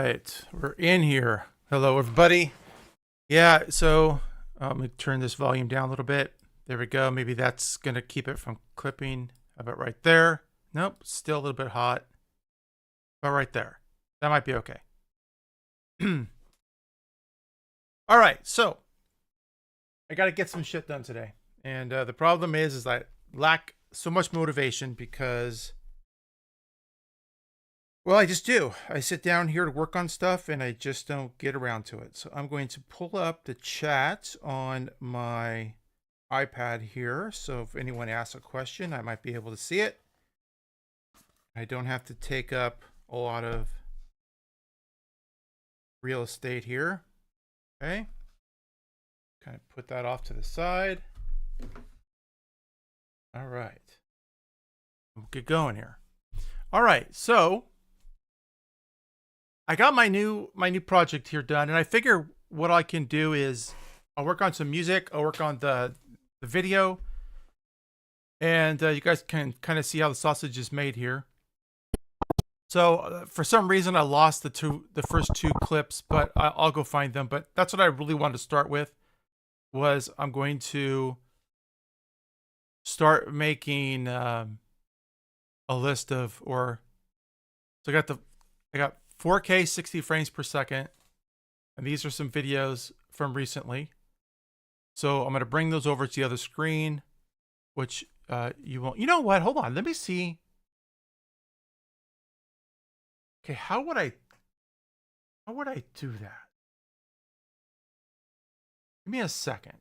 right, we're in here. Hello, everybody. Yeah, so let me turn this volume down a little bit. There we go. Maybe that's going to keep it from clipping. How about right there? Nope, still a little bit hot. But right there. That might be okay. All right, so I got to get some shit done today. And the problem is I lack so much motivation because, well, I just do. I sit down here to work on stuff and I just don't get around to it. So I'm going to pull up the chat on my iPad here. So if anyone asks a question, I might be able to see it. I don't have to take up a lot of real estate here. Okay. Kind of put that off to the side. All right. We'll get going here. All right. So I got my new project here done, and I figure what I can do is I'll work on some music. I'll work on the video, and you guys can kind of see how the sausage is made here. So for some reason I lost the first two clips, but I'll go find them. But that's what I really wanted to start with. Was I'm going to start making a list of, or so I got 4K 60 frames per second, and these are some videos from recently. So I'm going to bring those over to the other screen, which you won't. You know what? Hold on. Let me see. Okay, how would I do that? Give me a second.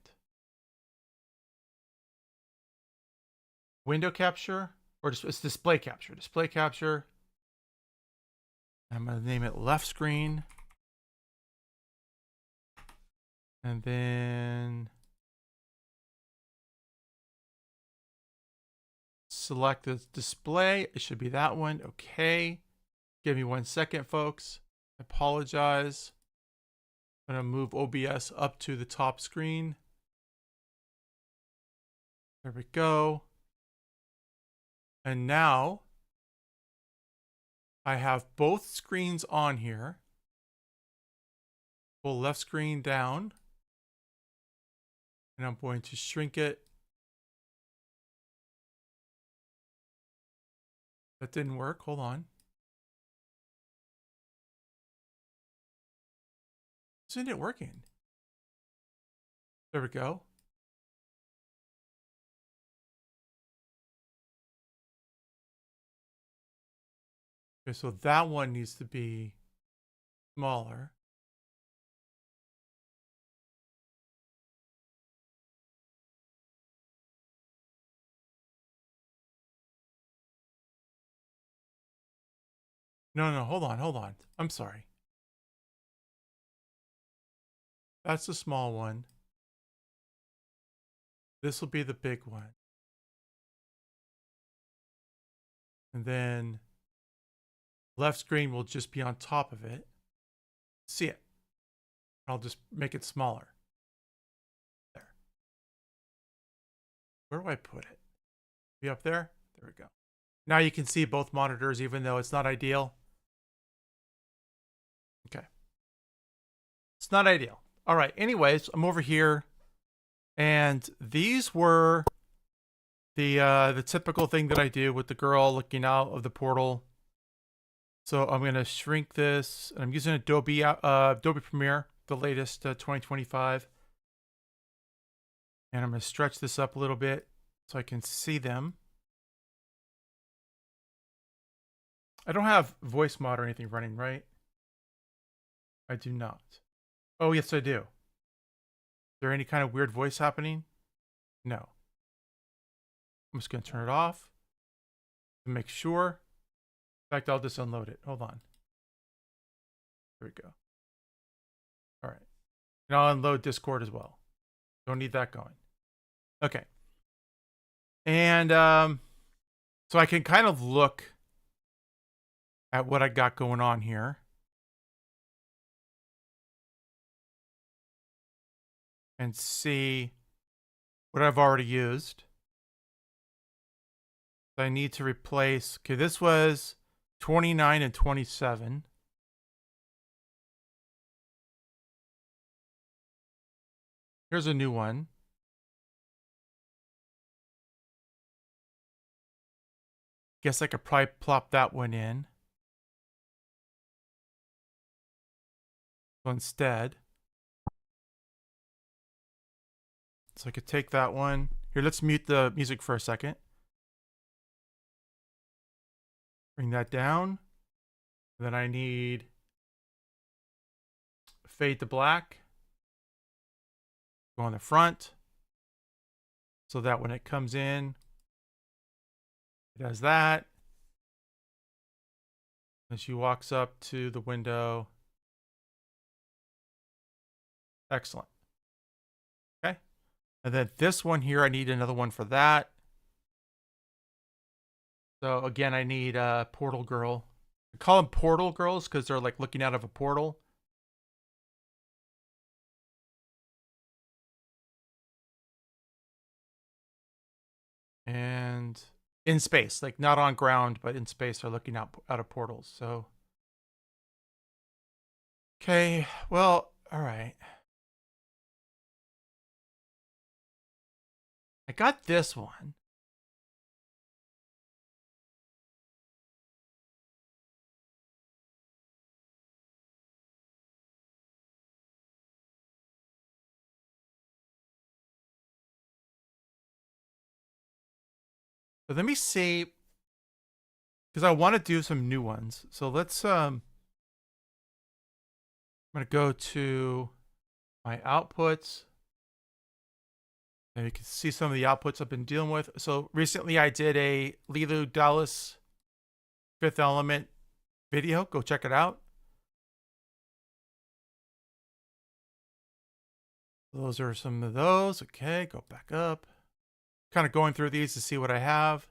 Window capture, or just it's display capture. Display capture. I'm going to name it left screen. And then select the display. It should be that one. Okay. Give me 1 second, folks. I apologize. I'm going to move OBS up to the top screen. There we go. And now I have both screens on here. Pull left screen down. And I'm going to shrink it. That didn't work. Hold on. Isn't it working? There we go. Okay, so that one needs to be smaller. No, hold on. I'm sorry. That's the small one. This will be the big one. And then left screen will just be on top of it. See it. I'll just make it smaller. There. Where do I put it? Be up there? There we go. Now you can see both monitors, even though it's not ideal. Okay. It's not ideal. All right. Anyways, I'm over here. And these were the typical thing that I do with the girl looking out of the portal. So I'm going to shrink this. I'm using Adobe Premiere, the latest 2025. And I'm going to stretch this up a little bit so I can see them. I don't have voice mod or anything running, right? I do not. Oh, yes, I do. Is there any kind of weird voice happening? No. I'm just going to turn it off to make sure. In fact, I'll just unload it. Hold on. There we go. All right. And I'll unload Discord as well. Don't need that going. Okay. And so I can kind of look at what I got going on here. And see what I've already used. I need to replace, okay, this was 29 and 27. Here's a new one. Guess I could probably plop that one in. So instead, so I could take that one. Here, let's mute the music for a second. Bring that down. And then I need fade to black. Go on the front. So that when it comes in, it does that. And she walks up to the window. Excellent. Okay. And then this one here, I need another one for that. So again, I need a portal girl. I call them portal girls because they're like looking out of a portal. And in space, like not on ground, but in space, they're looking out of portals. So, okay, well, all right. I got this one. But let me see, because I want to do some new ones. So let's I'm gonna go to my outputs. And you can see some of the outputs I've been dealing with. So recently I did a Leeloo Dallas Fifth Element video. Go check it out. Those are some of those. Okay, go back up. Kind of going through these to see what I have.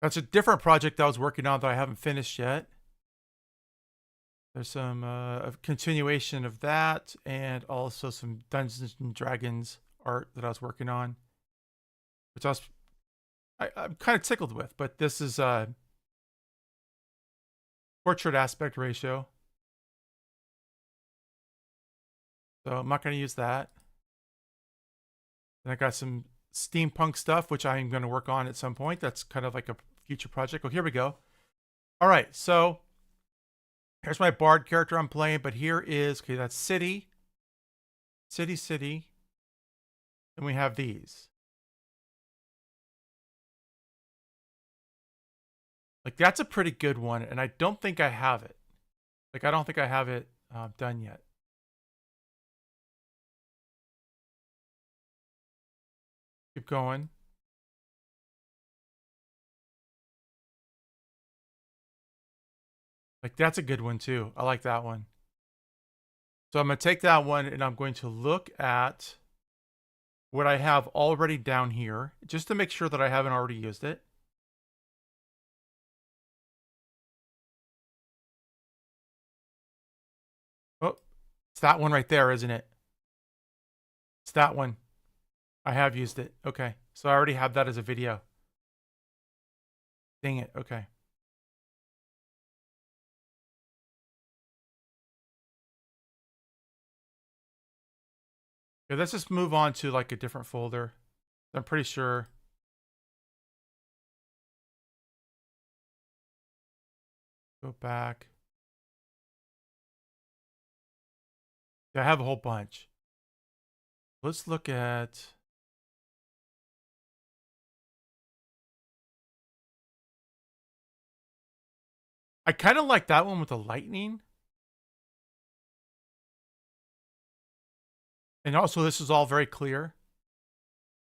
That's a different project I was working on that I haven't finished yet. There's some continuation of that, and also some Dungeons and Dragons art that I was working on, which I'm kind of tickled with. But this is portrait aspect ratio, so I'm not going to use that. Then I got some steampunk stuff, which I'm going to work on at some point. That's kind of like a future project. Oh, here we go. All right, so here's my bard character I'm playing, but here is, okay, that's city, city. And we have these. Like, that's a pretty good one, and I don't think I have it. Like, I don't think I have it done yet. Keep going. Like, that's a good one, too. I like that one. So I'm going to take that one, and I'm going to look at what I have already down here, just to make sure that I haven't already used it. Oh, it's that one right there, isn't it? It's that one. I have used it. Okay. So I already have that as a video. Dang it. Okay. Okay, let's just move on to like a different folder. I'm pretty sure. Go back. Yeah, I have a whole bunch. Let's look at. I kind of like that one with the lightning. And also, this is all very clear.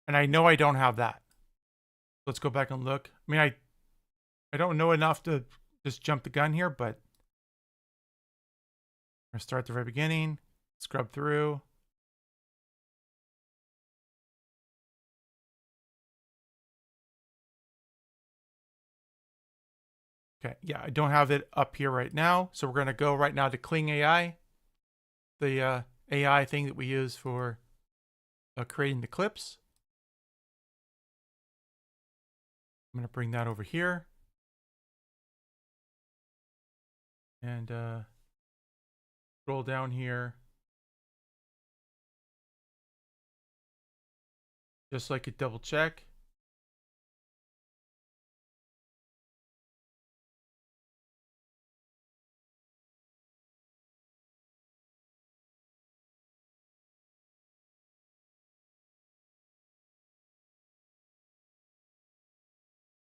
And I know I don't have that. Let's go back and look. I mean, I don't know enough to just jump the gun here, but I'm going to start at the very beginning, scrub through. Okay, yeah, I don't have it up here right now. So we're going to go right now to Cling AI, the AI thing that we use for creating the clips. I'm going to bring that over here. And scroll down here. just so I could double check.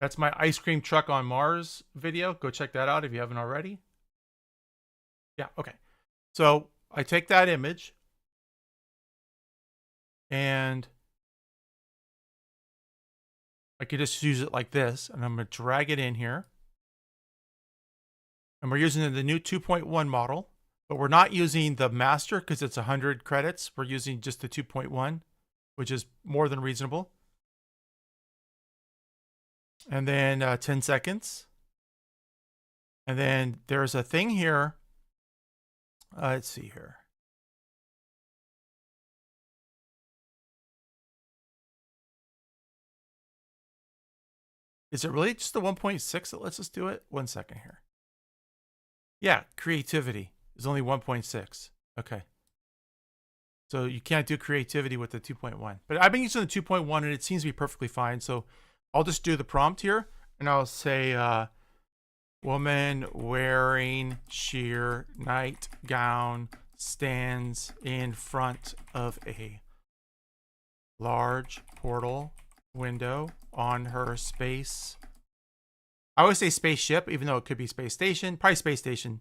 That's my ice cream truck on Mars video. Go check that out if you haven't already. Yeah, okay. So I take that image and I could just use it like this, and I'm going to drag it in here. And we're using the new 2.1 model, but we're not using the master because it's 100 credits. We're using just the 2.1, which is more than reasonable. And then 10 seconds. And then there's a thing here. Let's see here. Is it really just the 1.6 that lets us do it? 1 second here. Yeah, creativity is only 1.6. Okay. So you can't do creativity with the 2.1. But I've been using the 2.1 and it seems to be perfectly fine. So I'll just do the prompt here and I'll say, woman wearing sheer nightgown stands in front of a large portal window on her space. I always say spaceship, even though it could be space station. Probably space station.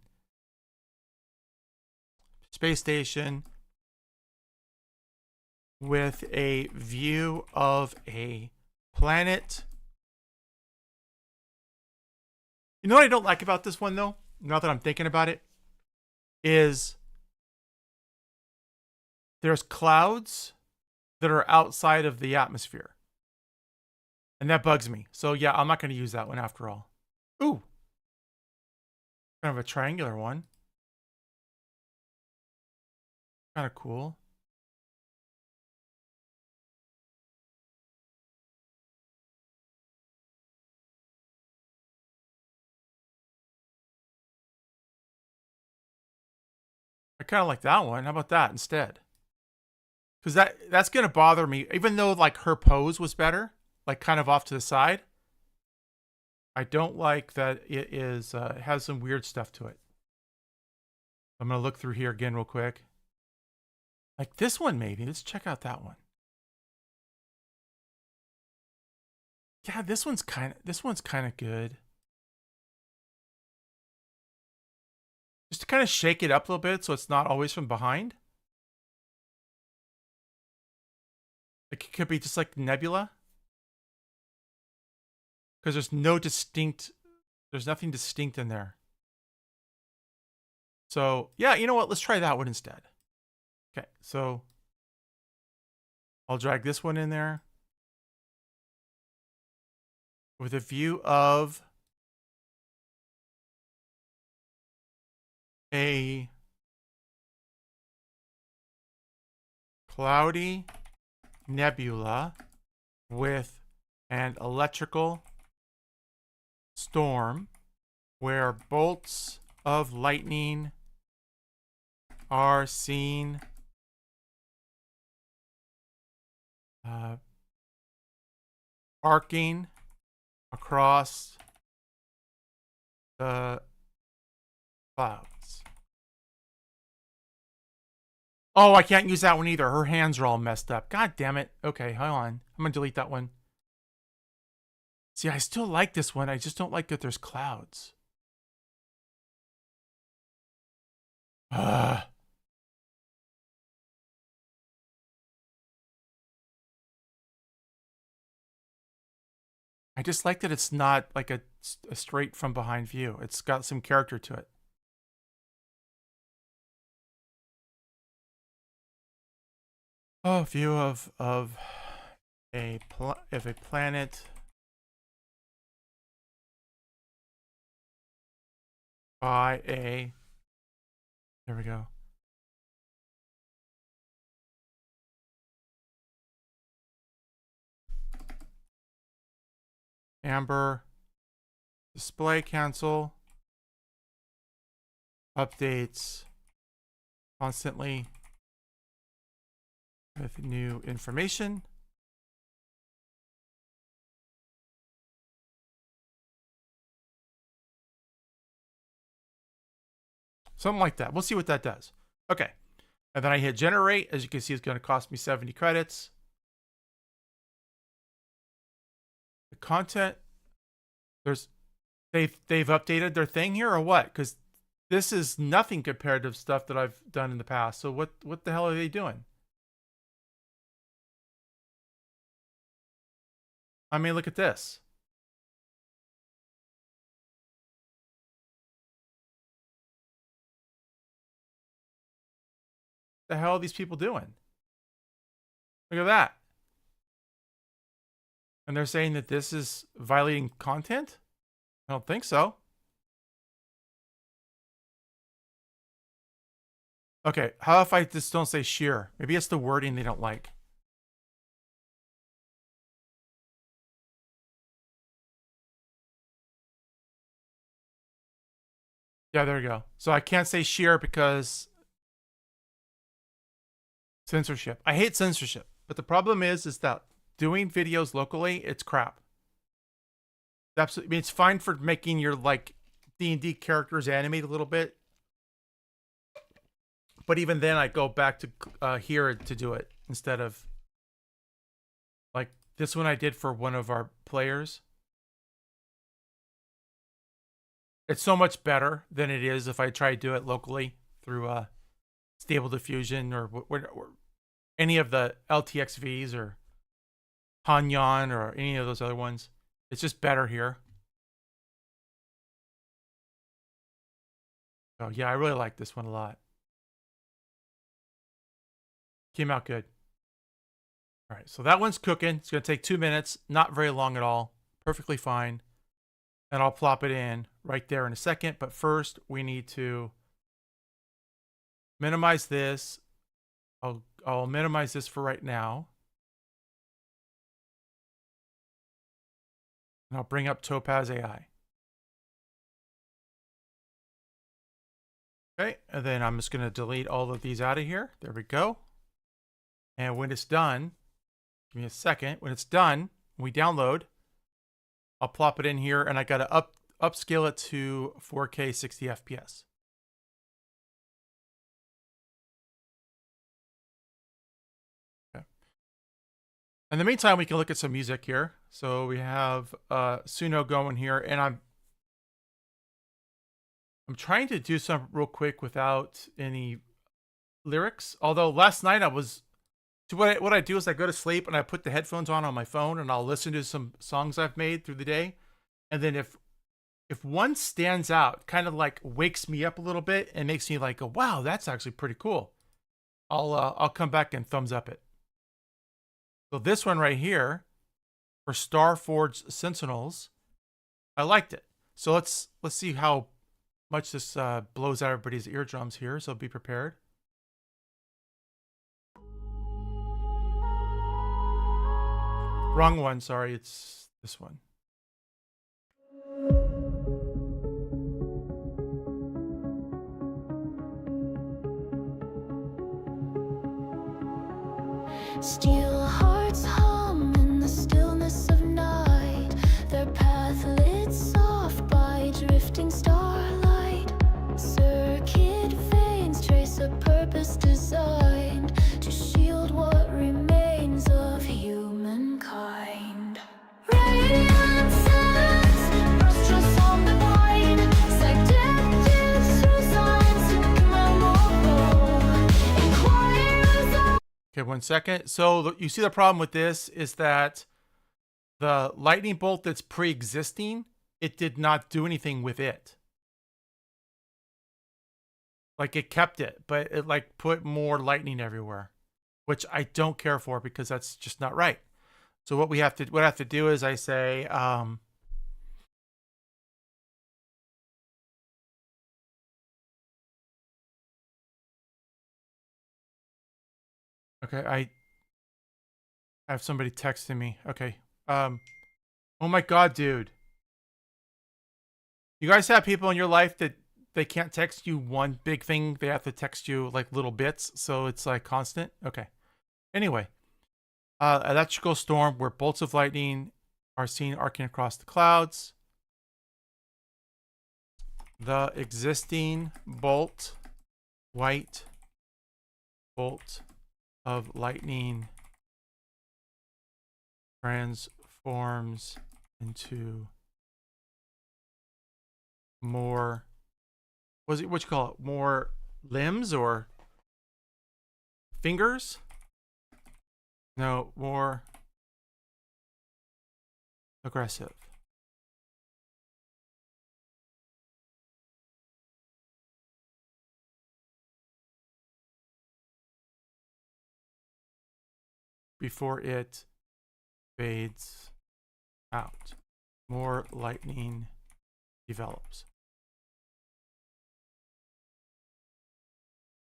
Space station with a view of a planet. You know what I don't like about this one, though? Now that I'm thinking about it, is there's clouds that are outside of the atmosphere. And that bugs me. So yeah, I'm not going to use that one after all. Ooh. Kind of a triangular one. Kind of cool. I kind of like that one. How about that instead? Because that's going to bother me. Even though like her pose was better, like kind of off to the side. I don't like that it is has some weird stuff to it. I'm going to look through here again real quick. Like this one maybe. Let's check out that one. Yeah, this one's kind of good. Just to kind of shake it up a little bit so it's not always from behind. Like it could be just like Nebula. Because there's nothing distinct in there. So yeah, you know what? Let's try that one instead. Okay, so I'll drag this one in there with a view of a cloudy nebula with an electrical storm where bolts of lightning are seen arcing across the clouds. Oh, I can't use that one either. Her hands are all messed up. God damn it. Okay, hold on. I'm going to delete that one. See, I still like this one. I just don't like that there's clouds. I just like that it's not like a straight from behind view. It's got some character to it. Oh, view of a planet by a. There we go. Amber. Display cancel. Updates constantly with new information. Something like that. We'll see what that does. Okay. And then I hit generate. As you can see, it's going to cost me 70 credits. The content, they've updated their thing here or what? Because this is nothing compared to stuff that I've done in the past. So what the hell are they doing? I mean, look at this. The hell are these people doing? Look at that. And they're saying that this is violating content? I don't think so. Okay, how if I just don't say sheer? Maybe it's the wording they don't like. Yeah, there you go. So I can't say sheer because censorship. I hate censorship. But the problem is that doing videos locally, it's crap. Absolutely. I mean, it's fine for making your like D&D characters animate a little bit. But even then, I go back to here to do it instead of like this one I did for one of our players. It's so much better than it is if I try to do it locally through Stable Diffusion or any of the LTXVs or Hanyan or any of those other ones. It's just better here. Oh yeah, I really like this one a lot. Came out good. All right, so that one's cooking. It's going to take 2 minutes, not very long at all. Perfectly fine. And I'll plop it in right there in a second. But first, we need to minimize this. I'll minimize this for right now. And I'll bring up Topaz AI. Okay, and then I'm just going to delete all of these out of here. There we go. And when it's done, give me a second. When it's done, we download. I'll plop it in here, and I got to upscale it to 4K 60 FPS. Okay. In the meantime, we can look at some music here. So we have Suno going here, and I'm trying to do some real quick without any lyrics. Although last night what I do is I go to sleep and I put the headphones on my phone and I'll listen to some songs I've made through the day. And then if one stands out, kind of like wakes me up a little bit and makes me like, go, wow, that's actually pretty cool, I'll come back and thumbs up it. So this one right here for Starforged Sentinels, I liked it. So let's see how much this blows out everybody's eardrums here. So be prepared. Wrong one, sorry, it's this one. Steel hearts hum in the stillness of night, their path lit soft by drifting starlight. Circuit veins trace a purpose designed to shield what remains of humankind. Radiant sands, nostrils on the vine, seductive through silence, immemorable. Inquires of Okay, 1 second. So you see the problem with this is that the lightning bolt that's pre-existing, it did not do anything with it. Like it kept it, but it like put more lightning everywhere, which I don't care for because that's just not right. So what I have to do is I say, okay, I have somebody texting me. Okay. Oh my God, dude. You guys have people in your life that they can't text you one big thing. They have to text you like little bits. So it's like constant. Okay. Anyway, electrical storm where bolts of lightning are seen arcing across the clouds. The existing white bolt of lightning transforms into more, what you call it, more limbs or fingers? No, more aggressive. Before it fades out. More lightning develops.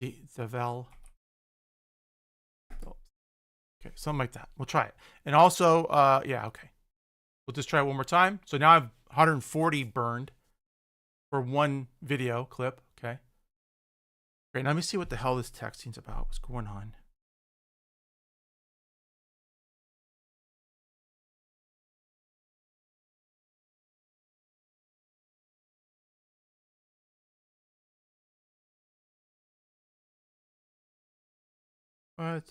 Okay, something like that. We'll try it. And also, yeah, okay. We'll just try it one more time. So now I have 140 burned for one video clip. Okay. Great. Now let me see what the hell this texting's about. What's going on? What?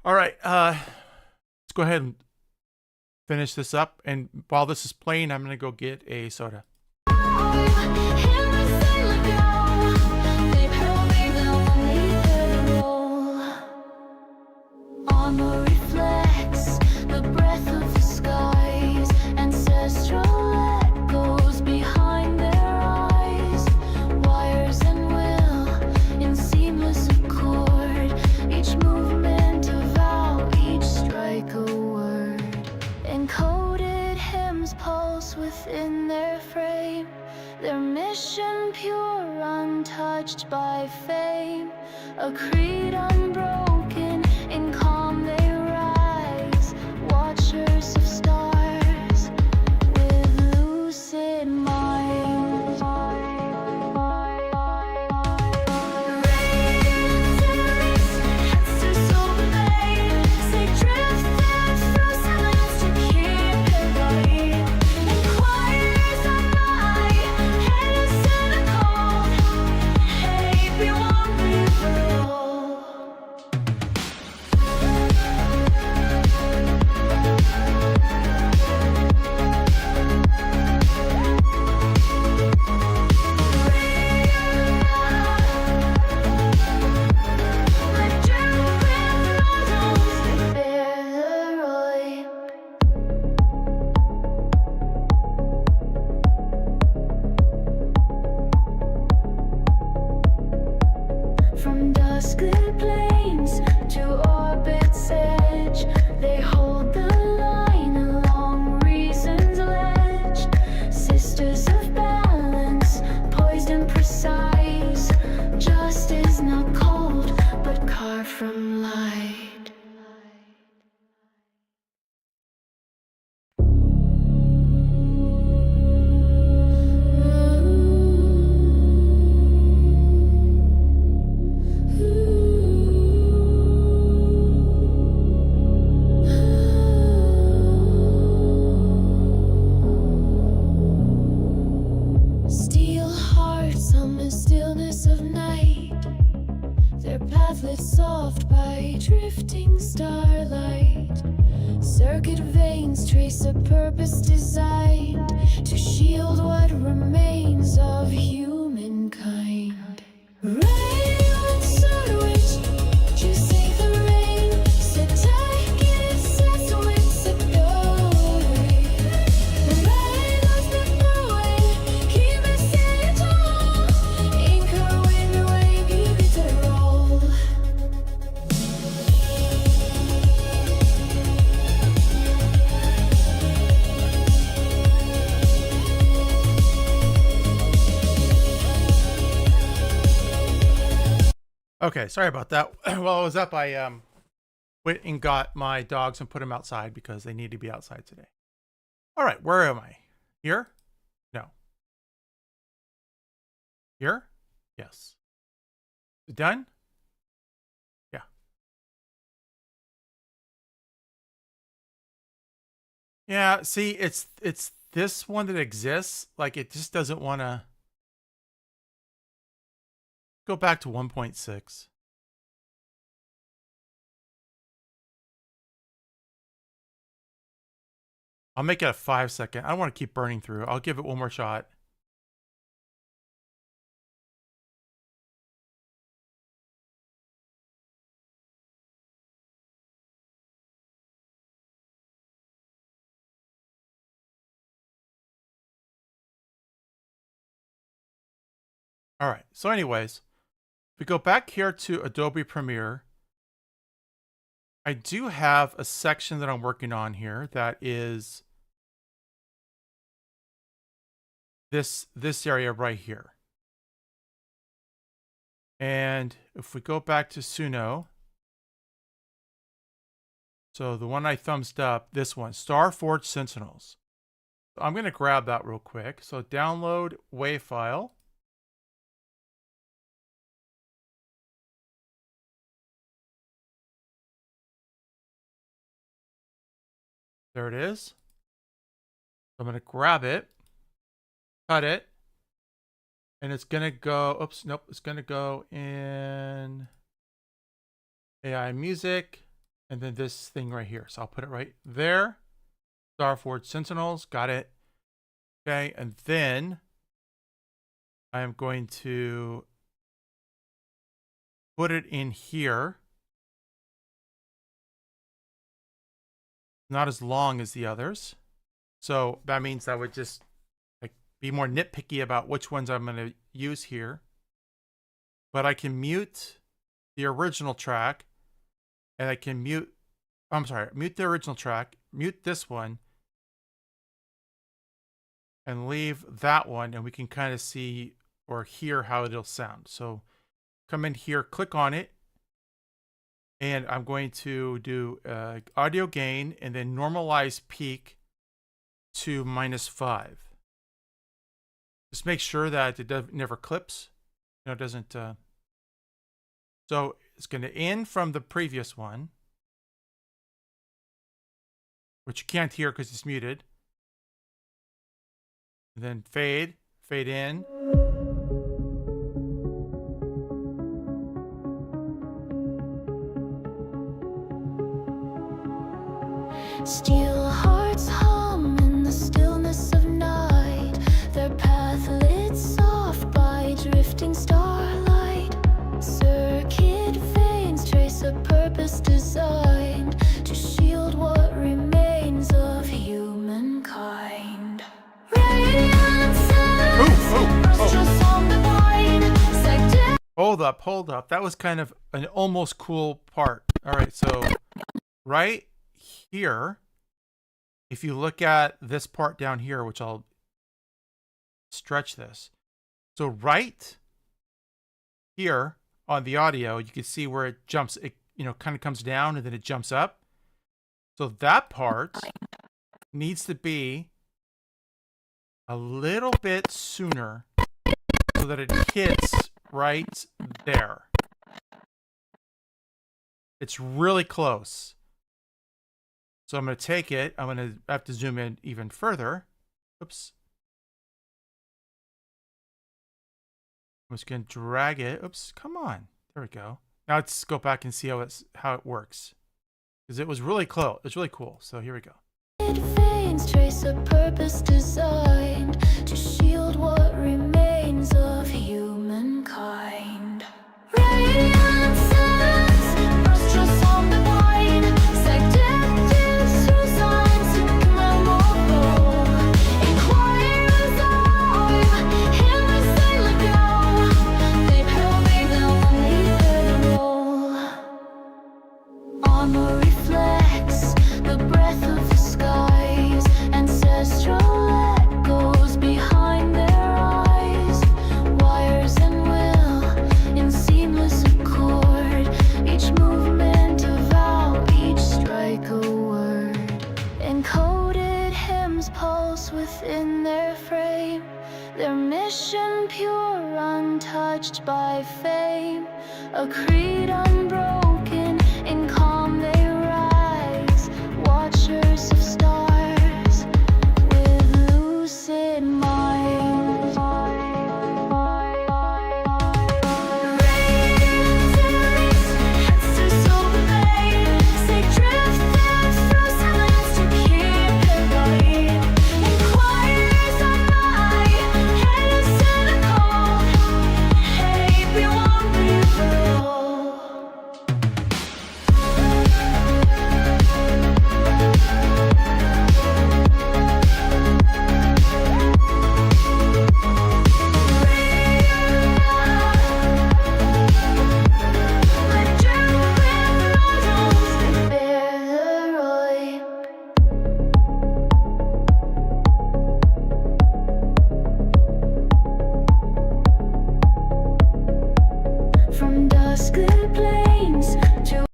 All right. Let's go ahead and finish this up. And while this is playing, I'm going to go get a soda. Armor reflects the breath of the skies, ancestral echoes behind their eyes, wires and will in seamless accord, each movement a vow, each strike a word, encoded hymns pulse within their frame, their mission pure, untouched by fame, a creed unbroken, in calm they rise, watchers of stars with lucid minds. Radiant terrace, answers obey, say drifted through silence to keep it right. Inquires on night, headers to the cold, hey, we won't reroll. From dusk-lit plains to orbit's edge, they hold the line along reason's ledge. Sisters of balance, poised and precise. Justice not cold, but carved from light. Steel hearts on the stillness of night, their path lit soft by drifting starlight. Circuit veins trace a purpose designed to shield what remains of humankind. Rain sandwich, you save the rain, sit tight, get it set so it's a go. Rain loves the flowing, keep it steady tall, anchor when the wave you get to roll. Okay, sorry about that. While I was up, I went and got my dogs and put them outside because they need to be outside today. All right, where am I? Here? No. Here? Yes. Done? Yeah. Yeah, see, it's this one that exists. Like, it just doesn't want to go back to 1.6. I'll make it a 5-second. I don't want to keep burning through. I'll give it one more shot. All right. So anyways, if we go back here to Adobe Premiere, I do have a section that I'm working on here that is this area right here. And if we go back to Suno, so the one I thumbsed up, this one, Starforge Sentinels. I'm going to grab that real quick. So download WAV file. There it is. I'm going to grab it, cut it, and it's going to go, oops, nope, it's going to go in AI music, and then this thing right here. So I'll put it right there. Starforge Sentinels, got it. Okay, and then I am going to put it in here. Not as long as the others. So that means I would just like be more nitpicky about which ones I'm going to use here. But I can mute the original track, and I can mute the original track, mute this one, and leave that one, and we can kind of see or hear how it'll sound. So come in here, click on it, and I'm going to do audio gain and then normalize peak to -5. Just make sure that it never clips. You know, it doesn't. So it's going to end from the previous one, which you can't hear because it's muted. And then fade in. Steel hearts hum in the stillness of night, their path lit soft by drifting starlight. Circuit veins trace a purpose designed to shield what remains of humankind. Radiant sense, on the vine, Hold up. That was kind of an almost cool part. All right, so right here, if you look at this part down here, which I'll stretch this. So right here on the audio, you can see where it jumps, it, you know, kind of comes down and then it jumps up. So that part needs to be a little bit sooner so that it hits right there. It's really close. So I'm going to take it. I'm going to have to zoom in even further. Oops. I'm just going to drag it. Oops. Come on. There we go. Now let's go back and see how it works. Because it was really close. It's really cool. So here we go. veins trace a purpose designed to shield what remains of humankind. Radiant sense, nostrils on the vine, seductive through signs immemorable. Inquiry resolve, hear the sailor go. They probing the leader role. Armor reflects the breath of the skies, ancestral echoes behind their eyes. Wires a creed unbroken. In calm they rise, watchers of stars with lucid minds. Raise heads to soul obey, say drifters through silence to keep their light. Inquires on my head is cynical. Hey, we won't leave alone. Let journey with models bear the roy. From dusk-lit plains to models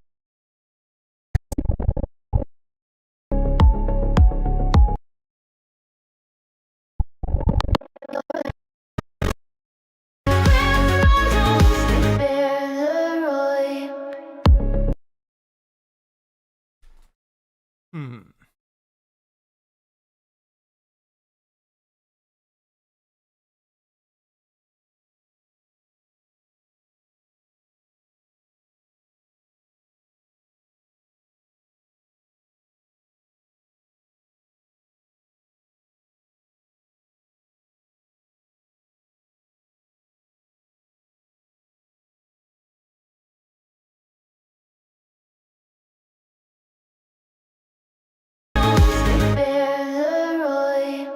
bear the roy. Bear the roy.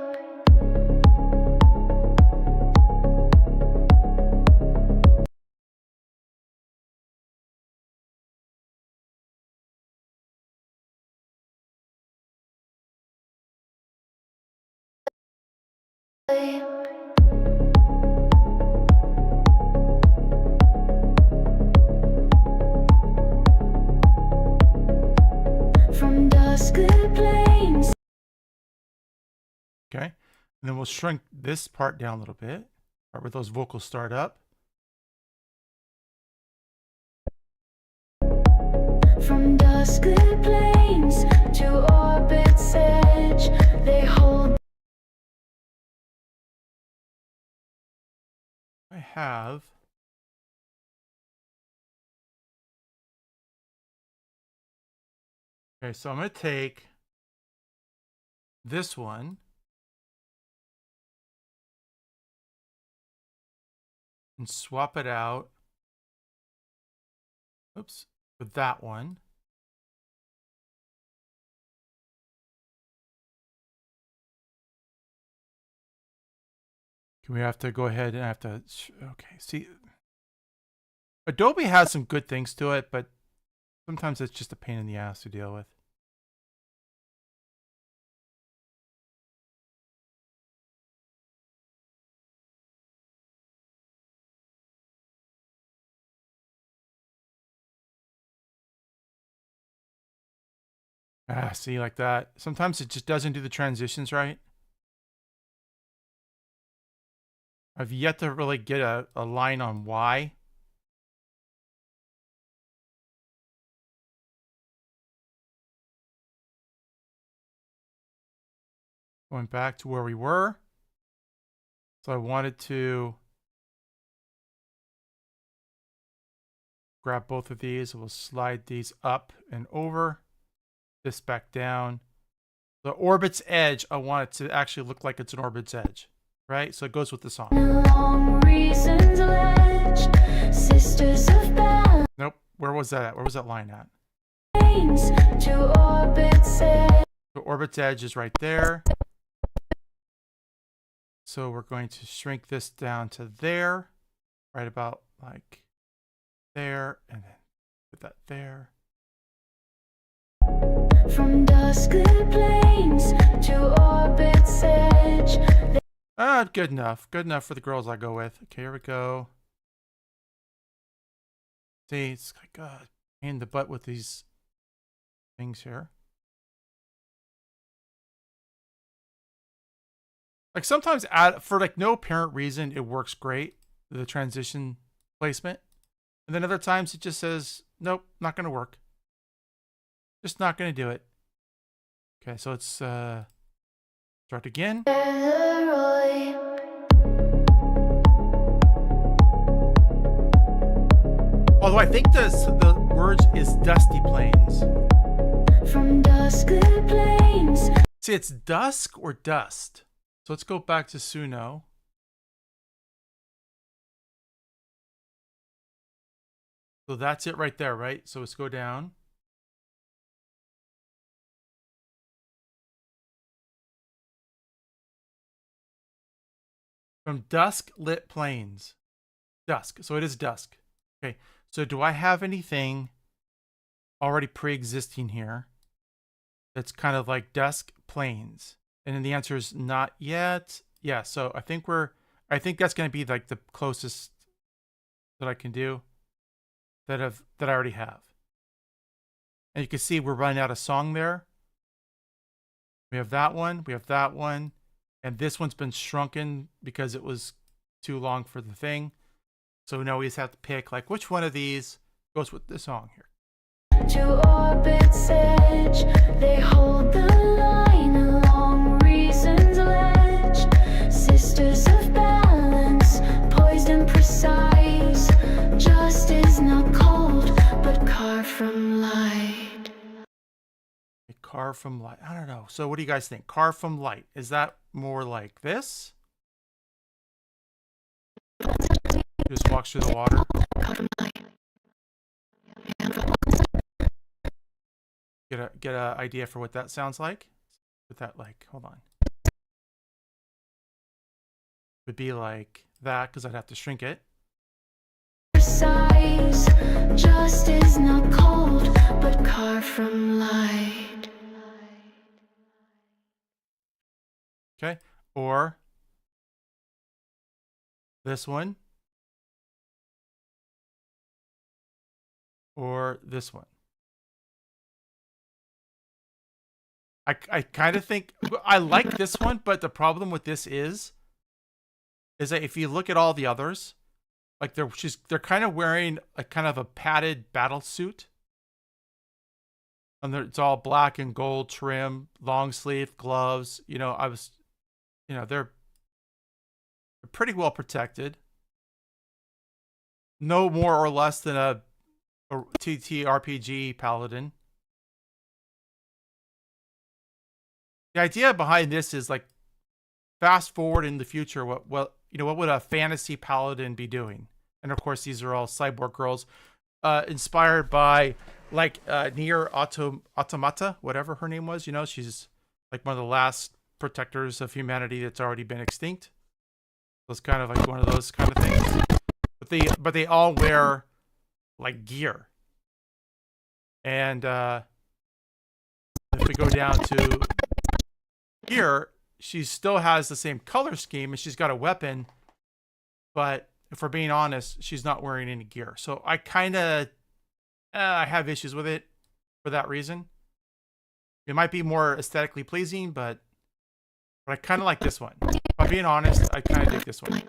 From dusk-lit plains. Okay. And then we'll shrink this part down a little bit. Right where those vocals start up. From dusk-lit plains to orbit's edge, they hold. I have. Okay, so I'm going to take this one and swap it out. Oops, with that one. We have to go ahead and have to, okay, see, Adobe has some good things to it, but sometimes it's just a pain in the ass to deal with. Ah, see, like that. Sometimes it just doesn't do the transitions right. I've yet to really get a line on why. Going back to where we were. So I wanted to grab both of these. We'll slide these up and over. This back down. The orbit's edge, I want it to actually look like it's an orbit's edge. Right? So it goes with the song. Long reasons ledge, sisters of balance Nope. Where was that at? Where was that line at? to orbit's edge. The orbit's edge is right there. So we're going to shrink this down to there. Right about like there. And then put that there. From dusk-lit plains to orbit's edge. Ah, good enough. Good enough for the girls I go with. Okay, here we go. See, it's like pain in the butt with these things here. Like sometimes for like no apparent reason, it works great. The transition placement. And then other times it just says, nope, not going to work. Just not going to do it. Okay, so let's start again. Although I think the words is dusty plains. From dusk the plains. See, it's dusk or dust. So let's go back to Suno. So that's it right there, right? So let's go down. From dusk lit plains. Dusk. So it is dusk. Okay. So do I have anything already pre-existing here that's kind of like dusk plains? And then the answer is not yet. Yeah. So I think that's going to be like the closest that I can do that I already have. And you can see we're running out of song there. We have that one. We have that one. And this one's been shrunken because it was too long for the thing. So now we just have to pick like which one of these goes with the song here. To orbit's edge, they hold the line along reason's ledge. Sisters of balance, poised and precise. Just is not cold, but carved from light. Carved from light. I don't know. So what do you guys think? Carved from light. Is that more like this? Just walks through the water. Get a idea for what that sounds like. What that like? Hold on. Would be like that because I'd have to shrink it. Precise, just is not cold, but carved from light. Okay. Or this one. Or this one. I kind of think I like this one, but the problem with this is that if you look at all the others, like they're kind of wearing a kind of a padded battle suit. And it's all black and gold trim, long sleeve, gloves. They're pretty well protected. No more or less than a TTRPG paladin. The idea behind this is like fast forward in the future. What would a fantasy paladin be doing? And of course, these are all cyborg girls, inspired by like Nier Automata, whatever her name was. She's like one of the last protectors of humanity that's already been extinct. So it's kind of like one of those kind of things. But they all wear like gear. And if we go down to here, she still has the same color scheme and she's got a weapon, but if we're being honest, she's not wearing any gear. So I kind of I have issues with it for that reason. It might be more aesthetically pleasing, but I kind of like this one. If I'm being honest, I kind of dig this one.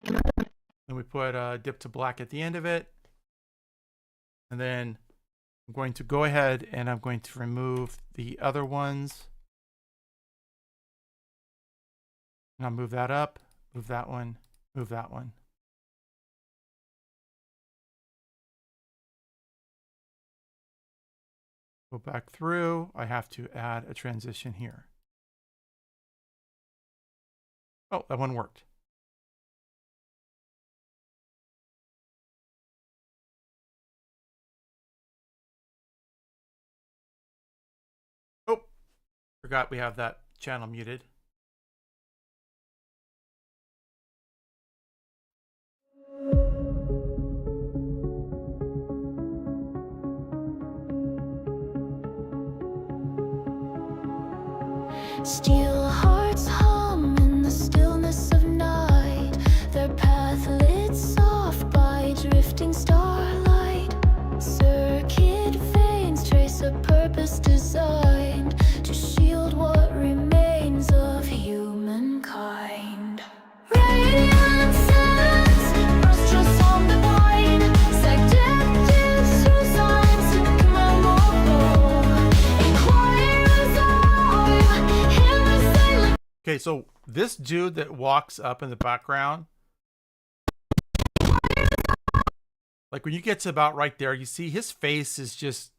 Then we put dip to black at the end of it. And then I'm going to go ahead and I'm going to remove the other ones. And I'll move that up, move that one, move that one. Go back through. I have to add a transition here. Oh, that one worked. Oh, forgot we have that channel muted. Steel hearts hum in the stillness of night. Their path lit soft by drifting starlight. Circuit veins trace a purpose designed Okay, so this dude that walks up in the background, like when you get to about right there, you see his face is just,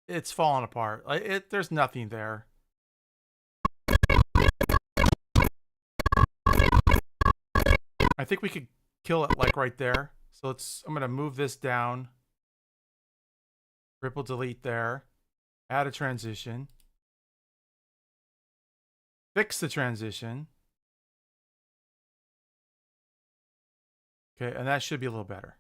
it's falling apart. Like there's nothing there. I think we could kill it like right there. So I'm gonna move this down. Ripple delete there. Add a transition. Fix the transition. Okay, and that should be a little better.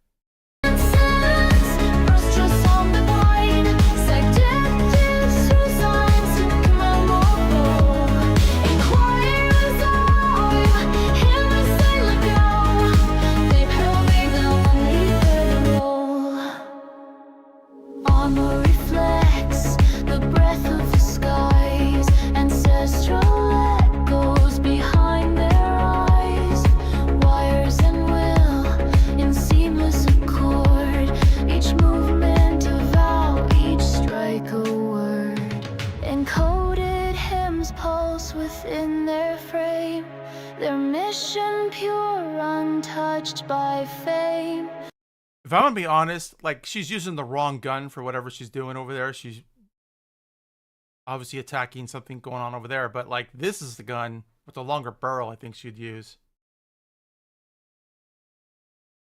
Within their frame, their mission pure, untouched by fame. If I'm gonna be honest, like she's using the wrong gun for whatever she's doing over there. She's obviously attacking something going on over there, but like this is the gun with the longer barrel I think she'd use.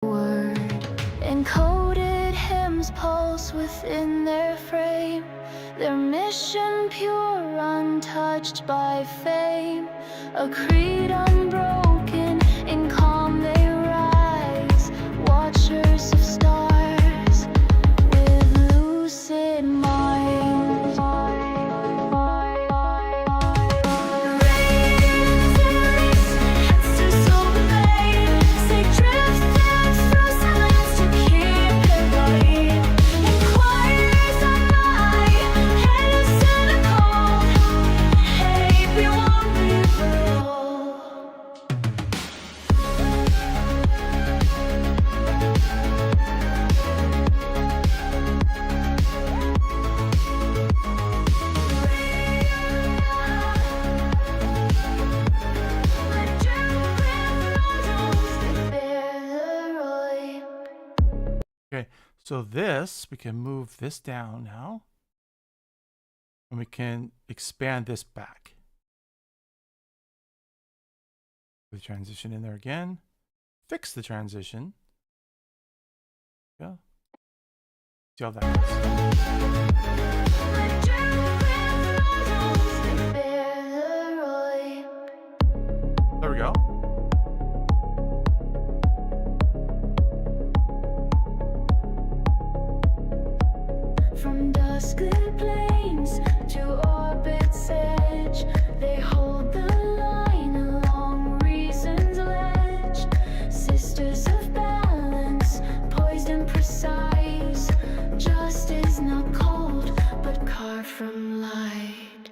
Word encoded hymns pulse within their frame, their mission pure, untouched by fame. A creed unbroken, in calm they rise, watchers of stars with lucid minds. Radiant heads to soul obey, stay drifted through silence to keep it right. Inquires on my head is cynical, hey, we won't be fooled. Okay, so this, we can move this down now. And we can expand this back. Put the transition in there again. Fix the transition. Yeah. See how that goes. There we go. From dusk-lit plains to orbit's edge, they hold the line along reason's ledge. Sisters of balance, poised and precise. Justice not cold, but carved from light.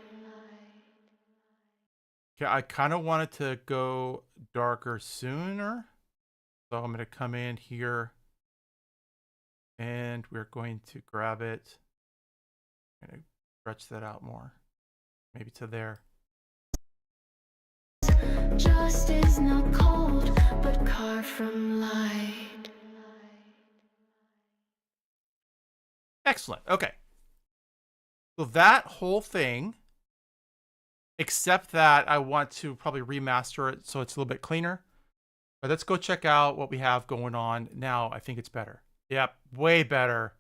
Okay, I kind of wanted to go darker sooner. So I'm going to come in here and we're going to grab it. I'm going to stretch that out more. Maybe to there. Justice not cold, but carved from light. Excellent. Okay. So that whole thing, except that I want to probably remaster it so it's a little bit cleaner. But let's go check out what we have going on now. I think it's better. Yep, way better.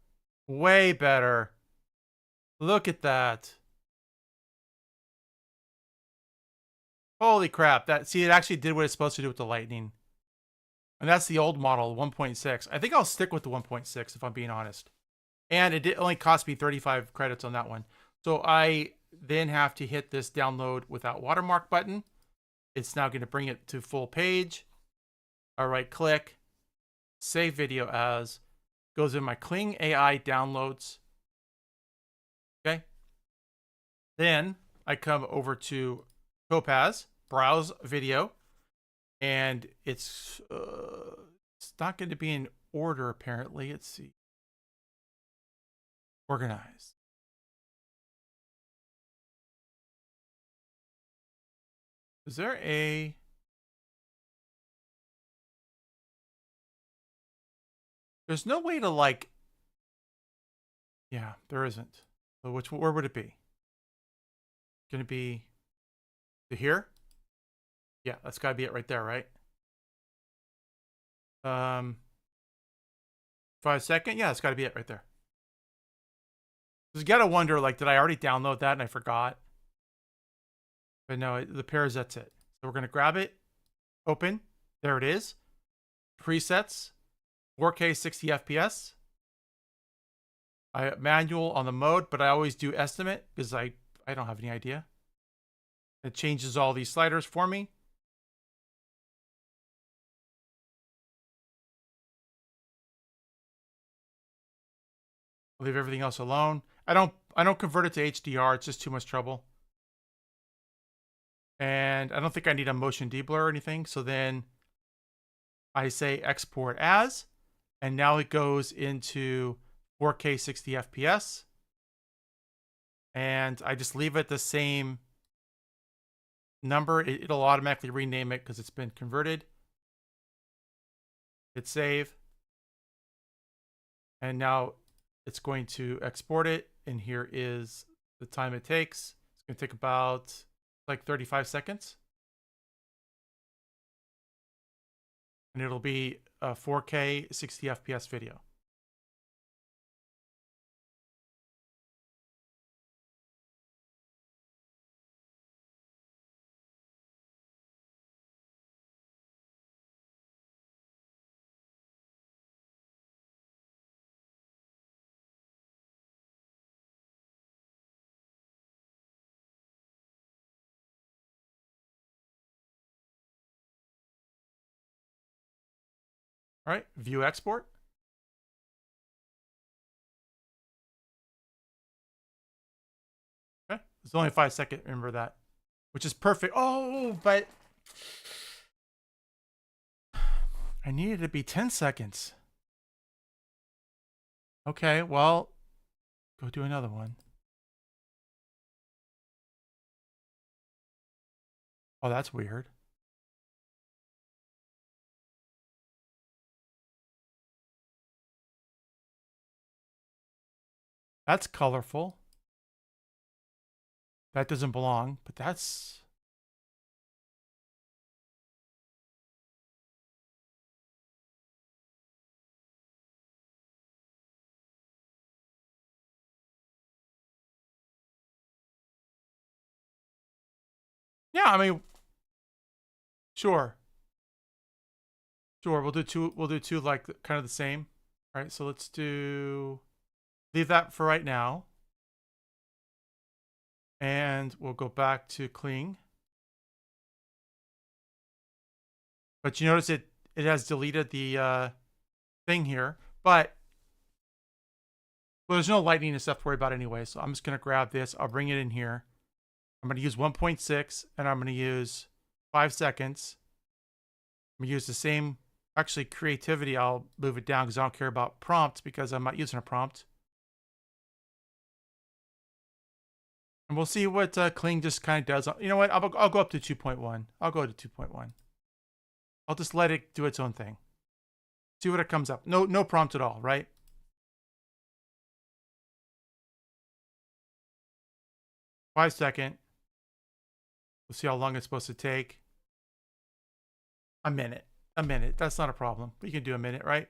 Way better. Look at that. Holy crap. See, it actually did what it's supposed to do with the lightning. And that's the old model, 1.6. I think I'll stick with the 1.6 if I'm being honest. And it only cost me 35 credits on that one. So I then have to hit this download without watermark button. It's now going to bring it to full page. I right click, save video as, goes in my Cling AI downloads. Okay. Then I come over to Topaz, browse video, and it's not going to be in order apparently. Let's see. Organize. Is there a... There's no way to like... Yeah, there isn't. So where would it be? Gonna be to here? Yeah, that's gotta be it right there, right? 5 second? Yeah, that's gotta be it right there. You gotta wonder, like, did I already download that and I forgot? But no, the pairs, that's it. So we're gonna grab it, open. There it is. Presets, 4K 60 FPS. I manual on the mode, but I always do estimate because I don't have any idea. It changes all these sliders for me. I'll leave everything else alone. I don't convert it to HDR. It's just too much trouble. And I don't think I need a motion deblur or anything. So then I say export as, and now it goes into 4K 60 FPS. And I just leave it the same number. It'll automatically rename it because it's been converted. Hit save. And now it's going to export it. And here is the time it takes. It's going to take about like 35 seconds. And it'll be a 4K 60 FPS video. All right, view export. Okay, it's only 5 seconds, remember that, which is perfect. Oh, but I needed it to be 10 seconds. Okay, well, go do another one. Oh, that's weird. That's colorful. That doesn't belong, but that's... Yeah, I mean, sure. Sure, we'll do two like kind of the same. All right, so let's leave that for right now. And we'll go back to clean. But you notice it has deleted the thing here. But well, there's no lightning and stuff to worry about anyway. So I'm just going to grab this. I'll bring it in here. I'm going to use 1.6 and I'm going to use 5 seconds. I'm going to use the same, actually creativity. I'll move it down because I don't care about prompt because I'm not using a prompt. And we'll see what clean just kind of does. You know what? I'll go up to 2.1. I'll go to 2.1. I'll just let it do its own thing. See what it comes up. No prompt at all, right? Five second. We'll see how long it's supposed to take. A minute. A minute. That's not a problem. We can do a minute, right?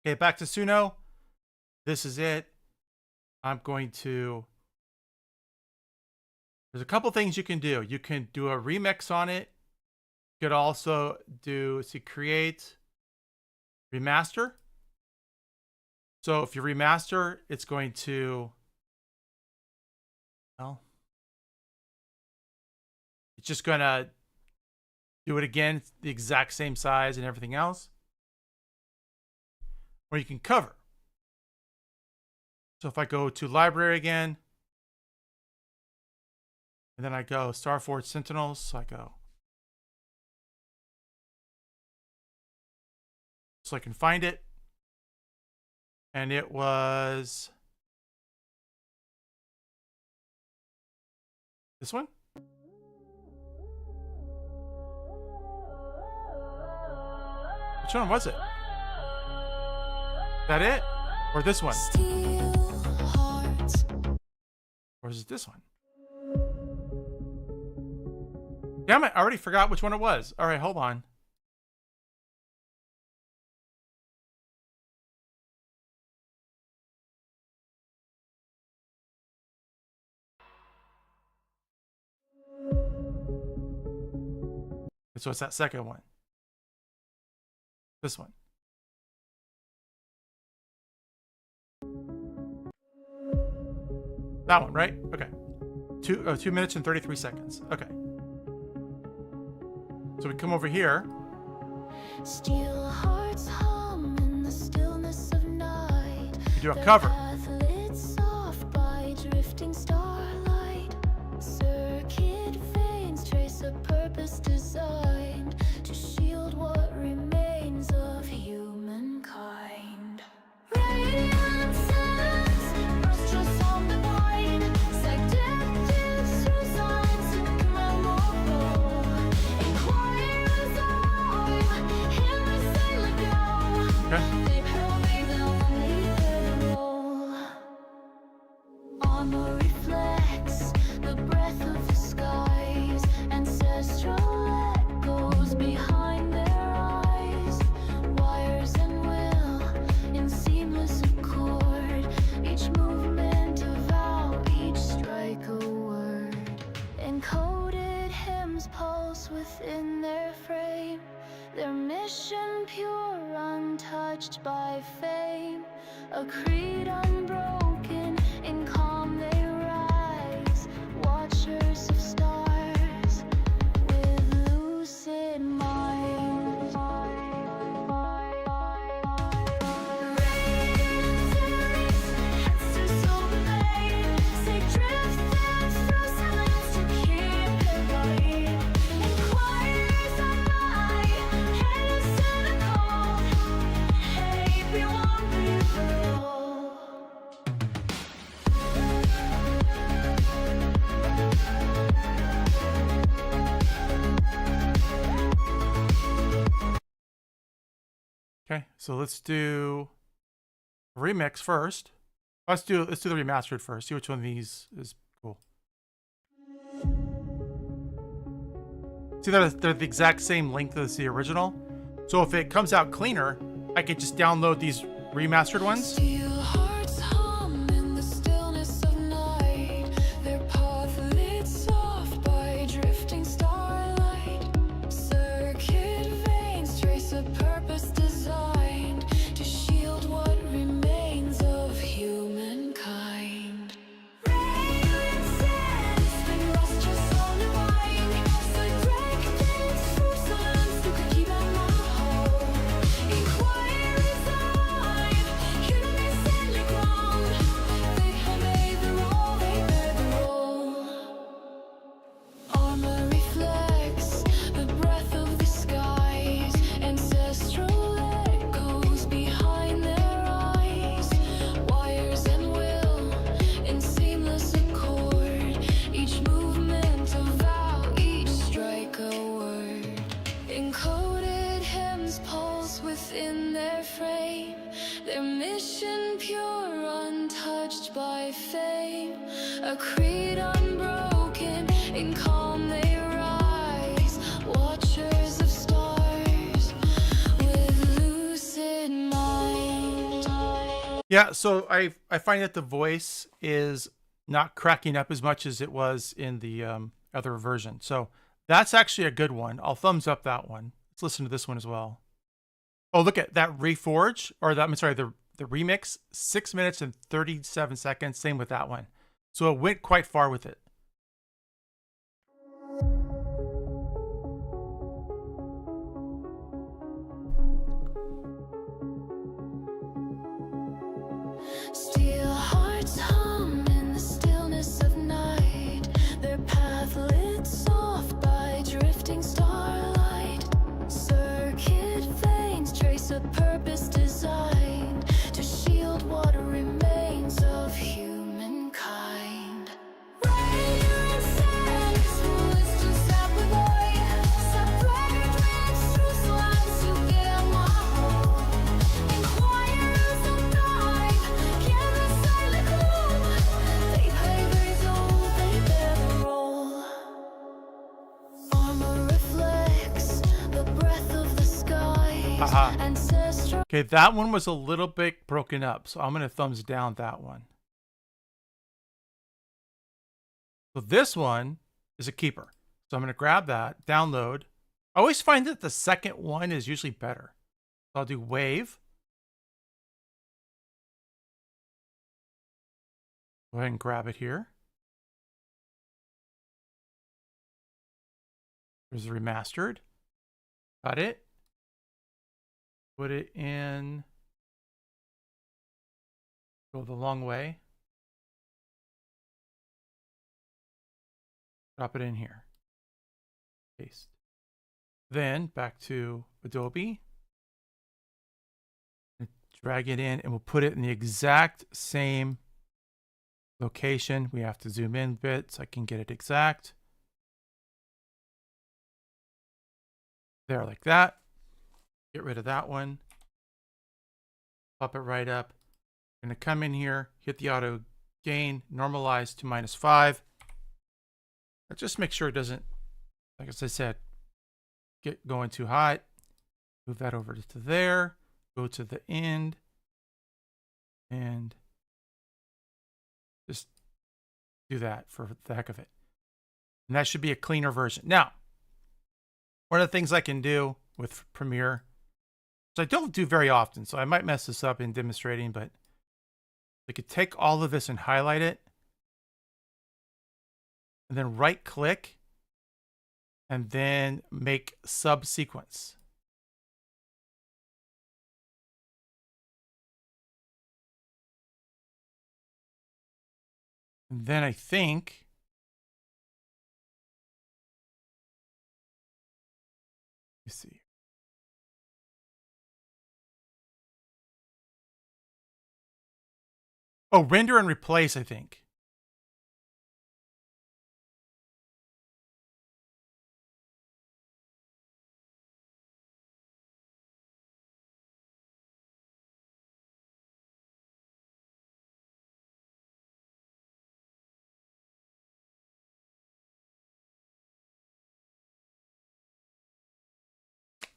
Okay, back to Suno. This is it. I'm going to... There's a couple things you can do. You can do a remix on it. You could also do, create, remaster. So if you remaster, it's going to, well, it's just going to do it again. It's the exact same size and everything else. Or you can cover. So if I go to library again, and then I go Starforge Sentinels, so I go. So I can find it. And it was this one. Which one was it? That it? Or this one? Steel hearts. Or is it this one? Damn it, I already forgot which one it was. All right, hold on. So it's that second one. This one. That one, right? Okay. 2 minutes and 33 seconds. Okay. So we come over here. Steel hearts hum in the stillness of night. We do a cover. Path lit soft by drifting starlight. Circuit veins trace a purpose designed to shield what remains of humankind. Radiant sands, nostrils on the vine, seductive through signs of memorable. Inquirers arrive, in the silent glow. Okay. They probing the unreadable. Armor reflects the breath of the skies, ancestral echoes behind their eyes. Wires and will in seamless accord, each movement a vow, each strike a word. Encoded hymns pulse within their frame, their mission pure, untouched by fame. A creed unbroken, in calm they rise, watchers of stars with lucid minds. Radiant theories, answers obeyed, say drifting through silence to keep it right. Inquirers on night, innocent and cold. Hey, be one, be all. Okay, so let's do a remix first. Let's do the remastered first. See which one of these is cool. See, they're the exact same length as the original. So if it comes out cleaner, I could just download these remastered ones. Steel hearts hum in the stillness of night. Their path lit soft by drifting starlight. Circuit veins trace a purpose designed to shield what remains of humankind. Radiant sands spin lustrous on the vine. Seductive through silence, you could keep them all whole. Inquirers alive, innocently grown. They have made the role, they bear the role. Armor reflects the breath of the skies, ancestral echoes behind their eyes. Wires and will in seamless accord, each movement a vow, each strike a word. Encoded hymns pulse within their frame, their mission pure, untouched by fame. A creed unbroken, in calm they rise, watchers of stars with lucid minds. Yeah, so I find that the voice is not cracking up as much as it was in the other version. So that's actually a good one. I'll thumbs up that one. Let's listen to this one as well. Oh, look at that Reforge, or that, I'm sorry, the remix, 6 minutes and 37 seconds. Same with that one. So it went quite far with it. Steel hearts hum in the stillness of night. Their path lit soft by drifting starlight. Circuit veins trace a purpose designed to shield what remains of humankind. Radiant Haha. ancestral. Okay, that one was a little bit broken up, so I'm going to thumbs down that one. So this one is a keeper. So I'm going to grab that, download. I always find that the second one is usually better. So I'll do wave. Go ahead and grab it here. There's the remastered. Got it. Put it in. Go the long way. Drop it in here. Paste. Then back to Adobe. Drag it in and we'll put it in the exact same location. We have to zoom in a bit so I can get it exact. There, like that. Get rid of that one. Pop it right up. I'm going to come in here, hit the auto gain, normalize to -5. Just make sure it doesn't, like as I said, get going too hot. Move that over to there. Go to the end. And just do that for the heck of it. And that should be a cleaner version. Now, one of the things I can do with Premiere, which I don't do very often, so I might mess this up in demonstrating, but I could take all of this and highlight it, and then right click, and then make subsequence. And then I think let me see. Oh, render and replace, I think.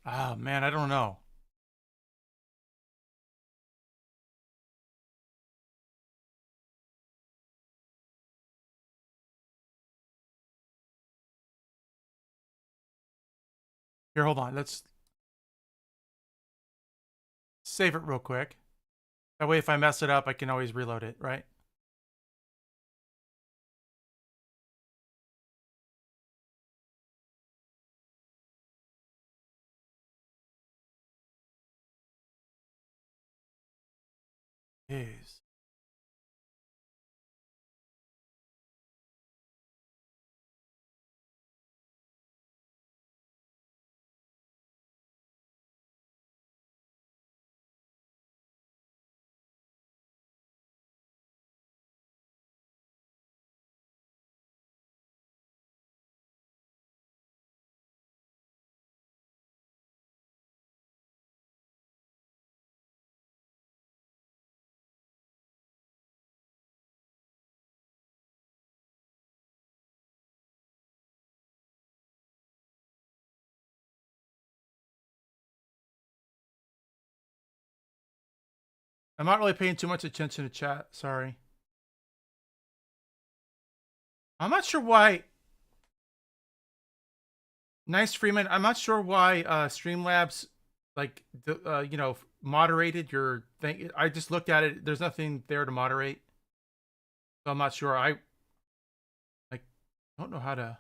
Oh man, I don't know. Here, hold on. Let's save it real quick. That way, if I mess it up, I can always reload it, right? Jeez. I'm not really paying too much attention to chat. Sorry. I'm not sure why. Nice Freeman. I'm not sure why Streamlabs like moderated your thing. I just looked at it. There's nothing there to moderate. So I'm not sure. I don't know how to.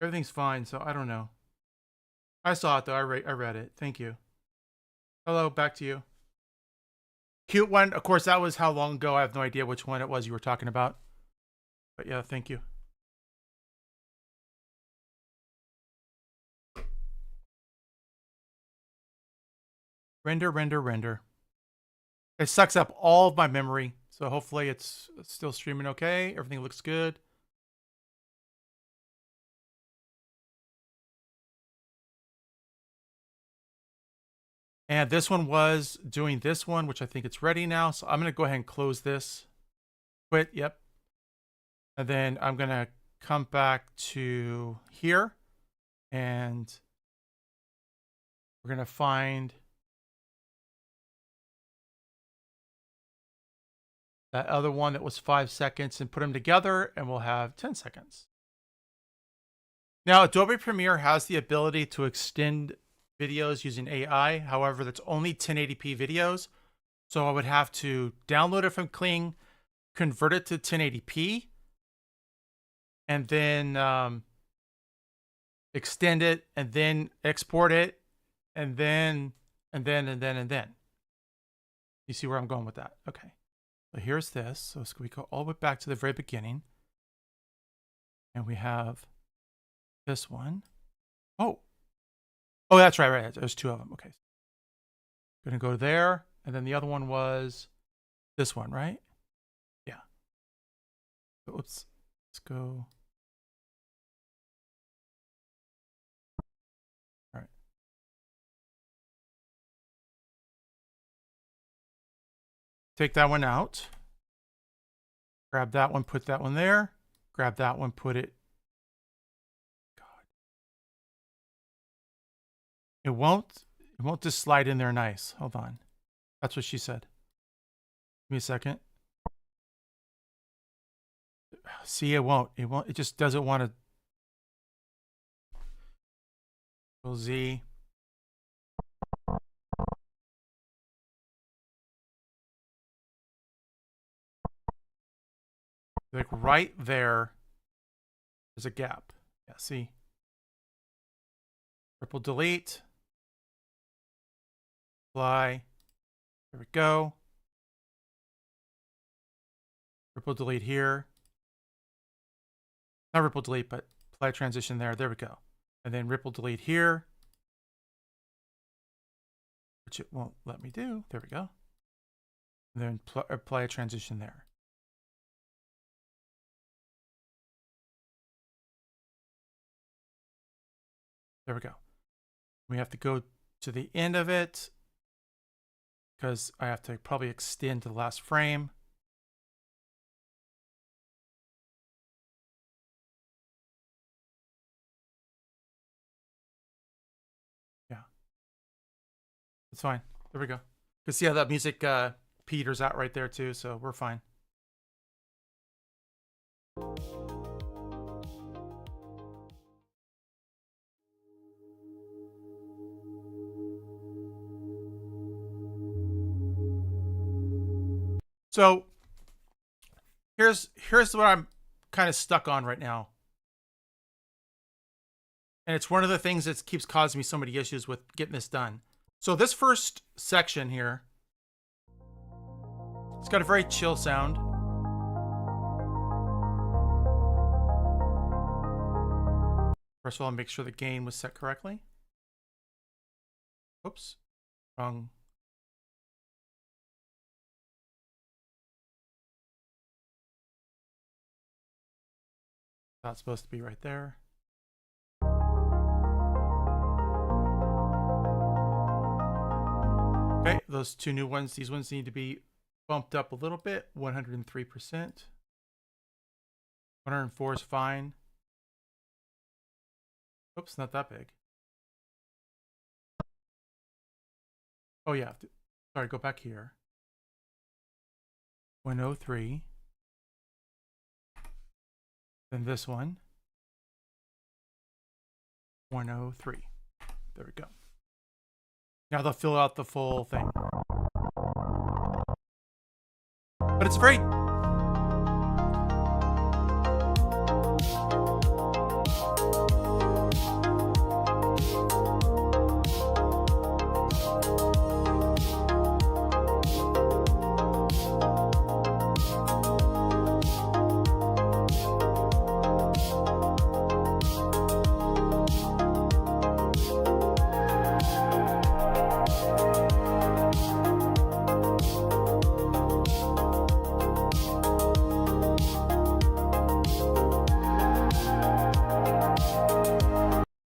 Everything's fine, so I don't know. I saw it though. I read it. Thank you. Hello, back to you. Cute one. Of course, that was how long ago? I have no idea which one it was you were talking about. But yeah, thank you. Render, render, render. It sucks up all of my memory. So hopefully it's still streaming okay. Everything looks good. And this one was doing this one, which I think it's ready now. So I'm going to go ahead and close this. Quit. Yep. And then I'm going to come back to here, and we're going to find that other one that was 5 seconds and put them together, and we'll have 10 seconds. Now, Adobe Premiere has the ability to extend videos using AI. However, that's only 1080p videos. So I would have to download it from Kling, convert it to 1080p, and then extend it, and then export it, and then. You see where I'm going with that? Okay. So here's this. So we go all the way back to the very beginning. And we have this one. Oh, that's right. There's two of them. Okay. Gonna go there. And then the other one was this one, right? Yeah. Oops. Let's go. All right. Take that one out. Grab that one, put that one there. Grab that one, put it. God. It won't just slide in there nice. Hold on. That's what she said. Give me a second. See, it won't. It just doesn't want to. Control Z. Like right there, there's a gap. Yeah, see? Triple delete. Apply. There we go. Ripple delete here. Not ripple delete, but apply transition there. There we go. And then ripple delete here, which it won't let me do. There we go. And then apply a transition there. There we go. We have to go to the end of it because I have to probably extend to the last frame. Yeah. That's fine. There we go. You can see how that music peters out right there too, so we're fine. So here's what I'm kind of stuck on right now. And it's one of the things that keeps causing me so many issues with getting this done. So this first section here, it's got a very chill sound. First of all, make sure the gain was set correctly. Oops, wrong. That's supposed to be right there. Okay, those two new ones, these ones need to be bumped up a little bit. 103%. 104 is fine. Oops, not that big. Oh yeah, sorry, go back here. 103. Then this one. 103. There we go. Now they'll fill out the full thing. But it's very...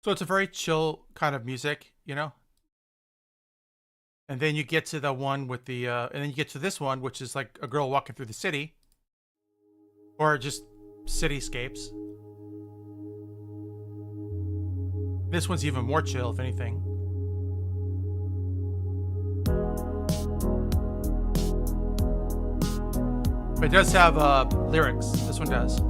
So it's a very chill kind of music, you know? And then you get to the one with the, and then you get to this one, which is like a girl walking through the city. Or just cityscapes. This one's even more chill, if anything. But it does have lyrics. This one does.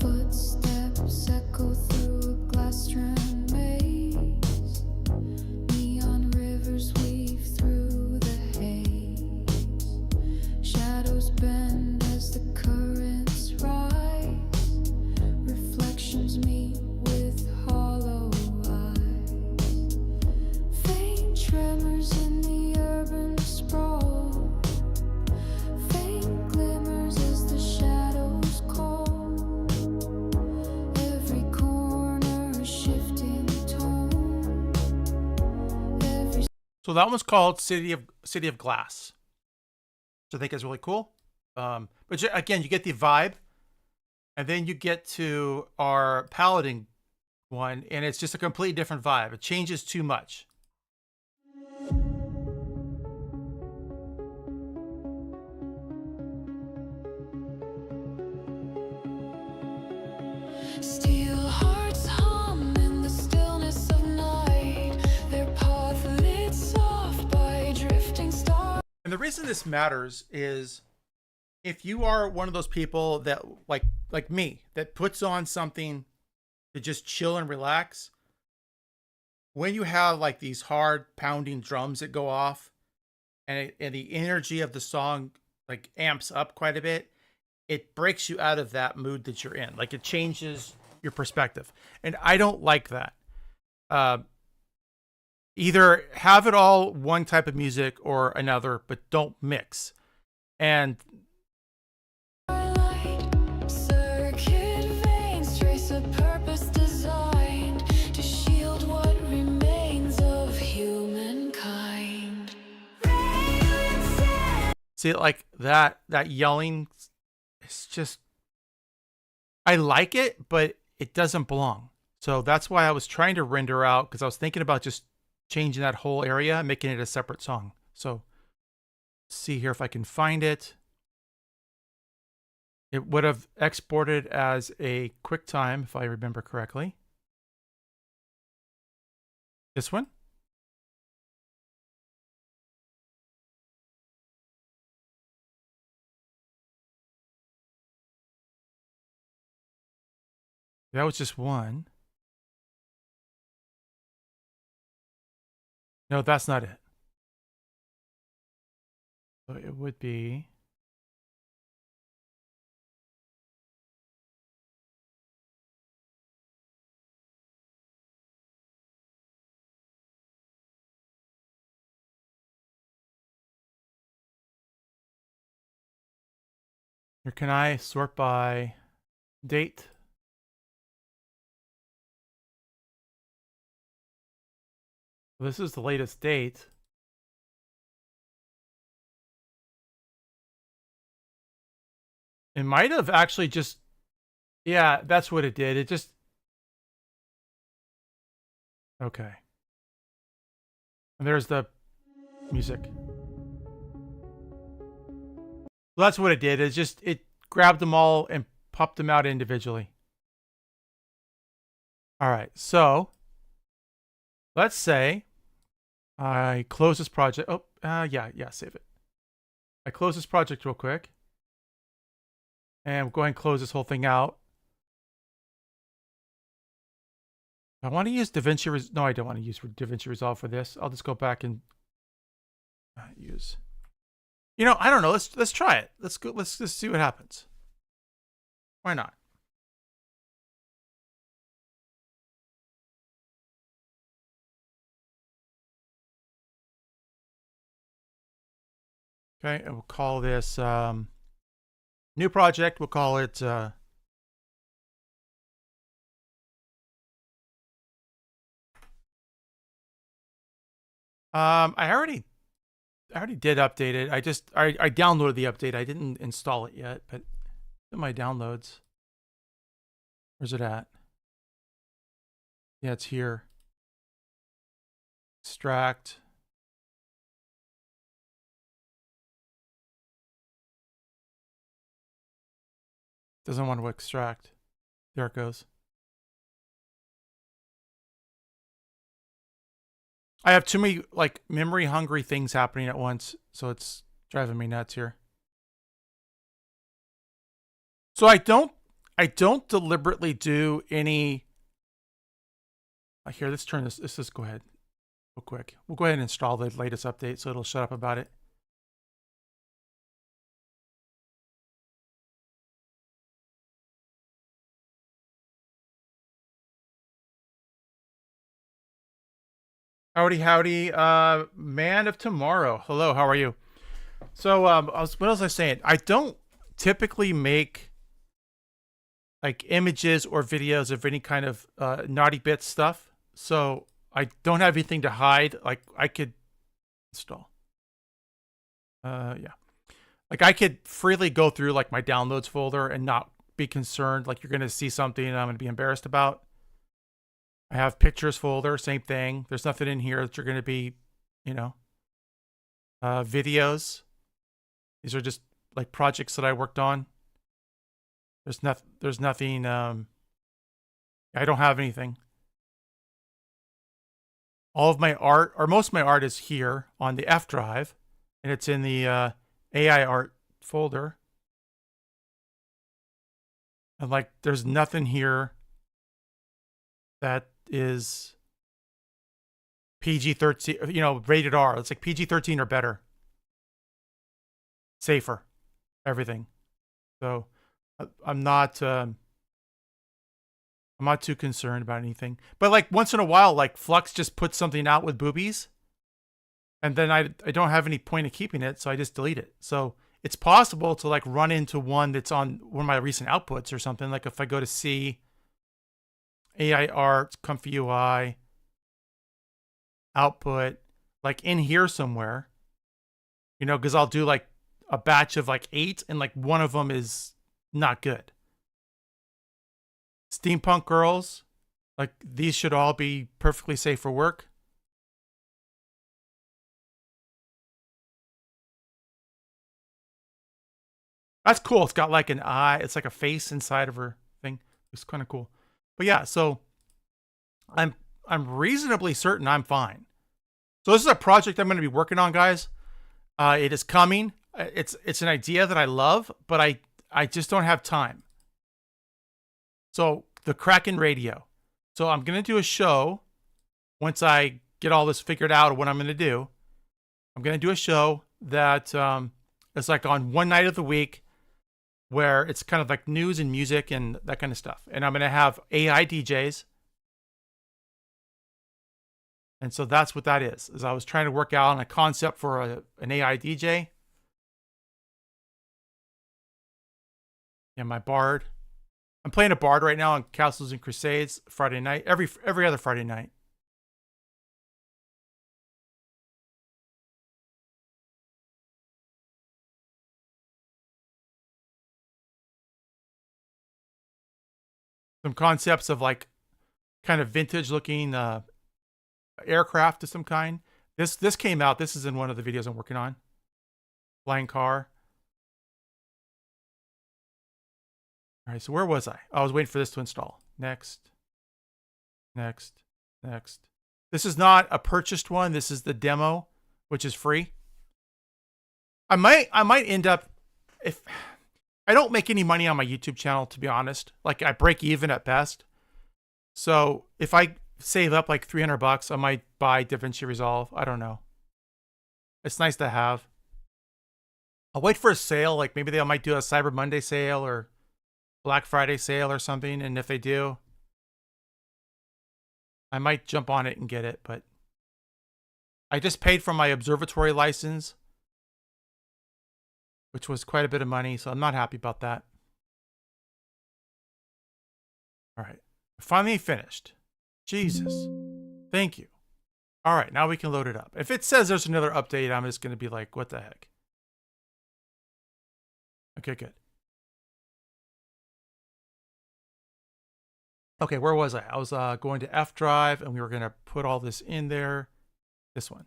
Footsteps echo through a glass-strand maze. Neon rivers weave through the haze. Shadows bend as the currents rise. Reflections meet with hollow eyes. Faint tremors in the urban sprawl. Faint glimmers as the shadows call. Every corner a shifting tone. Every So that one's called City of Glass, which I think is really cool. But again, you get the vibe, and then you get to our paladin one, and it's just a completely different vibe. It changes too much. steel hearts hum in the stillness of night. Their path lit soft by drifting stars. And the reason this matters is if you are one of those people that like me that puts on something to just chill and relax, when you have like these hard pounding drums that go off and the energy of the song like amps up quite a bit, it breaks you out of that mood that you're in. Like it changes your perspective. And I don't like that. Either have it all one type of music or another, but don't mix. And Circuit veins trace a purpose designed to shield what remains of humankind. see, like that yelling, it's just, I like it, but it doesn't belong. So that's why I was trying to render out, because I was thinking about just changing that whole area and making it a separate song. So see here if I can find it. It would have exported as a QuickTime, if I remember correctly. This one? That was just one. No, that's not it. So it would be... Here, can I sort by date? This is the latest date. It might have actually just, yeah, that's what it did. It just, okay. And there's the music. Well, that's what it did. It just, it grabbed them all and popped them out individually. All right, so let's say I close this project. Oh, yeah, save it. I close this project real quick. And we'll go ahead and close this whole thing out. I want to use DaVinci. No, I don't want to use DaVinci Resolve for this. I'll just go back and use. You know, I don't know. Let's try it. Let's go. Let's just see what happens. Why not? Okay, and we'll call this new project. We'll call it I already did update it. I downloaded the update. I didn't install it yet, but in my downloads. Where's it at? Yeah, it's here. Extract. Doesn't want to extract. There it goes. I have too many like memory hungry things happening at once, so it's driving me nuts here. So I don't deliberately do any. Here, let's turn this. Let's just go ahead real quick. We'll go ahead and install the latest update so it'll shut up about it. Howdy, man of tomorrow. Hello, how are you? So, what was I saying? I don't typically make like images or videos of any kind of naughty bit stuff. So I don't have anything to hide. Like I could install. Yeah. Like I could freely go through like my downloads folder and not be concerned. Like you're going to see something I'm going to be embarrassed about. I have pictures folder, same thing. There's nothing in here that you're going to be, you know, videos. These are just like projects that I worked on. There's nothing, I don't have anything. All of my art, or most of my art is here on the F drive, and it's in the AI art folder. And like, there's nothing here that is PG-13, you know, rated R. It's like PG-13 or better. Safer. Everything. So I'm not too concerned about anything. But like once in a while, like Flux just puts something out with boobies. And then I don't have any point of keeping it, so I just delete it. So it's possible to like run into one that's on one of my recent outputs or something. Like if I go to C, AI art, Comfy UI, output, like in here somewhere, you know, because I'll do like a batch of like 8 and like one of them is not good. Steampunk girls, like these should all be perfectly safe for work. That's cool. It's got like an eye. It's like a face inside of her thing. It's kind of cool. But yeah, so I'm reasonably certain I'm fine. So this is a project I'm going to be working on, guys. It is coming. It's an idea that I love, but I just don't have time. So the Kraken radio. So I'm going to do a show once I get all this figured out of what I'm going to do. I'm going to do a show that is like on one night of the week where it's kind of like news and music and that kind of stuff. And I'm going to have AI DJs. And so that's what that is I was trying to work out on a concept for an AI DJ. And my Bard. I'm playing a Bard right now on Castles and Crusades Friday night, every other Friday night. Some concepts of like kind of vintage looking aircraft of some kind. This came out. This is in one of the videos I'm working on. Flying car. All right, so where was I? I was waiting for this to install. Next. This is not a purchased one. This is the demo, which is free. I might end up, if I don't make any money on my YouTube channel, to be honest. Like I break even at best. So if I save up like $300, I might buy DaVinci Resolve. I don't know. It's nice to have. I'll wait for a sale. Like maybe they might do a Cyber Monday sale or Black Friday sale or something. And if they do, I might jump on it and get it. But I just paid for my observatory license, which was quite a bit of money. So I'm not happy about that. All right. Finally finished. Jesus. Thank you. All right. Now we can load it up. If it says there's another update, I'm just going to be like, what the heck? Okay, good. Okay, where was I? I was going to F drive and we were going to put all this in there. This one.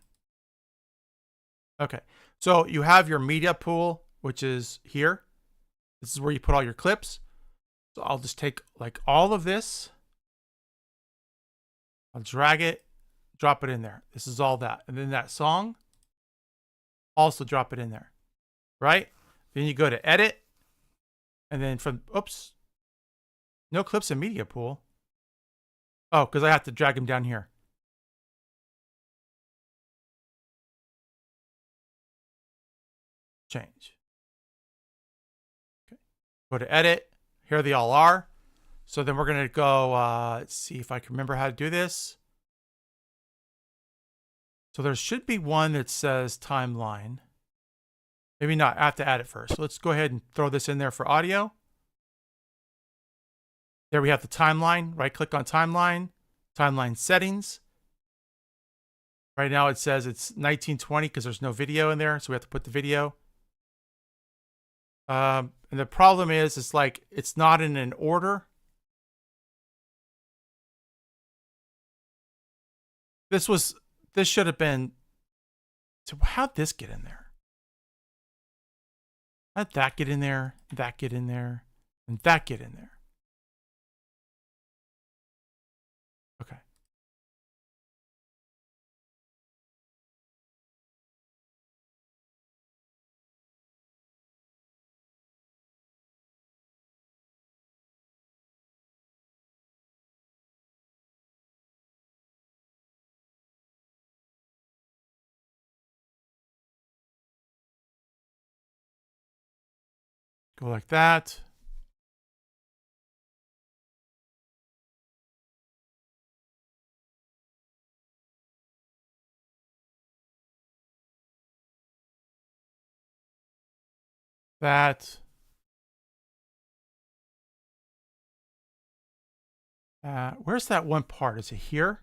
Okay. So you have your media pool, which is here. This is where you put all your clips. So I'll just take like all of this. I'll drag it, drop it in there. This is all that. And then that song, also drop it in there. Right? Then you go to edit. And then from, oops. No clips in media pool. Oh, because I have to drag them down here. Change. Okay. Go to edit. Here they all are. So then we're going to go, let's see if I can remember how to do this. So there should be one that says timeline. Maybe not. I have to add it first. So let's go ahead and throw this in there for audio. There we have the timeline. Right click on timeline. Timeline settings. Right now it says it's 1920 because there's no video in there. So we have to put the video. And the problem is it's like it's not in an order. This should have been. So how'd this get in there? How'd that get in there? That get in there, and that get in there. Okay. Go like that. That. Where's that one part? Is it here?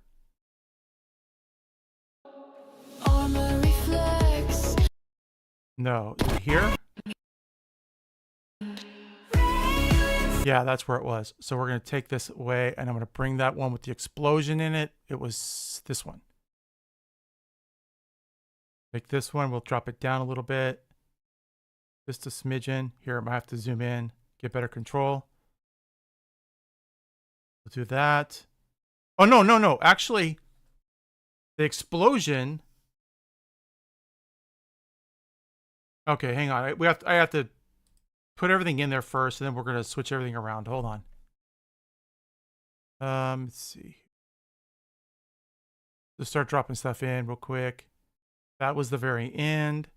Armor reflex. No. Is it here? Yeah, that's where it was. So we're going to take this away, and I'm going to bring that one with the explosion in it. It was this one. Take this one. We'll drop it down a little bit. Just a smidgen. Here, I might have to zoom in, get better control. We'll do that. Oh, no, no, no. Actually, the explosion. Okay, hang on. I have to put everything in there first, and then we're going to switch everything around. Hold on. Let's see. Just start dropping stuff in real quick. That was the very end.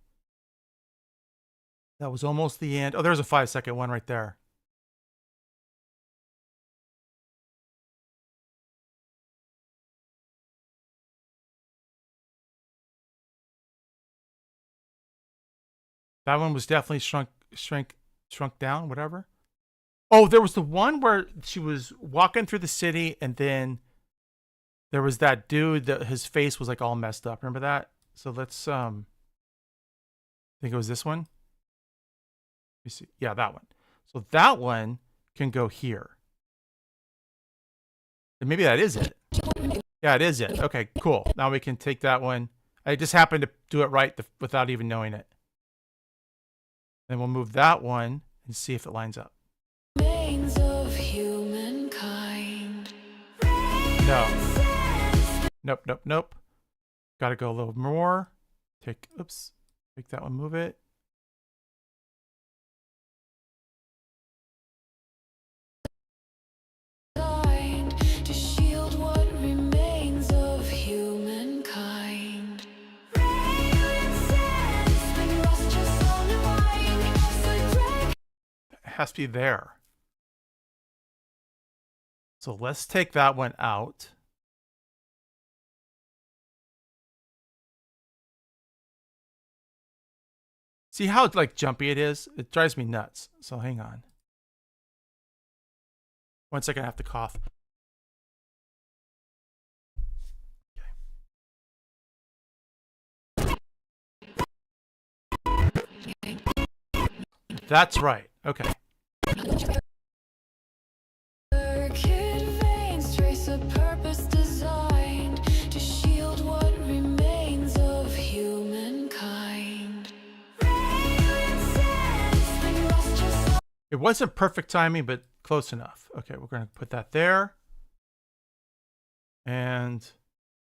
That was almost the end. Oh, there's a 5-second one right there. That one was definitely shrunk down, whatever. Oh, there was the one where she was walking through the city, and then there was that dude that his face was like all messed up. Remember that? So let's I think it was this one. Let me see. Yeah, that one. So that one can go here. And maybe that is it. Yeah, it is it. Okay, cool. Now we can take that one. I just happened to do it right without even knowing it. Then we'll move that one and see if it lines up. Remains of humankind. No. Nope, nope, nope. Got to go a little more. Take that one, move it. To shield what remains of humankind. It has to be there. So let's take that one out. See how like jumpy it is? It drives me nuts. So hang on. 1 second, I have to cough. Okay. That's right. Okay. Circuit veins trace a purpose designed to shield what remains It wasn't perfect timing, but close enough. Okay, we're going to put that there. And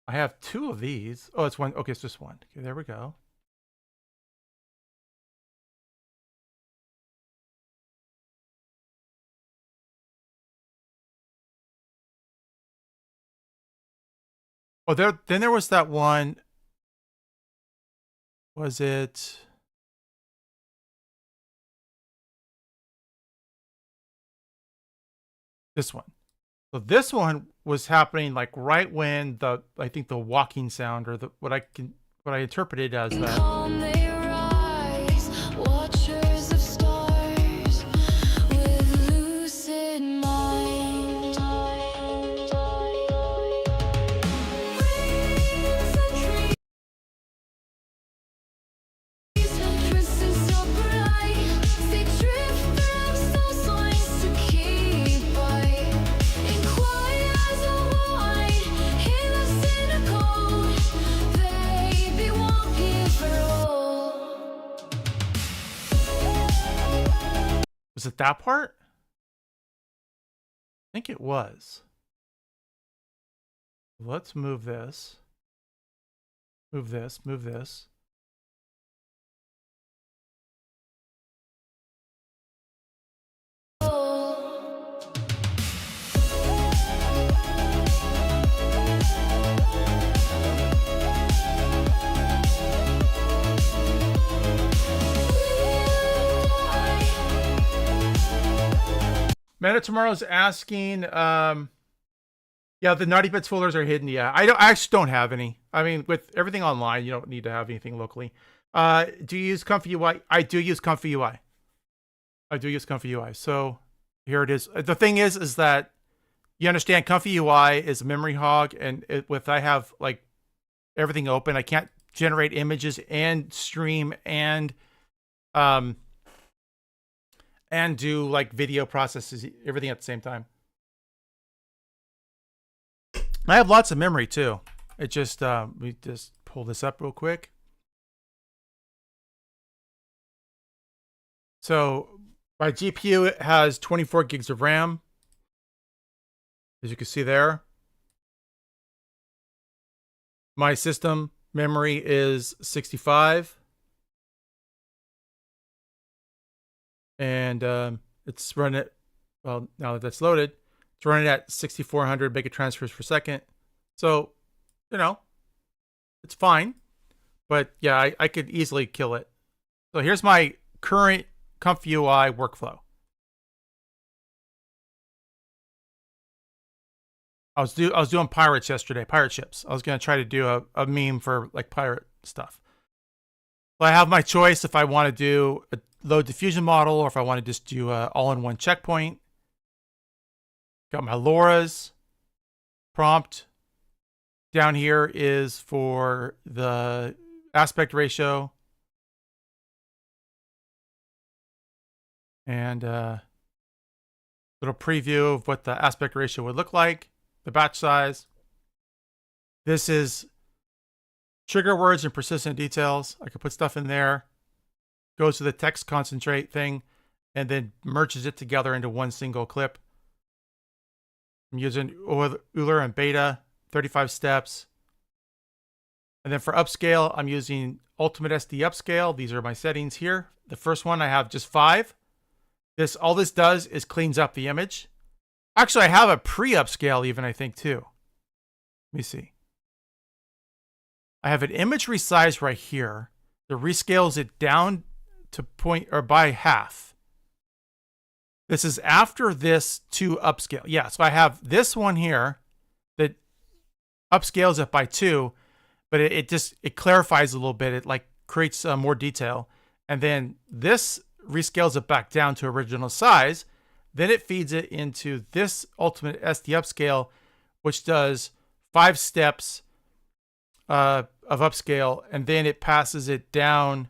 I have 2 of these. Oh, it's one. Okay, it's just one. Okay, there we go. Oh, then there was that one. Was it? This one. So this one was happening like right when I think the walking sound or what I interpreted as that. Calm they rise, watchers of stars, with lucid mind. Rains and trees and crystals so bright, they drift through so signs to keep by. In choirs of wine, in the synagogue, they be walking for all. Was it that part? I think it was. Let's move this. Move this. Move this. Meta Tomorrow's asking, yeah, the Naughty Bits folders are hidden. Yeah, I actually don't have any. I mean, with everything online, you don't need to have anything locally. Do you use Comfy UI? I do use Comfy UI. I do use Comfy UI. So here it is. The thing is that you understand Comfy UI is a memory hog, and I have like everything open, I can't generate images and stream and do like video processes, everything at the same time. I have lots of memory too. It just we just pull this up real quick. So my GPU has 24 gigs of RAM, as you can see there. My system memory is 65. And it's running it, well, now that that's loaded, it's running at 6,400 mega transfers per second. So, you know, it's fine. But yeah, I could easily kill it. So here's my current Comfy UI workflow. I was doing pirates yesterday, pirate ships. I was going to try to do a meme for like pirate stuff. Well, I have my choice if I want to do a load diffusion model or if I want to just do a all-in-one checkpoint. Got my LoRa's prompt. Down here is for the aspect ratio. And a little preview of what the aspect ratio would look like. The batch size. This is trigger words and persistent details. I could put stuff in there. Goes to the text concentrate thing and then merges it together into one single clip. I'm using Euler and Beta, 35 steps. And then for upscale, I'm using Ultimate SD Upscale. These are my settings here. The first one, I have just 5. All this does is cleans up the image. Actually, I have a pre-upscale even, I think, too. Let me see. I have an image resize right here that rescales it down to point or by half. This is after this to upscale. Yeah, so I have this one here that upscales it by 2, but it clarifies a little bit. It like creates more detail. And then this rescales it back down to original size. Then it feeds it into this Ultimate SD Upscale, which does 5 steps of upscale, and then it passes it down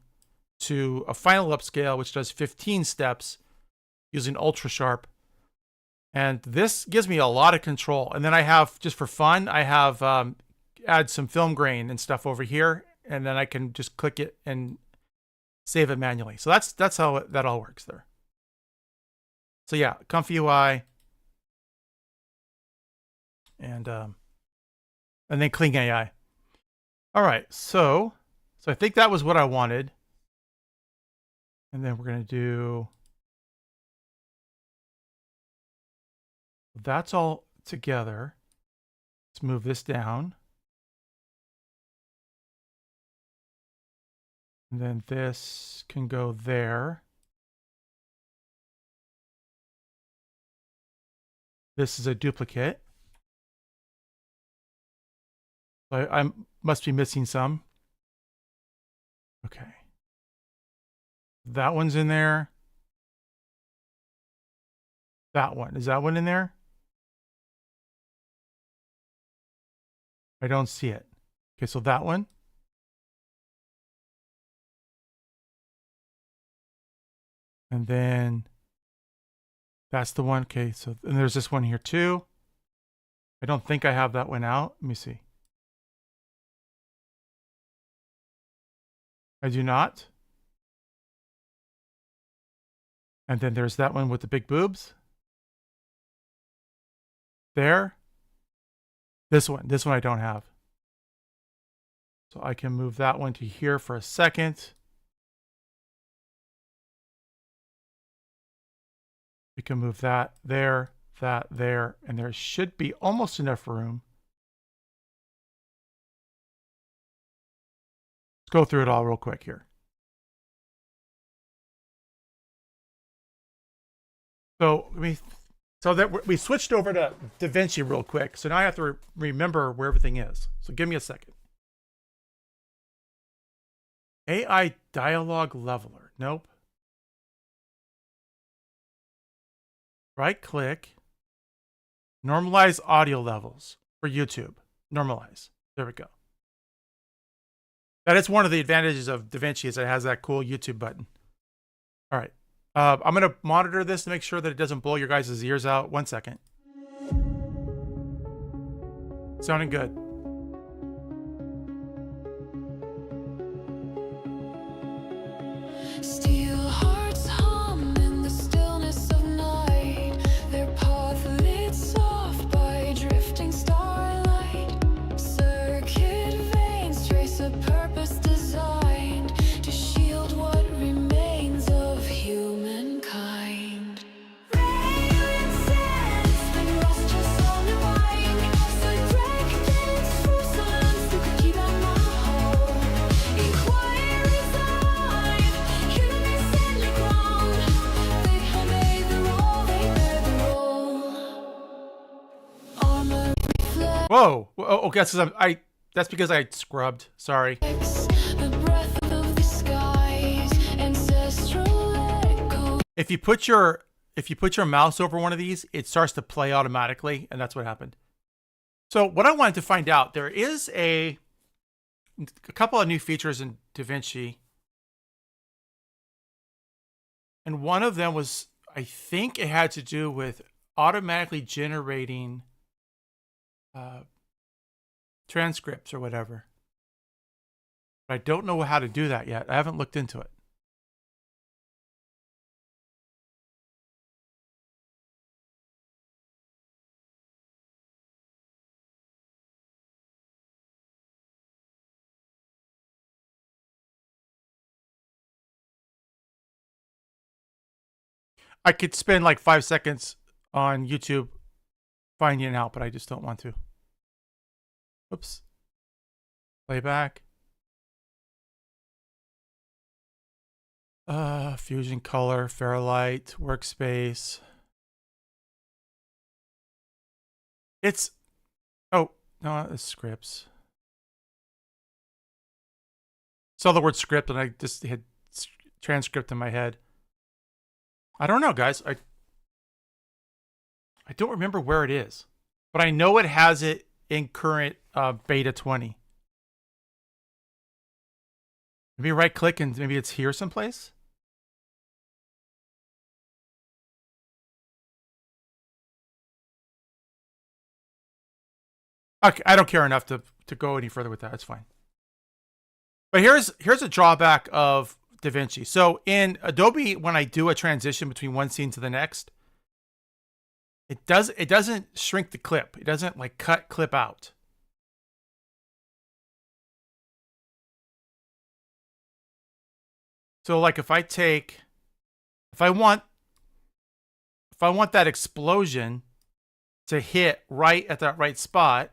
to a final upscale, which does 15 steps using ultra sharp. And this gives me a lot of control. And then I have, just for fun, I have add some film grain and stuff over here, and then I can just click it and save it manually. So that's how that all works there. So yeah, Comfy UI. And then Clean AI. All right, so I think that was what I wanted. And then we're going to do, that's all together. Let's move this down. And then this can go there. This is a duplicate. I must be missing some. Okay. That one's in there. That one. Is that one in there? I don't see it. Okay, so that one. And then that's the one. Okay, so and there's this one here too. I don't think I have that one out. Let me see. I do not. And then there's that one with the big boobs. There. This one I don't have. So I can move that one to here for a second. We can move that there, and there should be almost enough room. Let's go through it all real quick here. So we switched over to DaVinci real quick. So now I have to remember where everything is. So give me a second. AI dialogue leveler. Nope. Right click. Normalize audio levels for YouTube. Normalize. There we go. That is one of the advantages of DaVinci is it has that cool YouTube button. All right. I'm going to monitor this to make sure that it doesn't blow your guys' ears out. 1 second. Sounding good. Steel hearts hum in the stillness of night. Their path lit soft by drifting starlight. Circuit veins trace a purpose designed to shield what remains of humankind. Radiant sands been lost just on the wine. So directed through silence to keep at my home. Inquiries alive, humans in the ground. They obey the role, they bear the role. Armor Whoa. Okay, that's because I scrubbed. Sorry. reflects the breath of the skies, ancestral echo. If you put your mouse over one of these, it starts to play automatically, and that's what happened. So what I wanted to find out, there is a couple of new features in DaVinci. And one of them was, I think it had to do with automatically generating transcripts or whatever. But I don't know how to do that yet. I haven't looked into it. I could spend like 5 seconds on YouTube finding it out, but I just don't want to. Oops. Playback. Fusion color, Fairlight, workspace. It's, oh, no, it's scripts. Saw the word script and I just had transcript in my head. I don't know, guys. I don't remember where it is, but I know it has it in current beta 20. Maybe right click and maybe it's here someplace. Okay, I don't care enough to go any further with that. It's fine. But here's a drawback of DaVinci. So in Adobe, when I do a transition between one scene to the next, It doesn't shrink the clip. It doesn't like cut clip out. So like if I want that explosion to hit right at that right spot,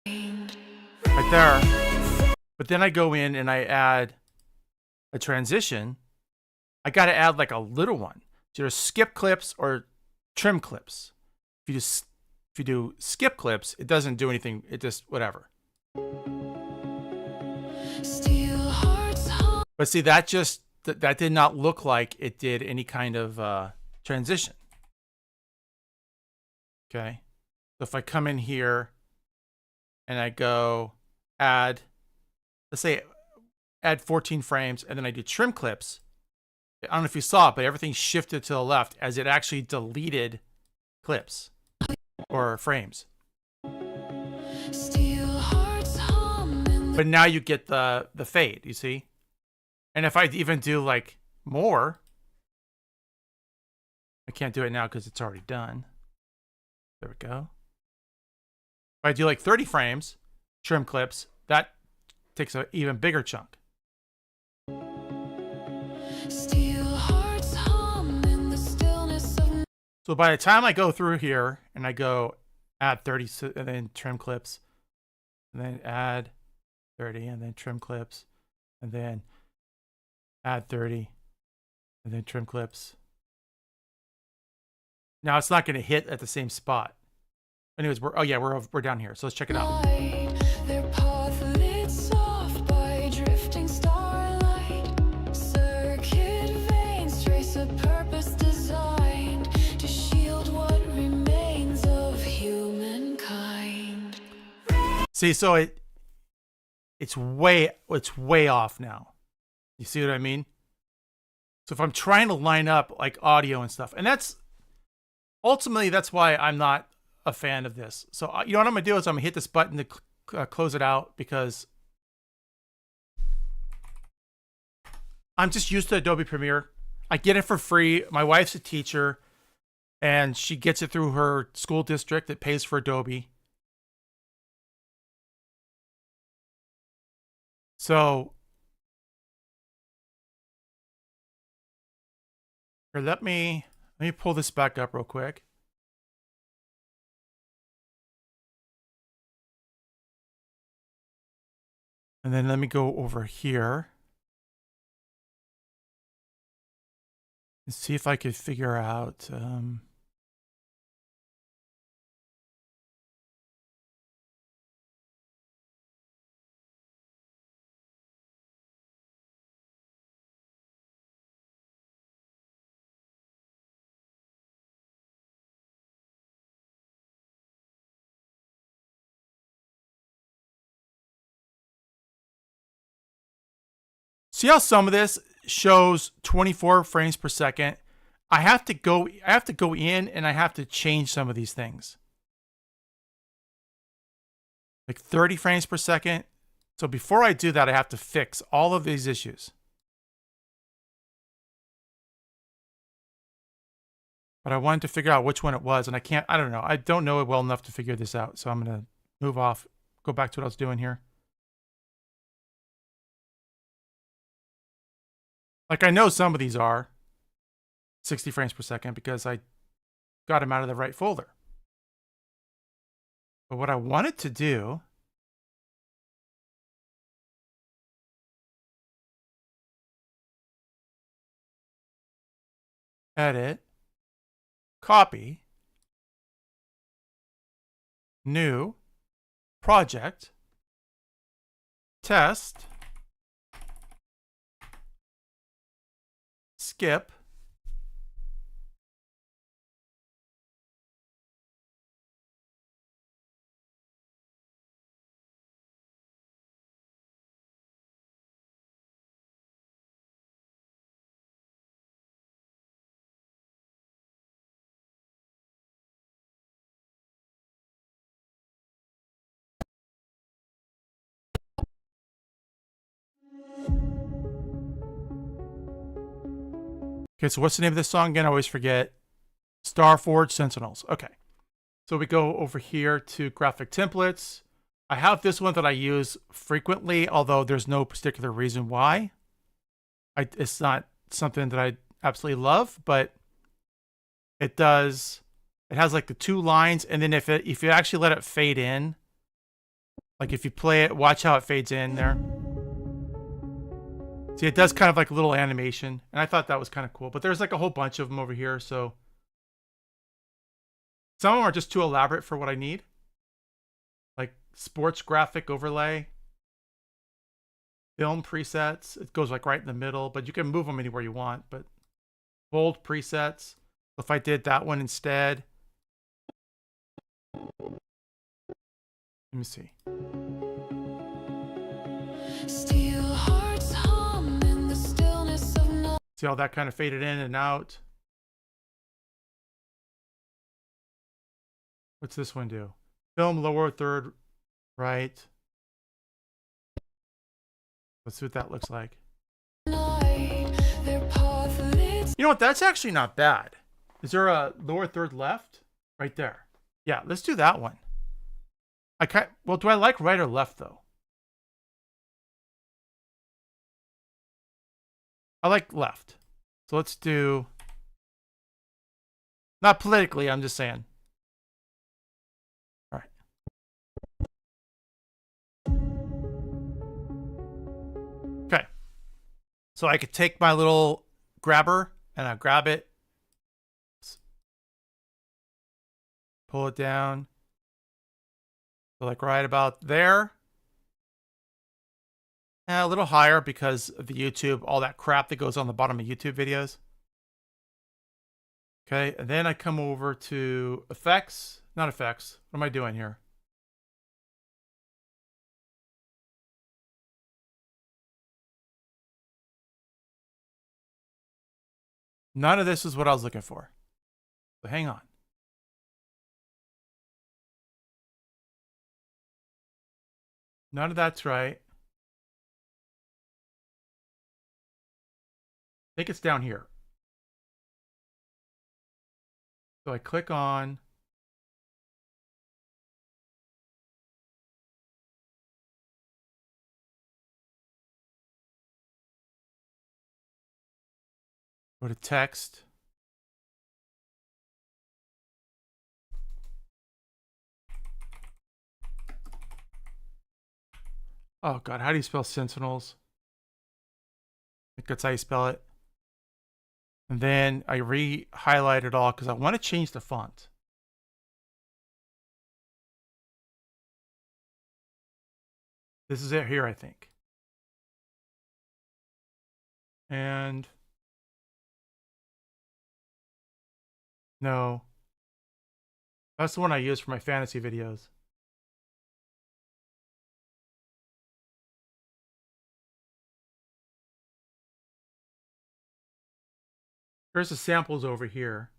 right there, but then I go in and I add a transition, I got to add like a little one. So either skip clips or trim clips. If you do skip clips, it doesn't do anything. It just whatever. But see, that did not look like it did any kind of transition. Okay. So if I come in here and I go add, let's say add 14 frames, and then I do trim clips, I don't know if you saw it, but everything shifted to the left as it actually deleted clips or frames. But now you get the fade, you see? And if I even do like more, I can't do it now because it's already done. There we go. If I do like 30 frames, trim clips, that takes an even bigger chunk. So by the time I go through here and I go add 30 and then trim clips, and then add 30 and then trim clips, and then add 30 and then trim clips. Now it's not going to hit at the same spot. Anyways, we're down here. So let's check it out. See, so it's way off now. You see what I mean? So if I'm trying to line up like audio and stuff, and that's why I'm not a fan of this. So you know what I'm gonna do is I'm gonna hit this button to close it out, because I'm just used to Adobe Premiere. I get it for free. My wife's a teacher, and she gets it through her school district that pays for Adobe. So here, let me pull this back up real quick. And then let me go over here and see if I could figure out see how some of this shows 24 frames per second. I have to go in and I have to change some of these things. Like 30 frames per second. So before I do that, I have to fix all of these issues. But I wanted to figure out which one it was, and I don't know. I don't know it well enough to figure this out. So I'm going to move off, go back to what I was doing here. Like I know some of these are 60 frames per second because I got them out of the right folder. But what I wanted to do edit, copy, new, project, test, skip, okay, so what's the name of this song again? I always forget. Starforge Sentinels. Okay. So we go over here to graphic templates. I have this one that I use frequently, although there's no particular reason why. It's not something that I absolutely love, but it does. It has like the 2 lines, and then if you actually let it fade in, like if you play it, watch how it fades in there. See, it does kind of like a little animation, and I thought that was kind of cool. But there's like a whole bunch of them over here, so some of them are just too elaborate for what I need. Like sports graphic overlay, film presets. It goes like right in the middle, but you can move them anywhere you want. But bold presets. If I did that one instead, let me see. Steel hearts hum in the stillness of night. See how that kind of faded in and out? What's this one do? Film lower third right. Let's see what that looks like. Night, their path leads. You know what? That's actually not bad. Is there a lower third left? Right there. Yeah, let's do that one. Well, do I like right or left though? I like left. So let's do, not politically, I'm just saying. All right. Okay. So I could take my little grabber and I grab it, pull it down. So like right about there. And a little higher because of the YouTube, all that crap that goes on the bottom of YouTube videos. Okay, and then I come over to effects, not effects. What am I doing here? None of this is what I was looking for. So hang on. None of that's right. I think it's down here. So I click on go to text. Oh God, how do you spell sentinels? I think that's how you spell it. And then I re-highlight it all because I want to change the font. This is it here, I think. And no, that's the one I use for my fantasy videos. Here's the samples over here.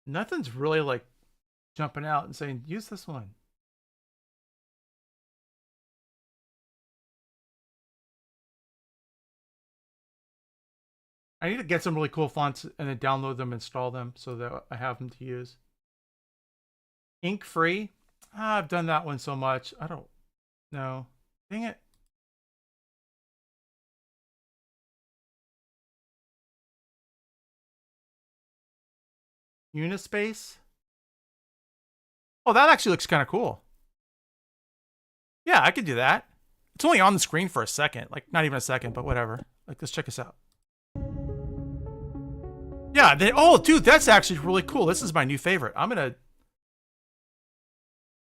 Nothing's really like jumping out and saying, use this one. I need to get some really cool fonts and then download them, install them so that I have them to use. Ink free. I've done that one so much. I don't know. Dang it. Unispace. Oh, that actually looks kind of cool. Yeah, I could do that. It's only on the screen for a second. Like, not even a second, but whatever. Like, let's check this out. Yeah, oh, dude, that's actually really cool. This is my new favorite. I'm gonna...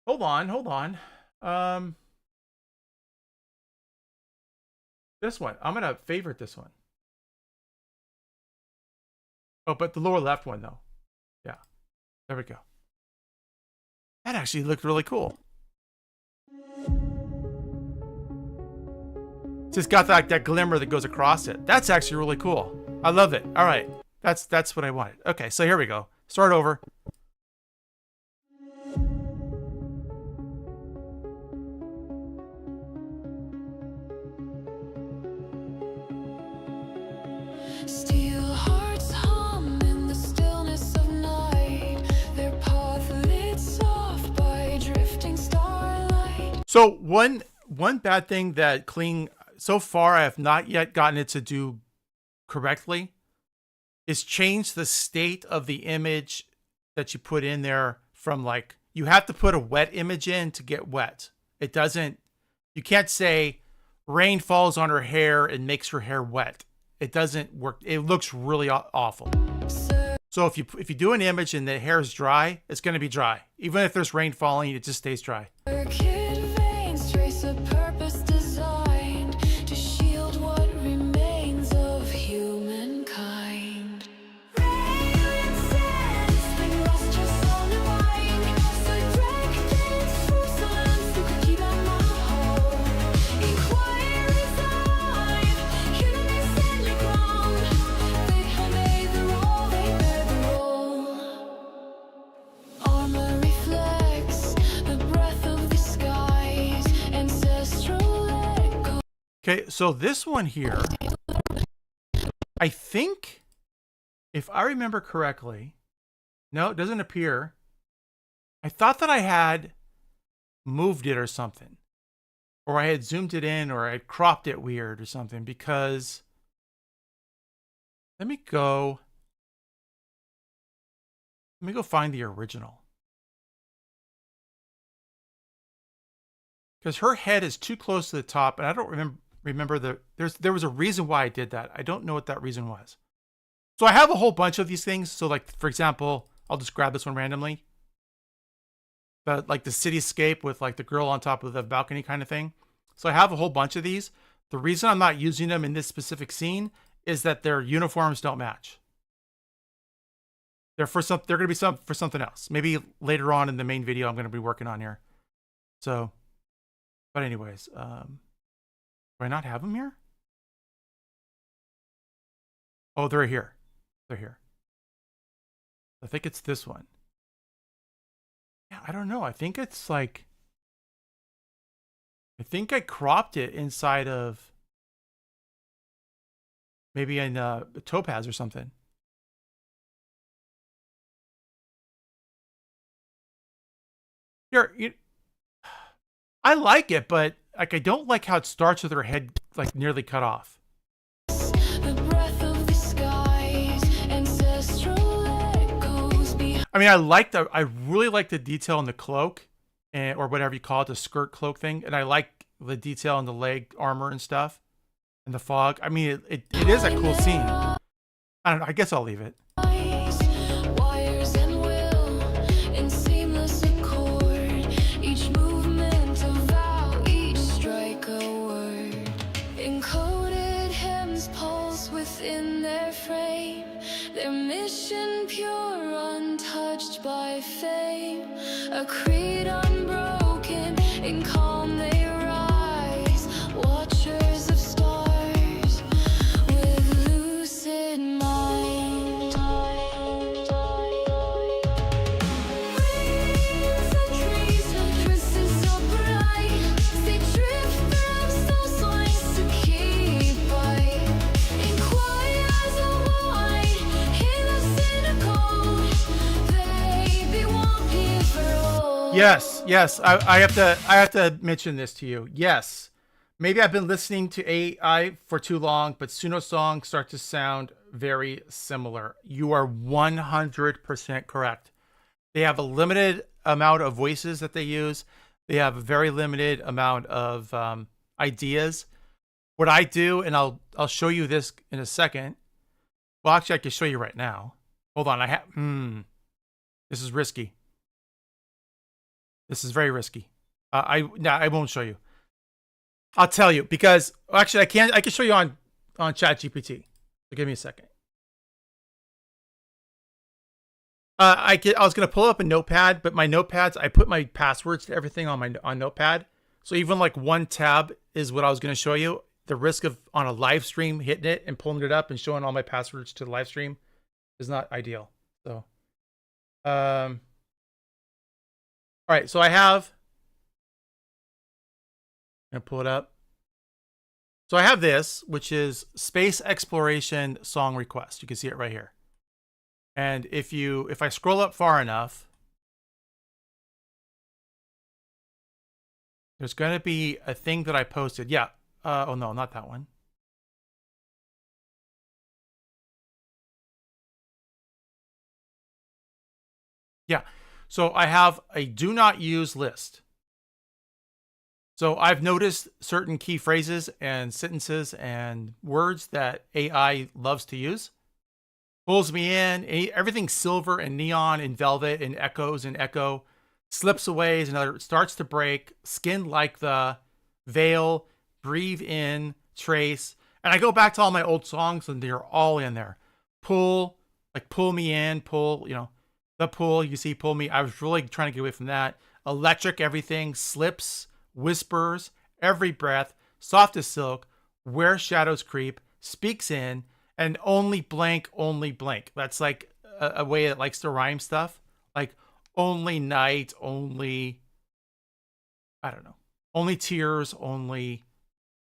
Hold on. This one. I'm gonna favorite this one. Oh, but the lower left one, though. Yeah. There we go. That actually looked really cool. So it's got that glimmer that goes across it. That's actually really cool. I love it. All right. That's what I wanted. Okay, so here we go. Start over. Steel hearts hum in the stillness of night. Their path lit soft by drifting starlight. So one bad thing that Kling so far I have not yet gotten it to do correctly is change the state of the image that you put in there from like, you have to put a wet image in to get wet. It doesn't, you can't say rain falls on her hair and makes her hair wet. It doesn't work. It looks really awful. So if you do an image and the hair is dry, it's going to be dry. Even if there's rain falling, it just stays dry. Circuit veins trace a purpose designed to shield what remains of humankind. Radiant sands, spring lustrous on the wine. So direct through silence, you could keep at my home. Inquiries alive, humans stand ground. They have made the role, they bear the role. Armor reflects the breath of the skies, ancestral echo. Okay, so this one here, I think, if I remember correctly, no, it doesn't appear. I thought that I had moved it or something, or I had zoomed it in, or I had cropped it weird or something, because let me go find the original. Because her head is too close to the top, and I don't remember there was a reason why I did that. I don't know what that reason was. So I have a whole bunch of these things. So like, for example, I'll just grab this one randomly. But like the cityscape with like the girl on top of the balcony kind of thing. So I have a whole bunch of these. The reason I'm not using them in this specific scene is that their uniforms don't match. They're going to be for something else. Maybe later on in the main video I'm going to be working on here. So, but anyways, do I not have them here? Oh, they're here. They're here. I think it's this one. Yeah, I don't know. I think it's like, I think I cropped it inside of maybe in Topaz or something. Here, I like it, but like I don't like how it starts with her head like nearly cut off. The breath of the skies, ancestral echoes behind. I mean, I really like the detail in the cloak, or whatever you call it, the skirt cloak thing, and I like the detail in the leg armor and stuff, and the fog. I mean, it is a cool scene. I don't know. I guess I'll leave it. Wires and will in seamless accord. Each movement a vow, each strike a word. Encoded hymns pulse within their frame. Their mission pure, untouched by fame. A creed unbroken, in calm they rise. Watchers of stars with lucid mind. Radiance of trees, twists so bright. They drift through soul lines to keep by. Inquires of wine in the cynical. They be walking for all. Yes. I have to mention this to you. Yes. Maybe I've been listening to AI for too long, but Suno songs start to sound very similar. You are 100% correct. They have a limited amount of voices that they use. They have a very limited amount of ideas. What I do, and I'll show you this in a second. Well, actually, I can show you right now. Hold on. This is risky. This is very risky. I won't show you. I'll tell you, because actually I can show you on ChatGPT. So give me a second. I was gonna pull up a notepad, but my notepads, I put my passwords to everything on Notepad. So even like one tab is what I was gonna show you. the risk of on a live stream hitting it and pulling it up and showing all my passwords to the live stream is not ideal. So, all right. So I have, I'm gonna pull it up. So I have this, which is space exploration song request. You can see it right here. And if I scroll up far enough, there's going to be a thing that I posted. Yeah. Oh no, not that one. Yeah. So I have a do not use list. So I've noticed certain key phrases and sentences and words that AI loves to use. Pulls me in, everything's silver and neon and velvet and echoes and echo, slips away, another starts to break, skin like the veil, breathe in, trace. And I go back to all my old songs and they're all in there. Pull, like pull me in, pull, you know, the pull, you see pull me. I was really trying to get away from that. Electric everything, slips, whispers, every breath, soft as silk, where shadows creep, speaks in, and only blank, only blank. That's like a way it likes to rhyme stuff. Like only night, only, I don't know, only tears, only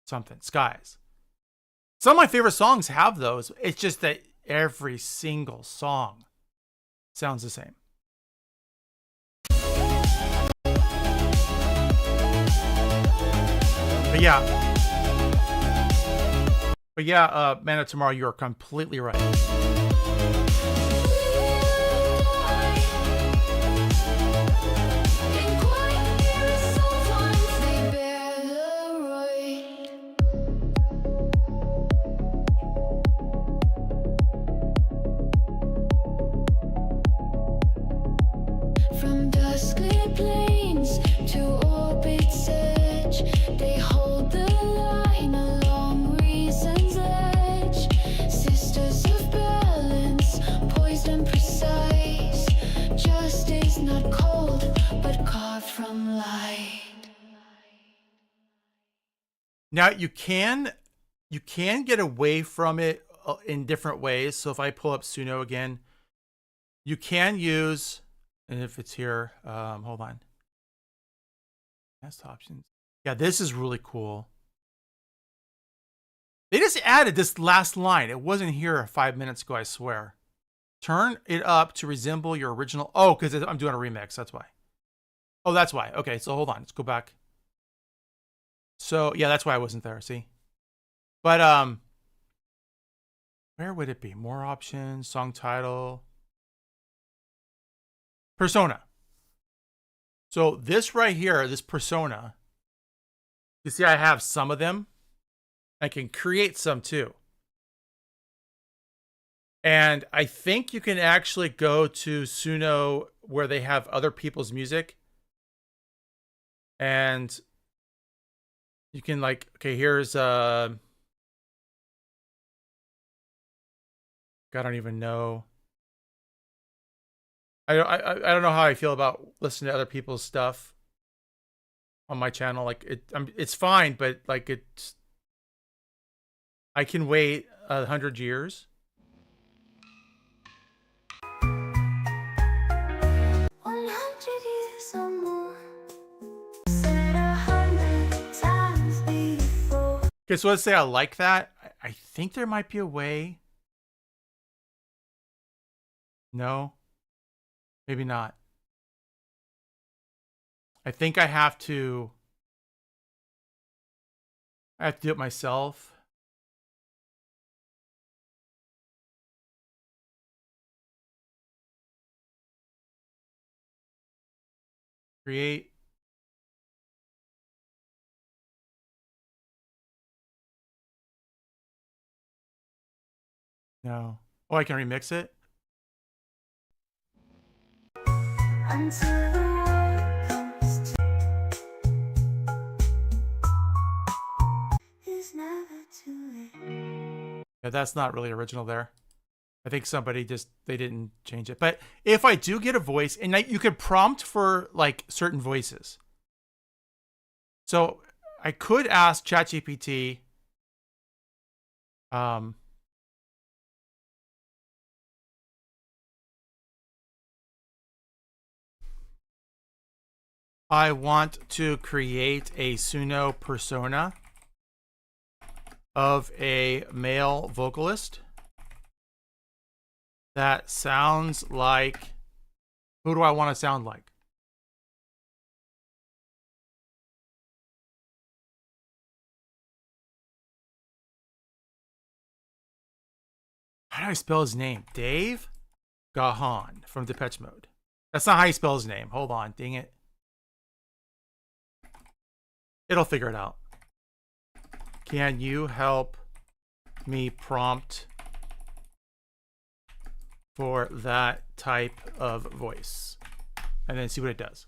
something, skies. Some of my favorite songs have those. It's just that every single song sounds the same. But yeah, Man of Tomorrow, you are completely right. From dusklit plains to orbit's edge, they hold the line along reason's edge. Sisters of balance, poised and precise. Justice not cold, but carved from light. Now you can get away from it in different ways. So if I pull up Suno again, you can use, and if it's here, hold on. Best options. Yeah, this is really cool. They just added this last line. It wasn't here 5 minutes ago, I swear. Turn it up to resemble your original. Oh, because I'm doing a remix. That's why. Oh, that's why. Okay, so hold on. Let's go back. So yeah, that's why I wasn't there. See, but where would it be? More options, song title, persona. So this right here, this persona, you see I have some of them. I can create some too. And I think you can actually go to Suno where they have other people's music. And you can like, okay, here's I don't even know. I don't know how I feel about listening to other people's stuff on my channel. Like it's fine, but like I can wait 100 years. 100 years or more. Said 100 times before. Okay, so let's say I like that. I think there might be a way. No, maybe not. I think I have to do it myself. Create. No. Oh, I can remix it? Until the war comes to, it's never too late. Yeah, that's not really original there. I think somebody they didn't change it. But if I do get a voice, and you could prompt for like certain voices. So I could ask ChatGPT, Um, I want to create a Suno persona of a male vocalist that sounds like, who do I want to sound like? How do I spell his name? Dave Gahan from Depeche Mode. That's not how you spell his name. Hold on, dang it. It'll figure it out. Can you help me prompt for that type of voice? And then see what it does.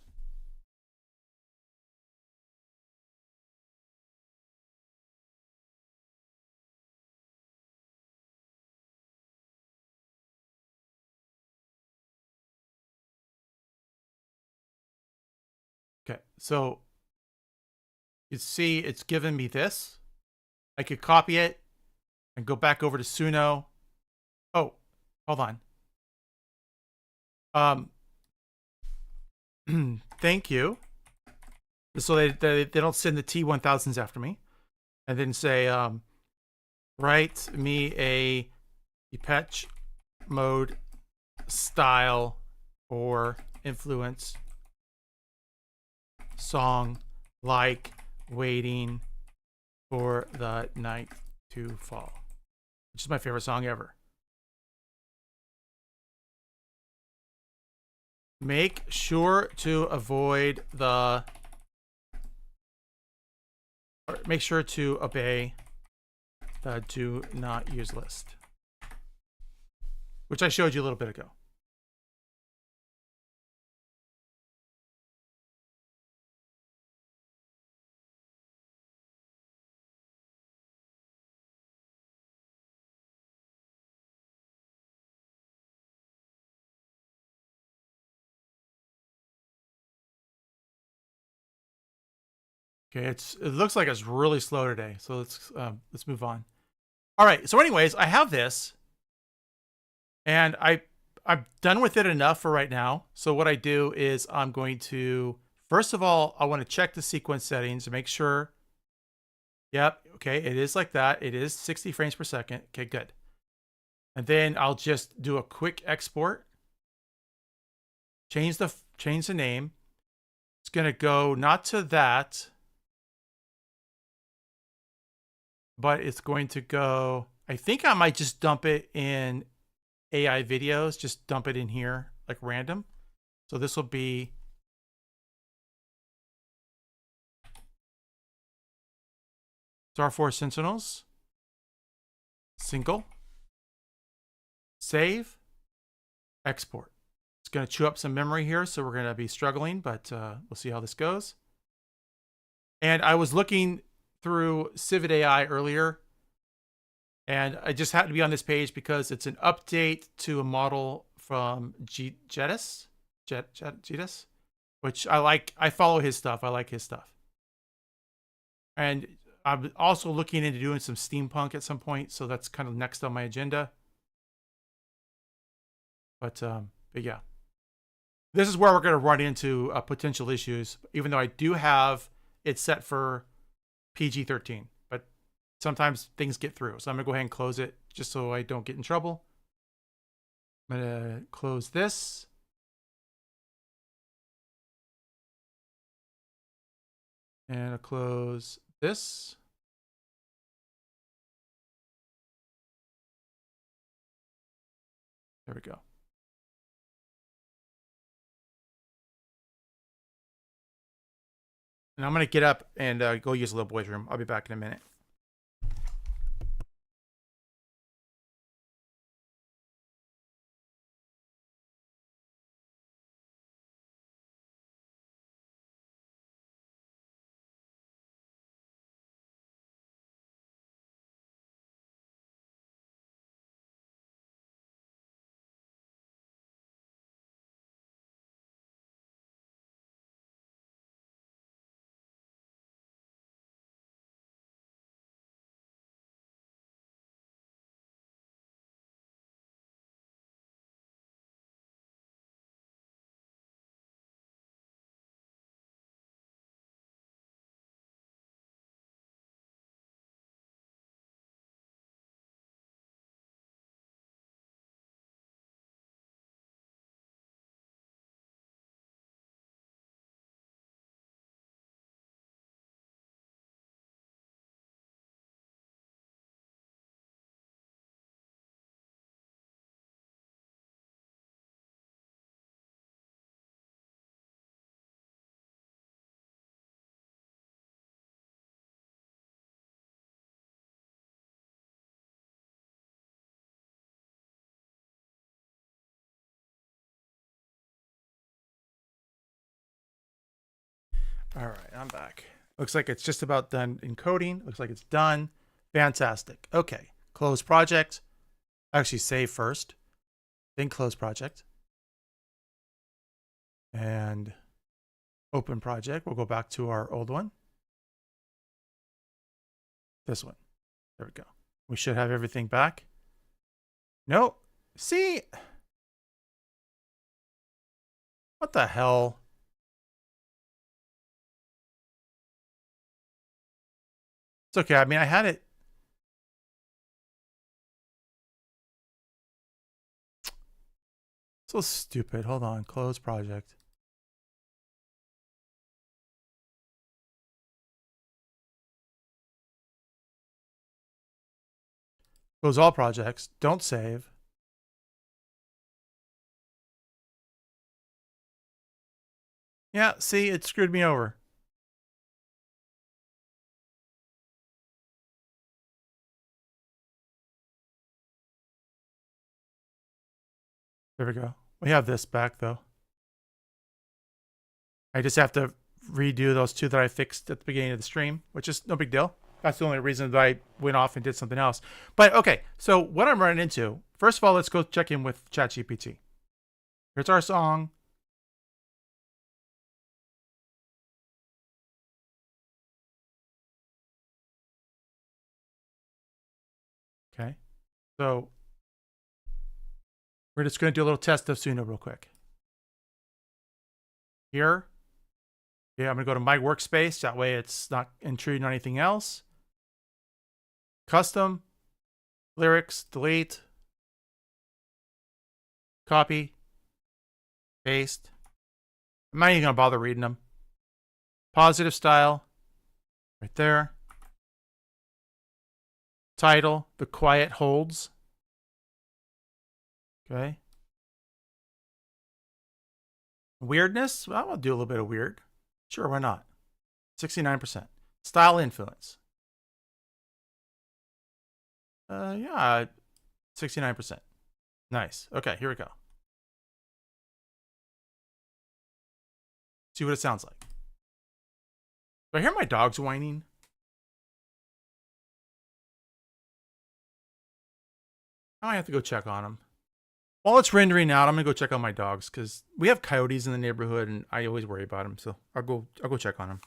Okay, so you see it's given me this. I could copy it and go back over to Suno. Oh, hold on. Thank you. So they don't send the T1000s after me. And then say, write me a Depeche Mode style or influence song like Waiting for the Night to Fall, which is my favorite song ever. Make sure to avoid the, or make sure to obey the do not use list, which I showed you a little bit ago. Okay, it looks like it's really slow today, so let's move on. All right, so anyways, I have this, and I'm done with it enough for right now. So what I do is I'm going to, first of all, I want to check the sequence settings to make sure. Yep, okay, it is like that. It is 60 frames per second. Okay, good. And then I'll just do a quick export. Change the name. It's gonna go not to that, but it's going to go, I think I might just dump it in AI videos, just dump it in here like random. So this will be Star Force Sentinels, single, save, export. It's going to chew up some memory here, so we're going to be struggling, but we'll see how this goes. And I was looking through Civet AI earlier, and I just had to be on this page because it's an update to a model from Jetus, which I like. I follow his stuff. I like his stuff. And I'm also looking into doing some steampunk at some point, so that's kind of next on my agenda. But yeah, this is where we're going to run into potential issues, even though I do have it set for PG-13. But sometimes things get through, so I'm going to go ahead and close it just so I don't get in trouble. I'm going to close this. And I'll close this. There we go. And I'm going to get up and go use the little boy's room. I'll be back in a minute. All right, I'm back. Looks like it's just about done encoding. Looks like it's done. Fantastic. Okay, close project. Actually, save first, then close project. And open project. We'll go back to our old one. This one. There we go. We should have everything back. No. See? What the hell? It's okay. I mean, I had it. So stupid. Hold on. Close project. Close all projects. Don't save. Yeah, see, it screwed me over. There we go. We have this back, though. I just have to redo those two that I fixed at the beginning of the stream, which is no big deal. That's the only reason that I went off and did something else. But okay, so what I'm running into, first of all, let's go check in with ChatGPT. Here's our song. Okay, so we're just going to do a little test of Suno real quick. Here, yeah, I'm going to go to my workspace. That way it's not intruding on anything else. Custom, lyrics, delete, copy, paste. I'm not even going to bother reading them. Positive style, right there. Title, The Quiet Holds. Okay. Weirdness, well, I'll do a little bit of weird. Sure, why not? 69%. Style influence. Yeah, 69%. Nice. Okay, here we go. See what it sounds like. Do I hear my dogs whining? I have to go check on them. While it's rendering out, I'm gonna go check on my dogs because we have coyotes in the neighborhood, and I always worry about them. So I'll go check on them.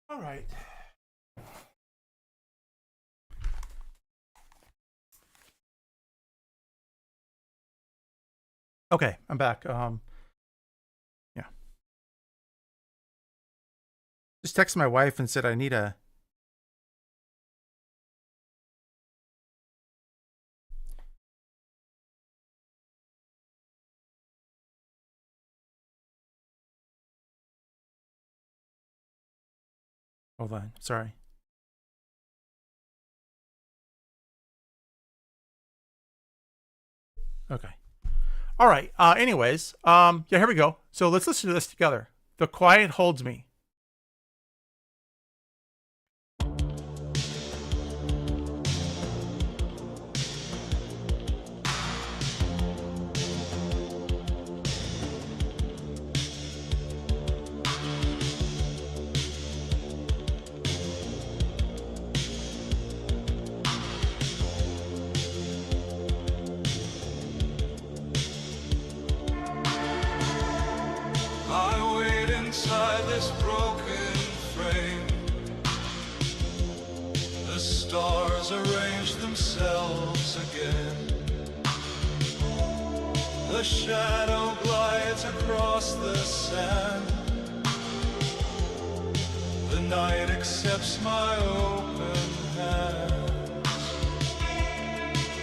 All right. Okay, I'm back. Yeah. Just texted my wife and said I need a. Hold on. Sorry. Okay. All right. Anyways, yeah, here we go. So let's listen to this together. The Quiet Holds Me. inside this broken frame. The stars arrange themselves again. The shadow glides across the sand. The night accepts my open hands.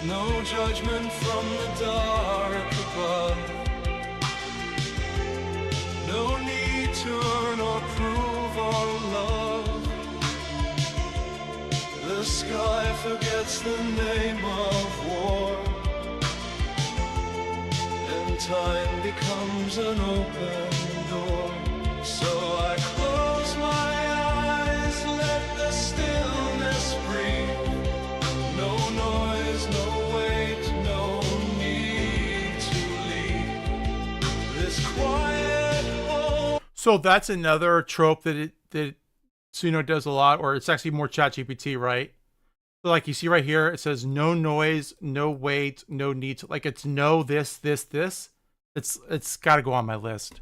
No judgment from the dark above. No need to earn or prove our love. The sky forgets the name of war, and time becomes an open door. So I close my eyes, let the stillness breathe. No noise, no wait, no need to leave this quiet home. So that's another trope that Suno does a lot, or it's actually more ChatGPT, right? So like you see right here, it says no noise, no wait, no need to, like it's no this, this, this. It's got to go on my list.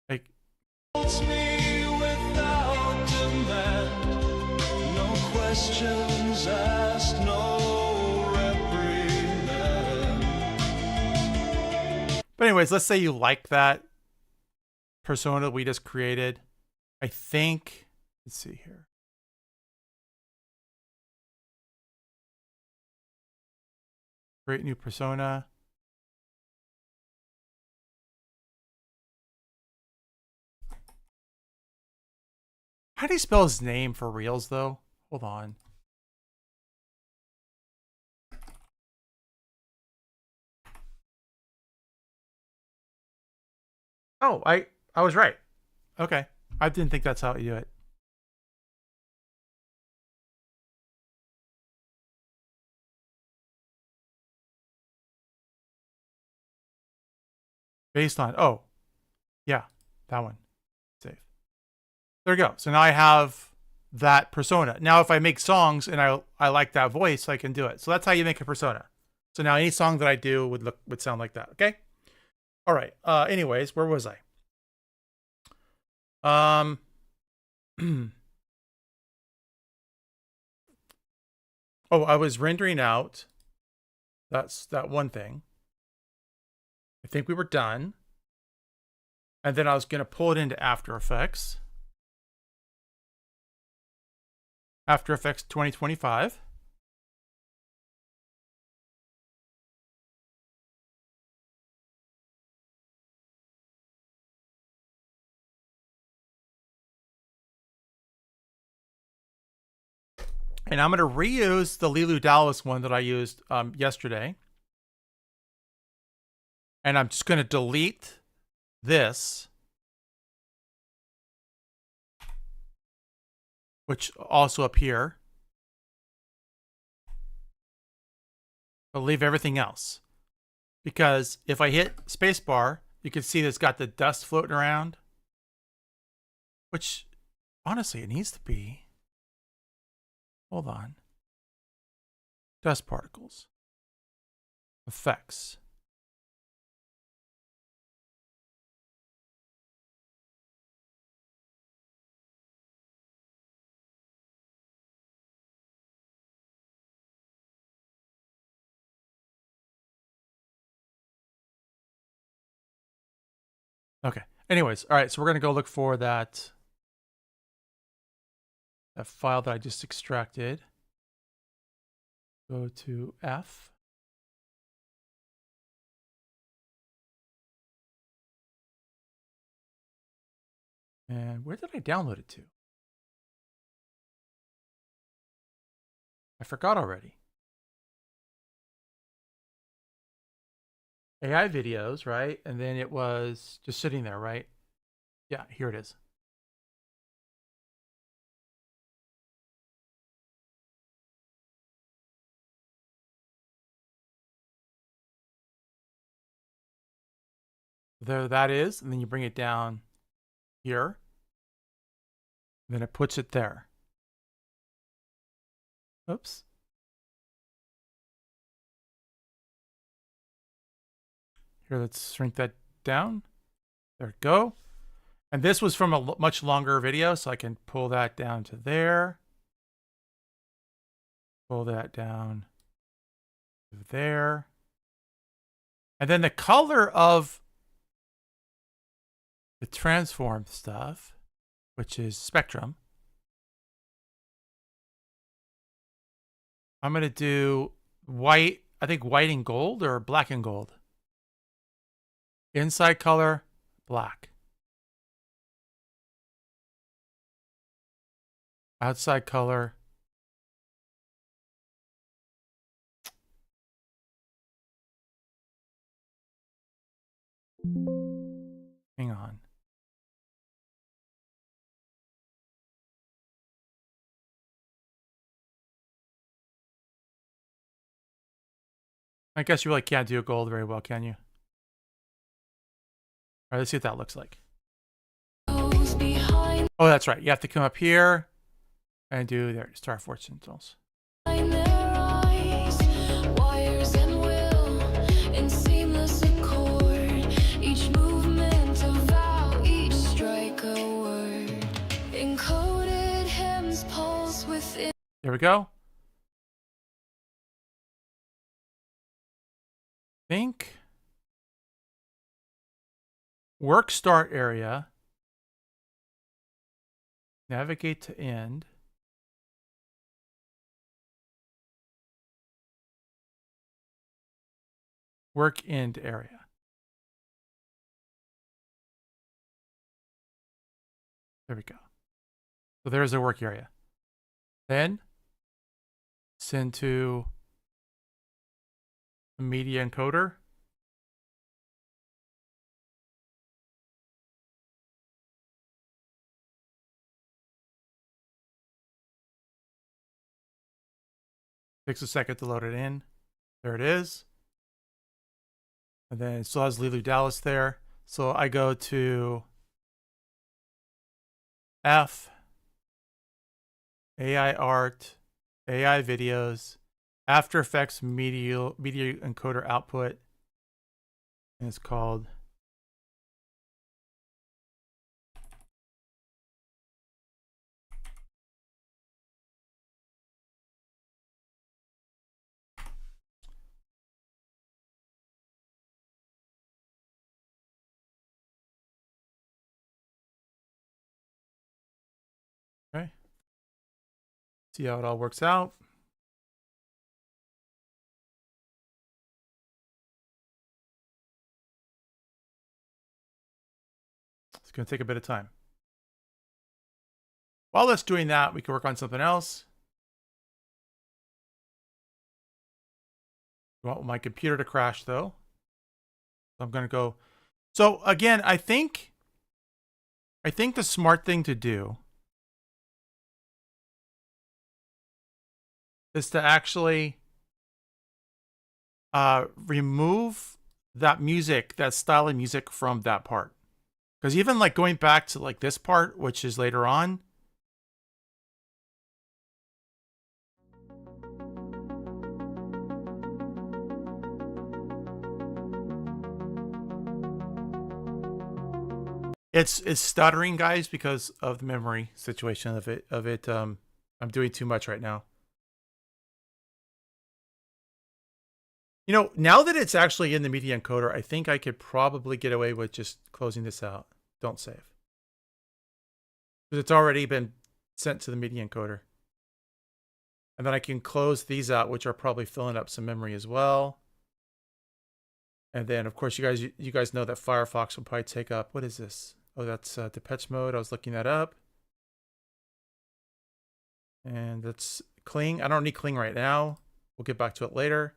Like, Me without demand, no questions asked, no reprimand. but anyways, let's say you like that persona we just created. I think, let's see here. Create new persona. How do you spell his name for reals though? Hold on. Oh, I was right. Okay. I didn't think that's how you do it. Based on, oh, yeah, that one. Save. There we go. So now I have that persona. Now if I make songs and I like that voice, I can do it. So that's how you make a persona. So now any song that I do would sound like that. Okay. All right. Anyways, where was I? Oh, I was rendering out. That's that one thing. I think we were done. And then I was going to pull it into After Effects. After Effects 2025. And I'm going to reuse the Lilu Dallas one that I used yesterday. And I'm just going to delete this, which also up here. I'll leave everything else. Because if I hit spacebar, you can see that it's got the dust floating around. Which, honestly, it needs to be. Hold on. Dust particles. Effects. Okay. Anyways, all right. So we're going to go look for that file that I just extracted. Go to F. And where did I download it to? I forgot already. AI videos, right? And then it was just sitting there, right? Yeah, here it is. There that is, and then you bring it down here. And then it puts it there. Oops. Here, let's shrink that down. There we go. And this was from a much longer video, so I can pull that down to there. Pull that down to there. And then the color of the transform stuff, which is spectrum, I'm going to do white, I think white and gold or black and gold. Inside color, black. Outside color, hang on. I guess you really can't do gold very well, can you? All right, let's see what that looks like. Oh, that's right. You have to come up here and do there, Star Fortune tools. There we go. Think work start area. Navigate to end. Work end area. There we go. So there's the work area. Then send to the media encoder. Takes a second to load it in. There it is. And then it still has Lulu Dallas there. So I go to F, AI art, AI videos, After Effects media encoder output. And it's called okay. See how it all works out. It's going to take a bit of time. While it's doing that, we can work on something else. I want my computer to crash though. So I'm going to go. So again, I think the smart thing to do is to actually remove that music, that style of music from that part. Because even like going back to like this part, which is later on, it's stuttering, guys, because of the memory situation of it. I'm doing too much right now. You know, now that it's actually in the media encoder, I think I could probably get away with just closing this out. Don't save. Because it's already been sent to the media encoder. And then I can close these out, which are probably filling up some memory as well. And then, of course, you guys know that Firefox will probably take up, what is this? Oh, that's Depeche Mode. I was looking that up. And that's Cling. I don't need Cling right now. We'll get back to it later.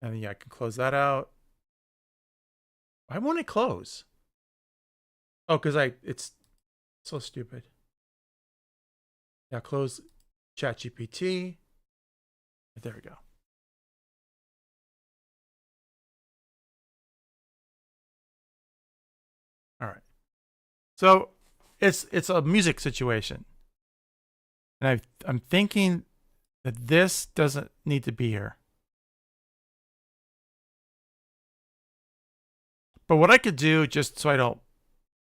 And then, yeah, I can close that out. Why won't it close? Oh, because it's so stupid. Yeah, close ChatGPT. There we go. All right. So it's a music situation. And I'm thinking that this doesn't need to be here. But what I could do, just so I don't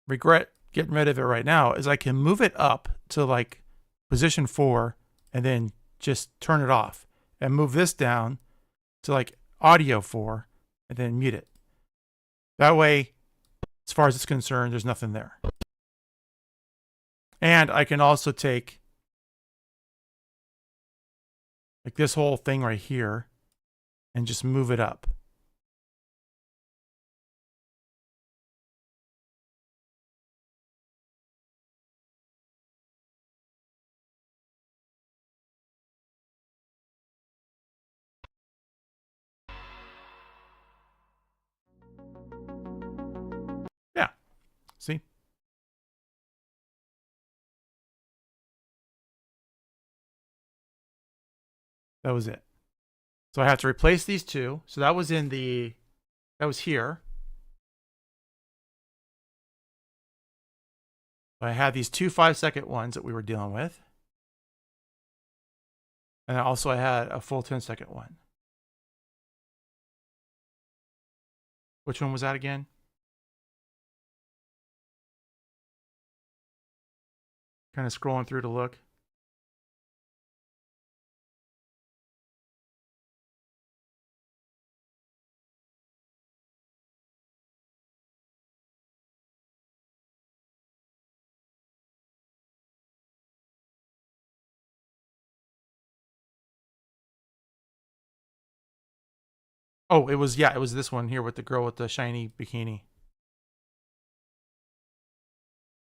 regret getting rid of it right now, is I can move it up to like position 4 and then just turn it off, and move this down to like audio 4 and then mute it. That way, as far as it's concerned, there's nothing there. And I can also take like this whole thing right here and just move it up. Yeah, see? That was it. So I have to replace these two. So that was that was here. I had these two 5-second ones that we were dealing with. And also I had a full 10-second one. Which one was that again? Kind of scrolling through to look. Oh, it was this one here with the girl with the shiny bikini.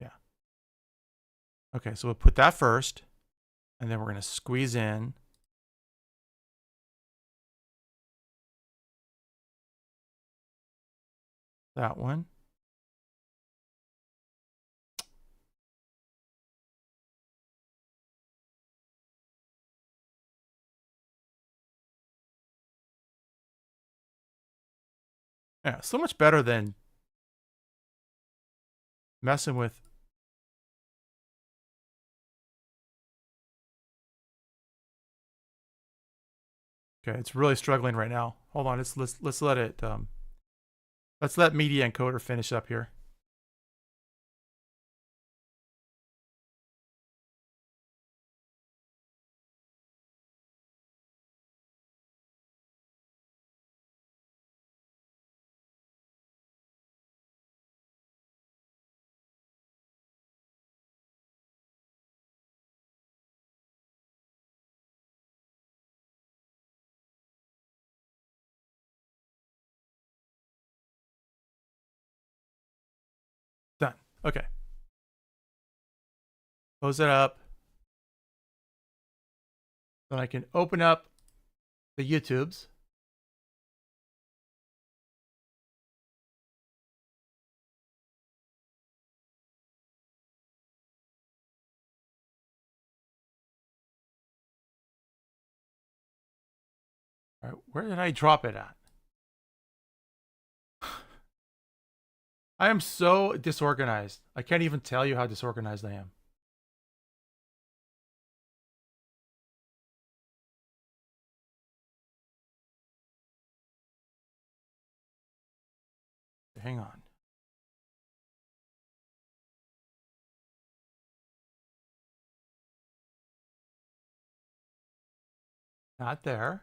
Yeah. Okay, so we'll put that first, and then we're going to squeeze in that one. Yeah, so much better than messing with. Okay, it's really struggling right now. Hold on, let's let it let's let Media Encoder finish up here. Done. Okay. Close it up. Then I can open up the YouTubes. All right, where did I drop it at? I am so disorganized. I can't even tell you how disorganized I am. Hang on. Not there.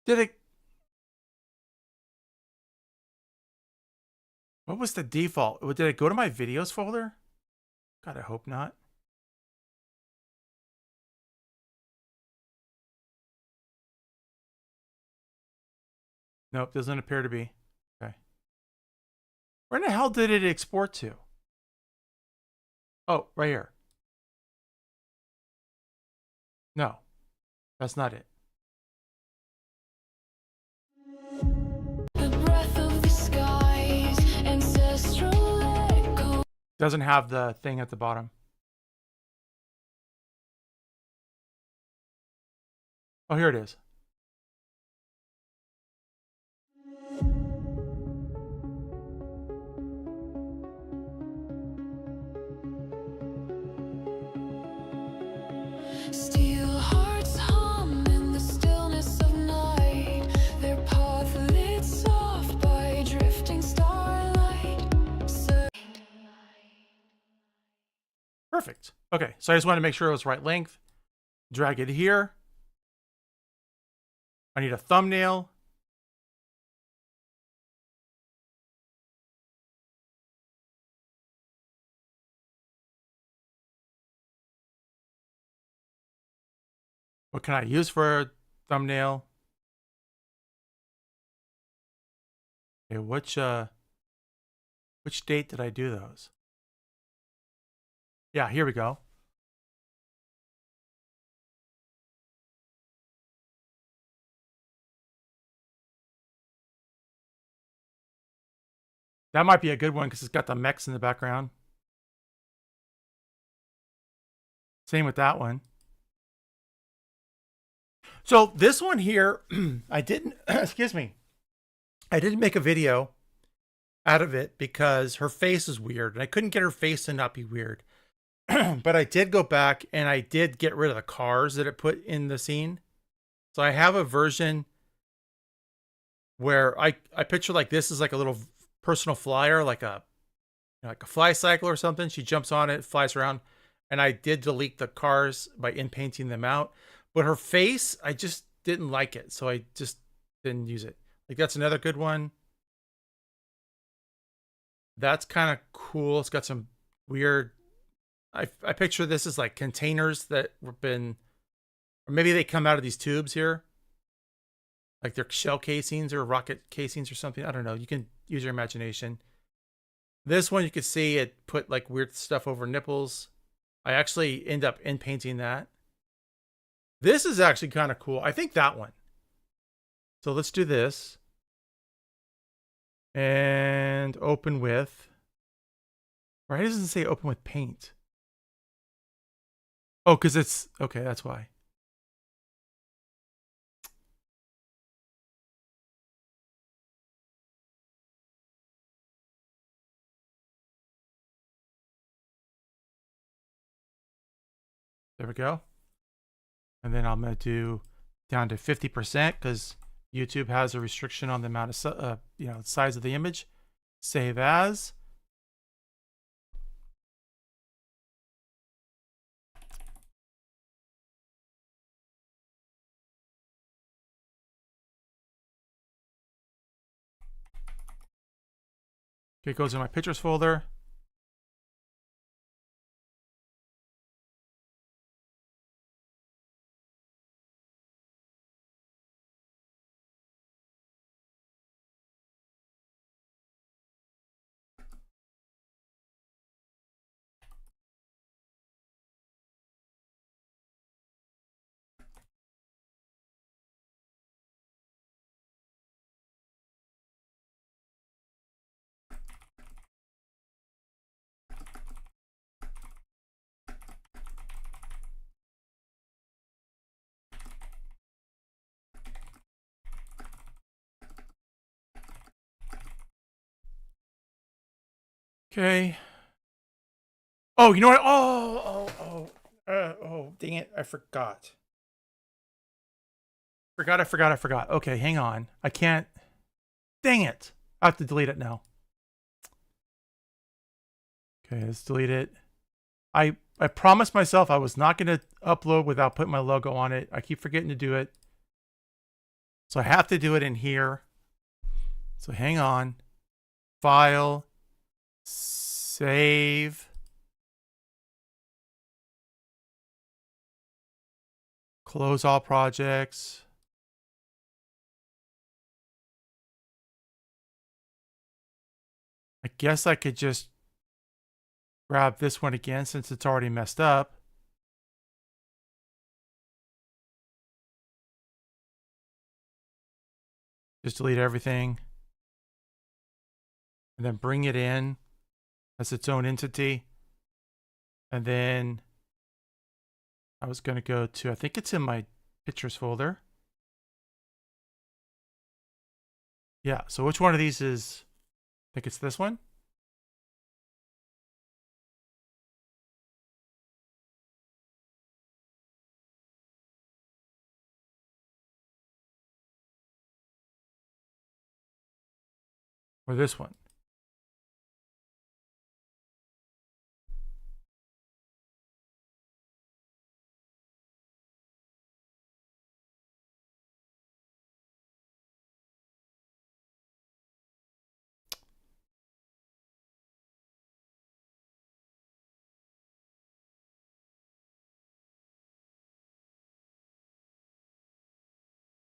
Did it? What was the default? Did it go to my videos folder? God, I hope not. Nope, doesn't appear to be. Okay. Where the hell did it export to? Oh, right here. No, that's not it. The breath of the skies, ancestral echo. Doesn't have the thing at the bottom. Oh, here it is. Still Okay, so I just want to make sure it was right length. Drag it here. I need a thumbnail. What can I use for a thumbnail? Okay, which date did I do those? Yeah, here we go. That might be a good one because it's got the mechs in the background. Same with that one. So this one here, I didn't, excuse me, I didn't make a video out of it because her face is weird and I couldn't get her face to not be weird. But I did go back and I did get rid of the cars that it put in the scene. So I have a version where I picture like this is like a little personal flyer, like a fly cycle or something. She jumps on it, flies around, and I did delete the cars by in painting them out. But her face, I just didn't like it, so I just didn't use it. Like that's another good one. That's kind of cool. It's got some weird. I picture this as like containers that have been, or maybe they come out of these tubes here, like they're shell casings or rocket casings or something. I don't know. You can use your imagination. This one you can see it put like weird stuff over nipples. I actually end up in painting that. This is actually kind of cool. I think that one. So let's do this. And open with. Right? It doesn't say open with paint. Oh, because it's okay, that's why. There we go. And then I'm going to do down to 50% because YouTube has a restriction on the amount of size of the image. Save as. Okay, it goes in my pictures folder. Okay. Oh, you know what? Oh, dang it. I forgot. I forgot. Okay, hang on. I can't. Dang it. I have to delete it now. Okay, let's delete it. I promised myself I was not going to upload without putting my logo on it. I keep forgetting to do it. So I have to do it in here. So hang on. File. Save. Close all projects. I guess I could just grab this one again since it's already messed up. Just delete everything. And then bring it in as its own entity. And then I was going to go to, I think it's in my pictures folder. Yeah, so which one of these is, I think it's this one. Or this one.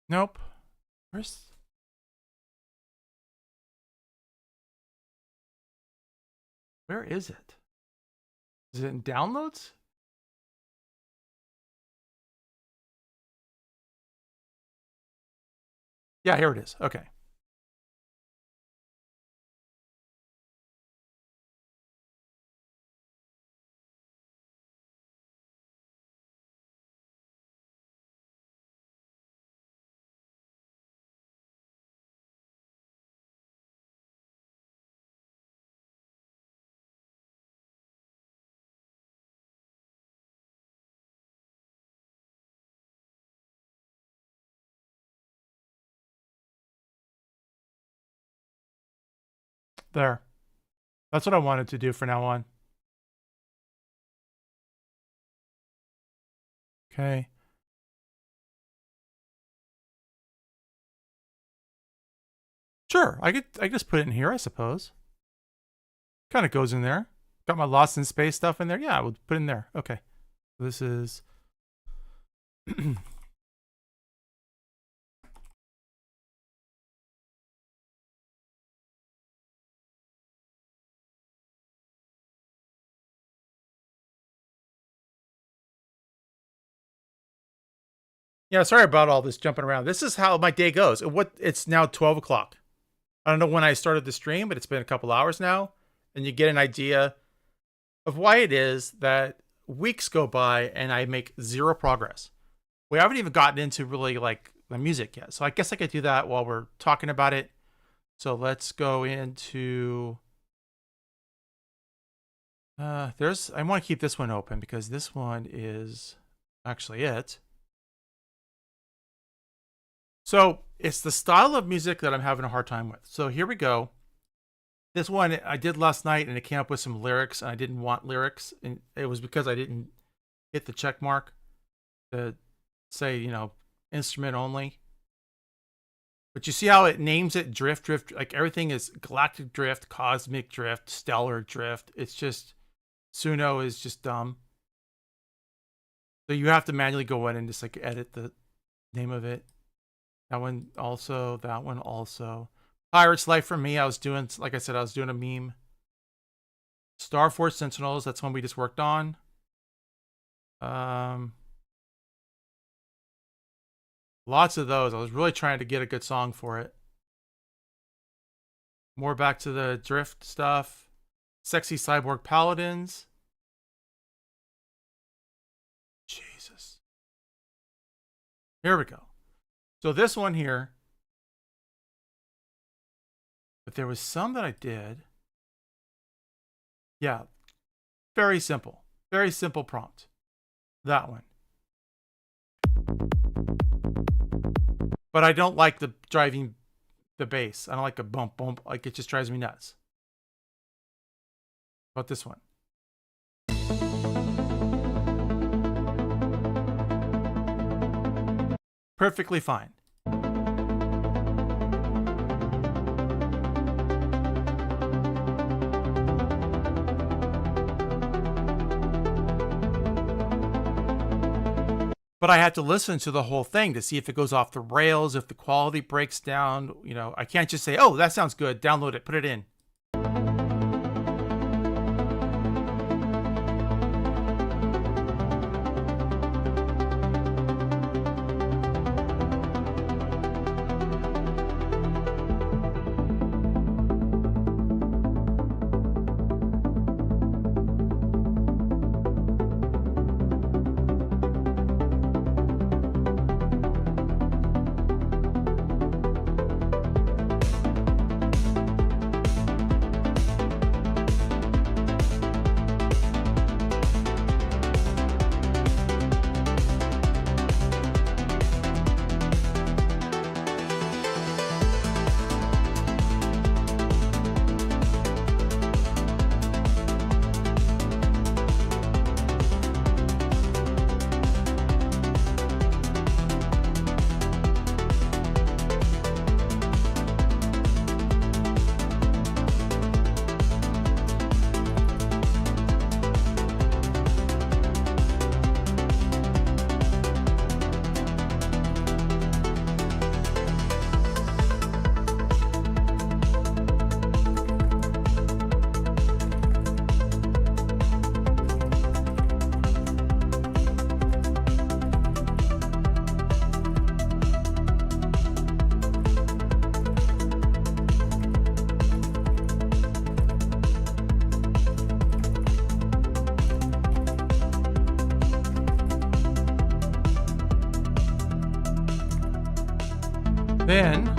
Nope. Where is it? Is it in downloads? Yeah, here it is. Okay. There. That's what I wanted to do for now on. Okay. Sure, I could just put it in here, I suppose. Kind of goes in there. Got my Lost in Space stuff in there. Yeah, I would put it in there. Okay. This is Yeah, sorry about all this jumping around. This is how my day goes. It's now 12 o'clock. I don't know when I started the stream, but it's been a couple hours now. And you get an idea of why it is that weeks go by and I make zero progress. We haven't even gotten into really like the music yet. So I guess I could do that while we're talking about it. So let's go into I want to keep this one open because this one is actually it. So it's the style of music that I'm having a hard time with. So here we go. This one I did last night and it came up with some lyrics and I didn't want lyrics. And it was because I didn't hit the check mark to say, you know, instrument only. But you see how it names it drift, like everything is galactic drift, cosmic drift, stellar drift. It's just, Suno is just dumb. So you have to manually go in and just like edit the name of it. That one also, that one also. Pirate's Life for me, I was doing, like I said, I was doing a meme. Star Force Sentinels, that's one we just worked on. Lots of those. I was really trying to get a good song for it. More back to the drift stuff. Sexy Cyborg Paladins. Jesus. Here we go. So this one here. But there was some that I did. Yeah. Very simple. Very simple prompt. That one. But I don't like the driving the bass. I don't like a bump, bump. Like it just drives me nuts. How about this one? Perfectly fine. But I had to listen to the whole thing to see if it goes off the rails, if the quality breaks down. You know, I can't just say, oh, that sounds good. Download it, put it in. Then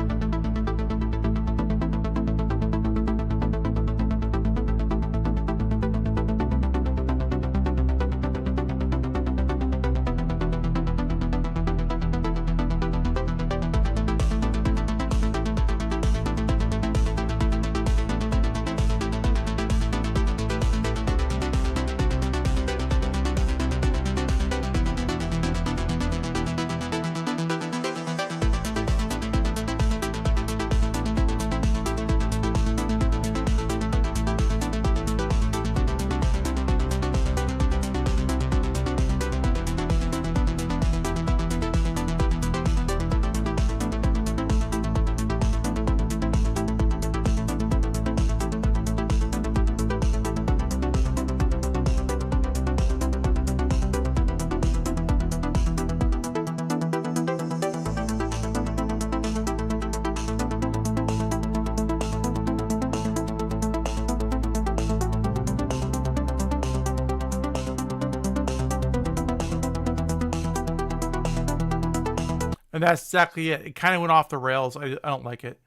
and that's exactly it. It kind of went off the rails. I don't like it.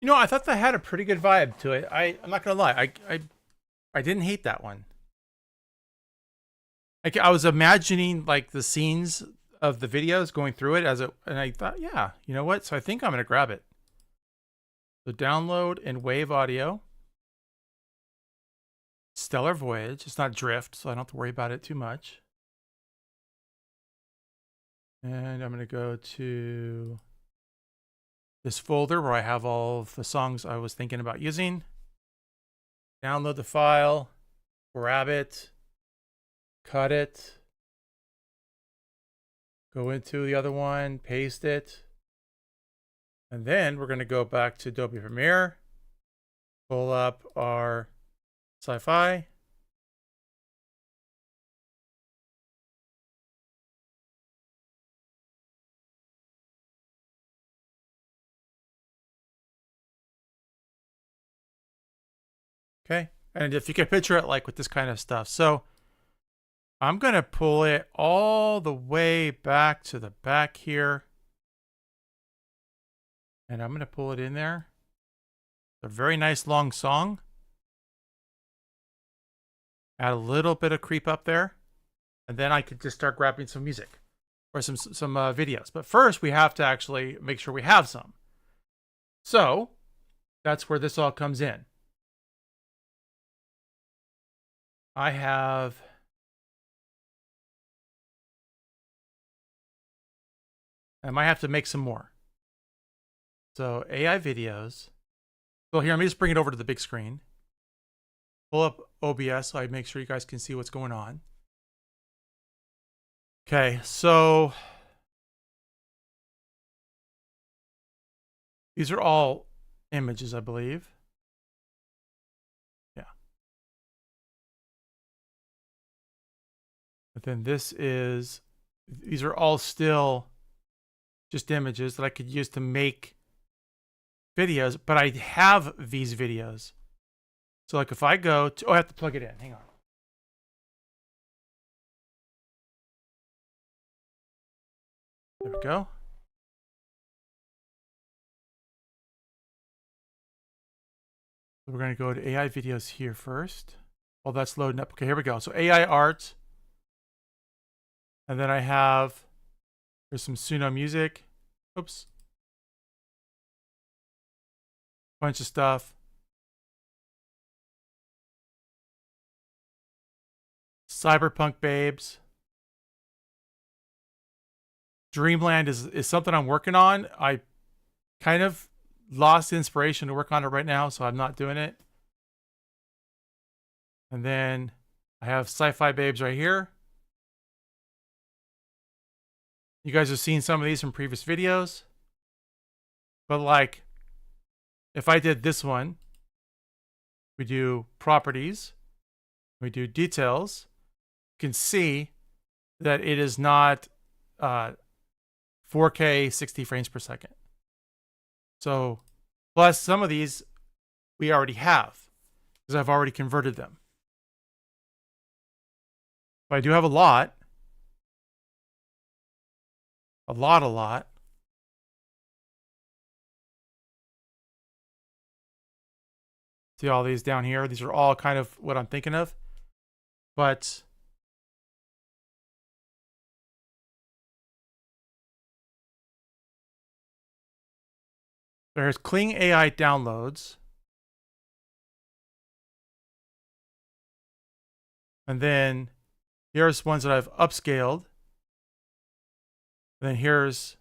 You know, I thought that had a pretty good vibe to it. I'm not gonna lie. I didn't hate that one. Like, I was imagining like the scenes of the videos going through it as it, and I thought, yeah, you know what? So I think I'm gonna grab it. So download and wave audio. Stellar Voyage. It's not drift, so I don't have to worry about it too much. And I'm gonna go to this folder where I have all of the songs I was thinking about using. Download the file, grab it, cut it, go into the other one, paste it. And then we're going to go back to Adobe Premiere, pull up our sci-fi. Okay. And if you can picture it like with this kind of stuff. So I'm going to pull it all the way back to the back here. And I'm going to pull it in there. It's a very nice long song. Add a little bit of creep up there. And then I could just start grabbing some music or some videos. But first, we have to actually make sure we have some. So that's where this all comes in. I might have to make some more. So AI videos. So here, let me just bring it over to the big screen. Pull up OBS so I make sure you guys can see what's going on. Okay, so these are all images, I believe. Yeah. But then these are all still just images that I could use to make videos, but I have these videos. So like if I go to, oh, I have to plug it in. Hang on. There we go. So we're going to go to AI videos here first. Well, that's loading up. Okay, here we go. So AI art. And then I have, there's some Suno music. Oops. Bunch of stuff. Cyberpunk babes. Dreamland is something I'm working on. I kind of lost the inspiration to work on it right now, so I'm not doing it. And then I have sci-fi babes right here. You guys have seen some of these from previous videos. But like, if I did this one, we do properties, we do details, you can see that it is not 4K 60 frames per second. So, plus some of these we already have because I've already converted them. But I do have a lot. A lot. See all these down here? These are all kind of what I'm thinking of. But there's Kling AI downloads. And then here's ones that I've upscaled. And then here's,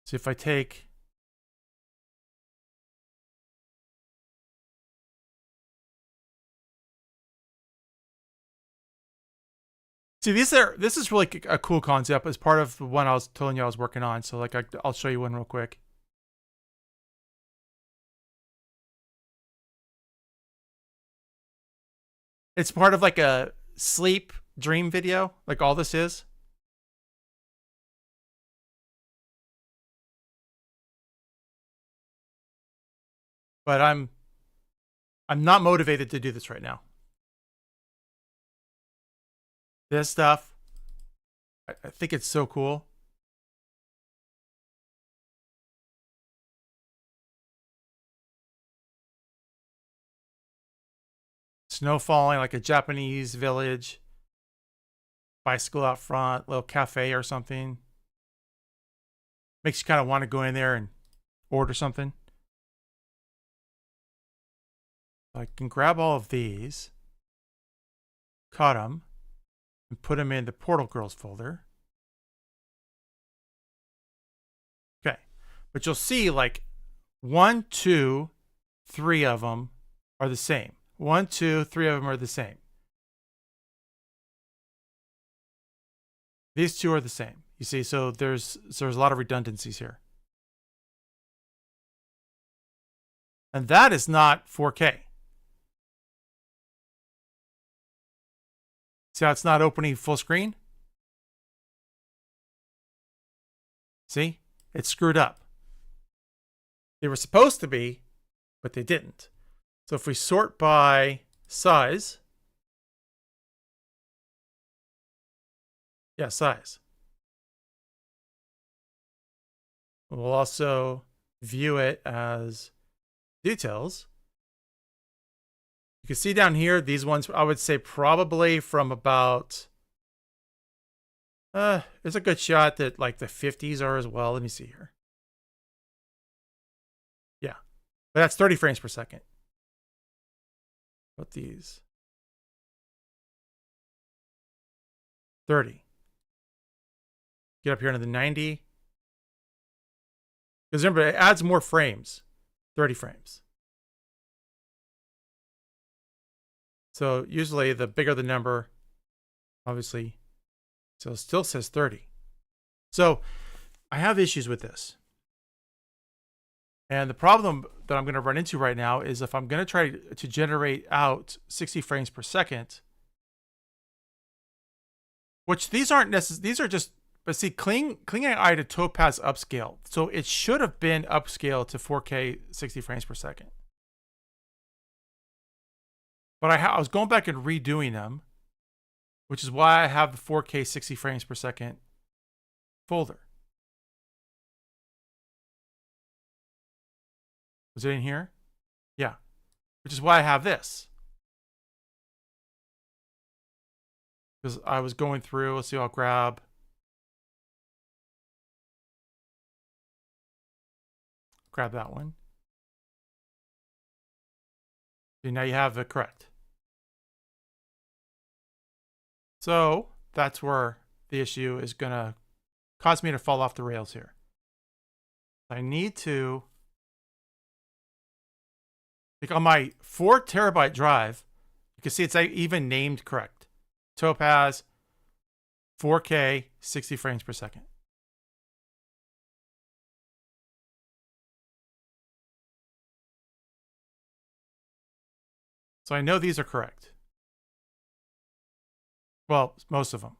see if I take, see, this is really a cool concept as part of the one I was telling you I was working on. So like I'll show you one real quick. It's part of like a sleep dream video, like all this is. But I'm not motivated to do this right now. This stuff, I think it's so cool. Snow falling, like a Japanese village. Bicycle out front, little cafe or something. Makes you kind of want to go in there and order something. I can grab all of these, cut them, and put them in the Portal Girls folder. Okay, but you'll see like 1, 2, 3 of them are the same. 1, 2, 3 of them are the same. These two are the same. You see, so there's a lot of redundancies here. And that is not 4K. See how it's not opening full screen? See? It's screwed up. They were supposed to be, but they didn't. So if we sort by size, yeah, size. We'll also view it as details. You can see down here, these ones, I would say probably from about, there's a good shot that like the 50s are as well. Let me see here. Yeah, but that's 30 frames per second. What these? 30. Get up here into the 90. Because remember, it adds more frames. 30 frames. So usually the bigger the number, obviously, so it still says 30. So I have issues with this. And the problem that I'm going to run into right now is if I'm going to try to generate out 60 frames per second, which these aren't necessary, these are just, but see, Cling AI to Topaz upscale. So it should have been upscaled to 4K 60 frames per second. But I was going back and redoing them, which is why I have the 4K 60 frames per second folder. Was it in here? Yeah. Which is why I have this. Because I was going through, let's see, I'll grab. Grab that one. See, now you have the correct. So that's where the issue is going to cause me to fall off the rails here. I need to, like on my 4 terabyte drive, you can see it's even named correct. Topaz 4K 60 frames per second. So I know these are correct. Well, most of them.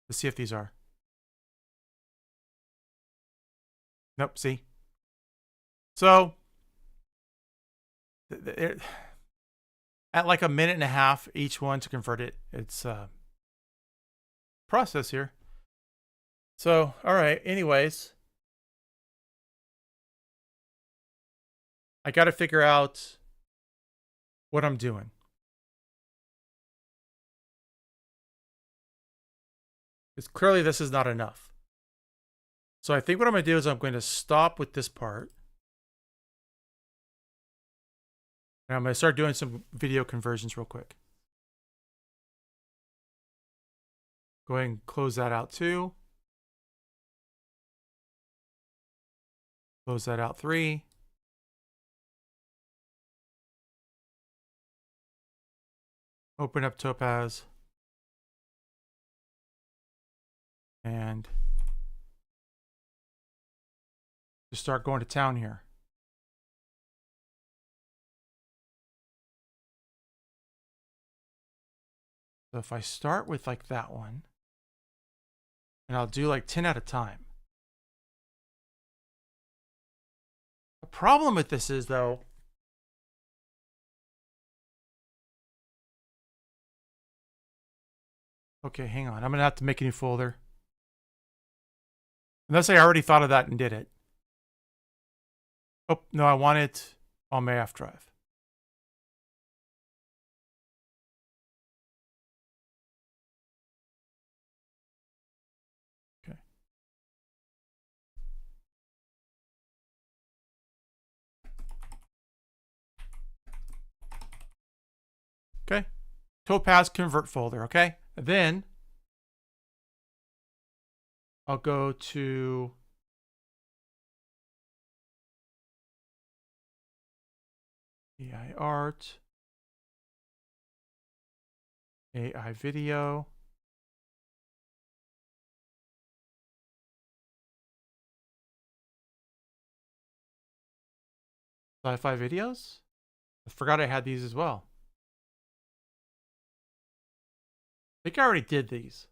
Let's see if these are. Nope, see? So, at like a minute and a half each one to convert it. It's a process here. So, all right, anyways. I got to figure out what I'm doing. Because clearly this is not enough. So I think what I'm going to do is I'm going to stop with this part. And I'm going to start doing some video conversions real quick. Go ahead and close that out too. Close that out 3. Open up Topaz. And just start going to town here. So if I start with like that one, and I'll do like 10 at a time. The problem with this is though, okay, hang on. I'm going to have to make a new folder. Unless I already thought of that and did it. Oh, no, I want it on my F drive. Okay. Topaz convert folder. Okay. And then I'll go to AI art, AI video. Sci-fi videos? I forgot I had these as well. I think I already did these.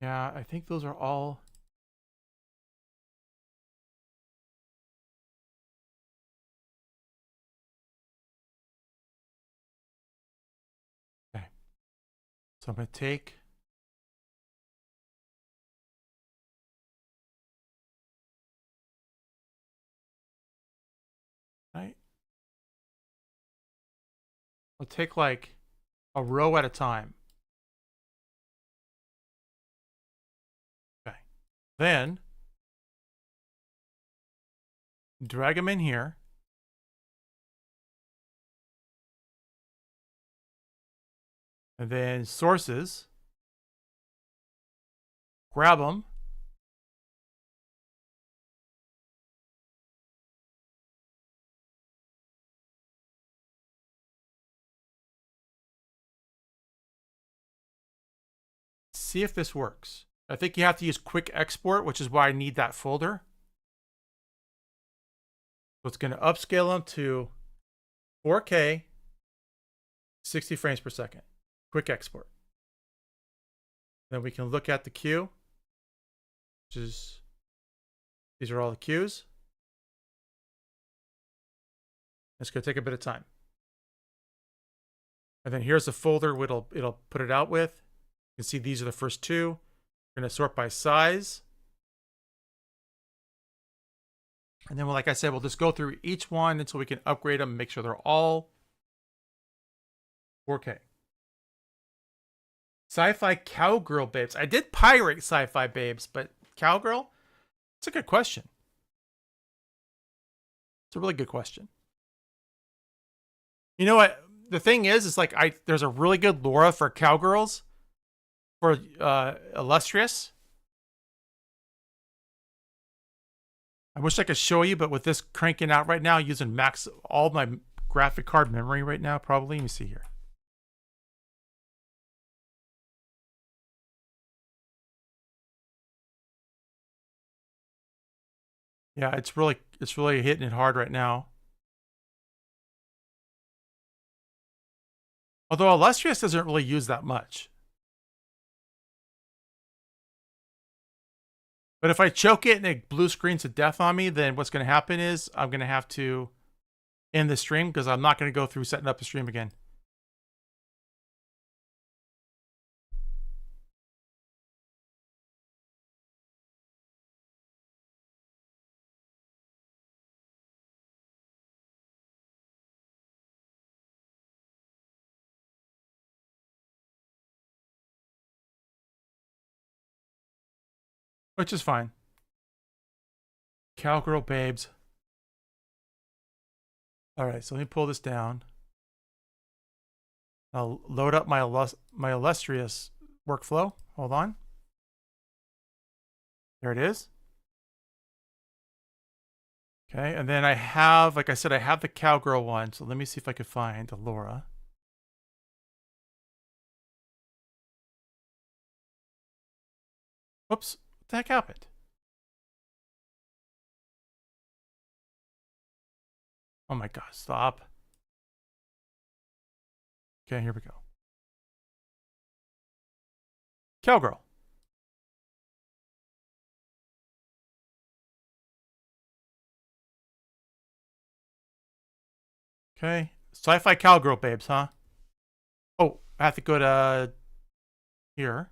Yeah, I think those are all. Okay. So I'm going to take. Right. I'll take like a row at a time. Okay. Then drag them in here. And then sources. Grab them. See if this works. I think you have to use quick export, which is why I need that folder. So it's going to upscale them to 4K, 60 frames per second. Quick export. Then we can look at the queue, which is, these are all the queues. It's going to take a bit of time. And then here's the folder it'll put it out with. You can see these are the first two. We're going to sort by size. And then, like I said, we'll just go through each one until we can upgrade them and make sure they're all 4K. Sci-fi cowgirl babes. I did pirate sci-fi babes, but cowgirl? It's a good question. It's a really good question. You know what? The thing is like there's a really good Laura for cowgirls for illustrious. I wish I could show you, but with this cranking out right now, using max all my graphic card memory right now, probably. Let me see here. Yeah, it's really hitting it hard right now. Although illustrious doesn't really use that much. But if I choke it and it blue screens to death on me, then what's going to happen is I'm going to have to end the stream because I'm not going to go through setting up the stream again. Which is fine. Cowgirl babes. All right, so let me pull this down. I'll load up my illustrious workflow. Hold on. There it is. Okay, and then I have, like I said, I have the cowgirl one. So let me see if I can find Laura. Whoops, what the heck happened? Oh my God, stop. Okay, here we go. Cowgirl. Okay, Sci-fi cowgirl babes, huh? Oh, I have to go to here.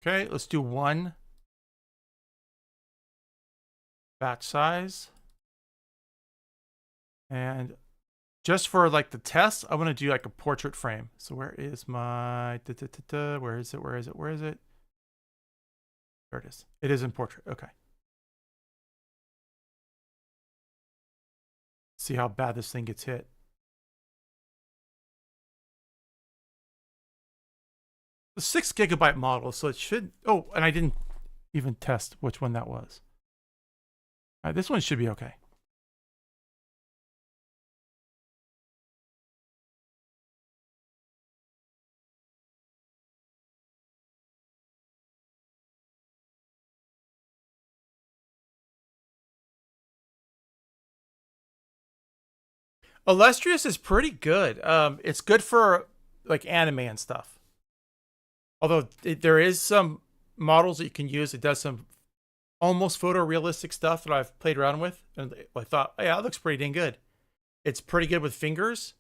Okay, let's do 1 batch size. And just for like the test, I want to do like a portrait frame. So where is my, where is it? Where is it? Where is it? There it is. It is in portrait. Okay. See how bad this thing gets hit. The 6 GB model, so it should, oh, and I didn't even test which one that was. All right, this one should be okay. Illustrious is pretty good. It's good for like anime and stuff. Although there is some models that you can use. It does some almost photorealistic stuff that I've played around with, and I thought, oh, yeah, that looks pretty dang good. It's pretty good with fingers.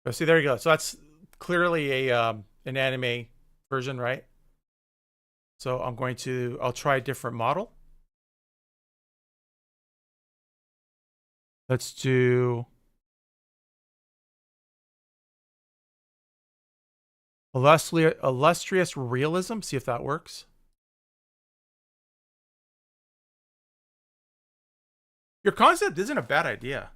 Oh, see, there you go. So that's clearly a an anime version, right? So I'll try a different model. Let's do illustrious realism. See if that works. Your concept isn't a bad idea.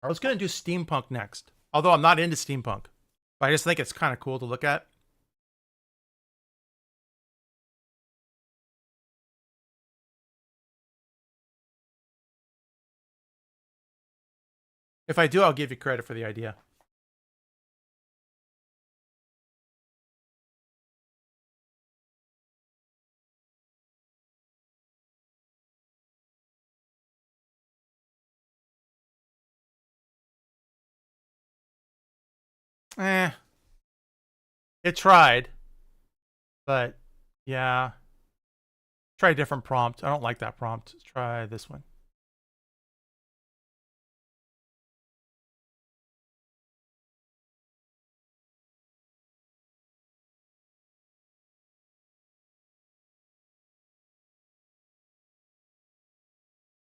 I was going to do steampunk next. Although I'm not into steampunk. But I just think it's kind of cool to look at. If I do, I'll give you credit for the idea. It tried. But, yeah. Try a different prompt. I don't like that prompt. Let's try this one.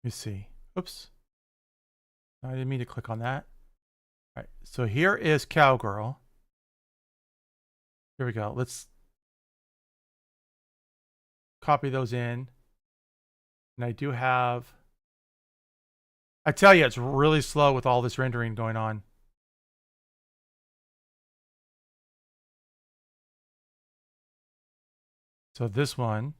Let me see. Oops. I didn't mean to click on that. All right. So here is Cowgirl. Here we go. Let's copy those in. And I do have... I tell you, it's really slow with all this rendering going on. So this one...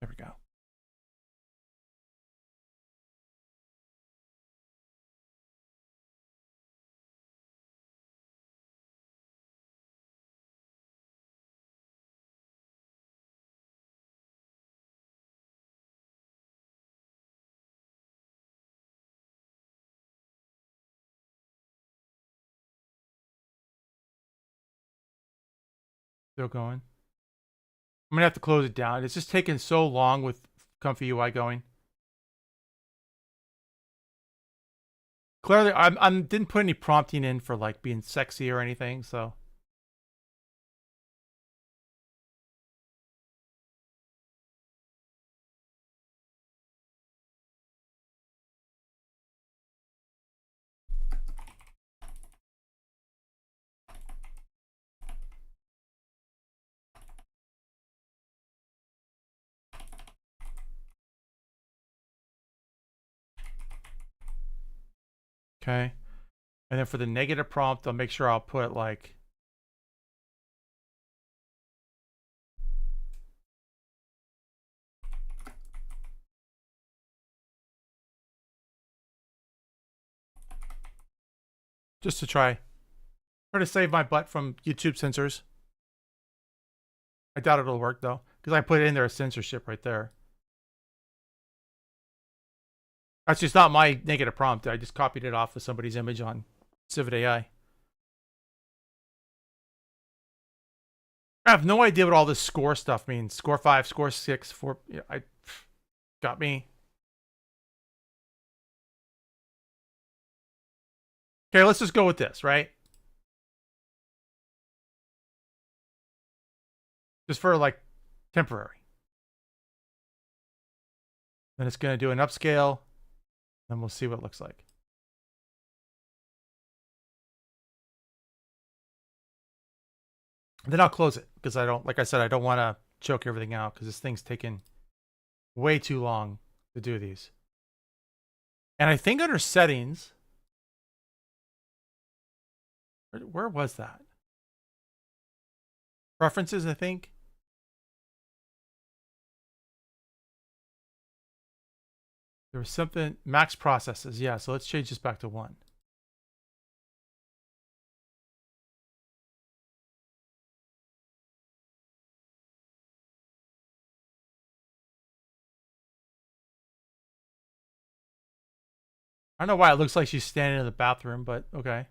There we go. Still going. I'm going to have to close it down. It's just taking so long with Comfy UI going. Clearly, I didn't put any prompting in for like being sexy or anything, so... Okay. And then for the negative prompt, I'll make sure I'll put like, just to try to save my butt from YouTube censors. I doubt it'll work though, because I put in there a censorship right there. Actually, it's not my negative prompt. I just copied it off of somebody's image on Civet AI. I have no idea what all this score stuff means. Score 5, score 6, 4. Yeah, got me. Okay, let's just go with this, right? Just for like temporary. Then it's going to do an upscale. Then we'll see what it looks like. Then I'll close it because I don't, like I said, I don't want to choke everything out because this thing's taken way too long to do these. And I think under settings, where was that? Preferences, I think. There was something, max processes. Yeah, so let's change this back to 1. I don't know why it looks like she's standing in the bathroom, but okay.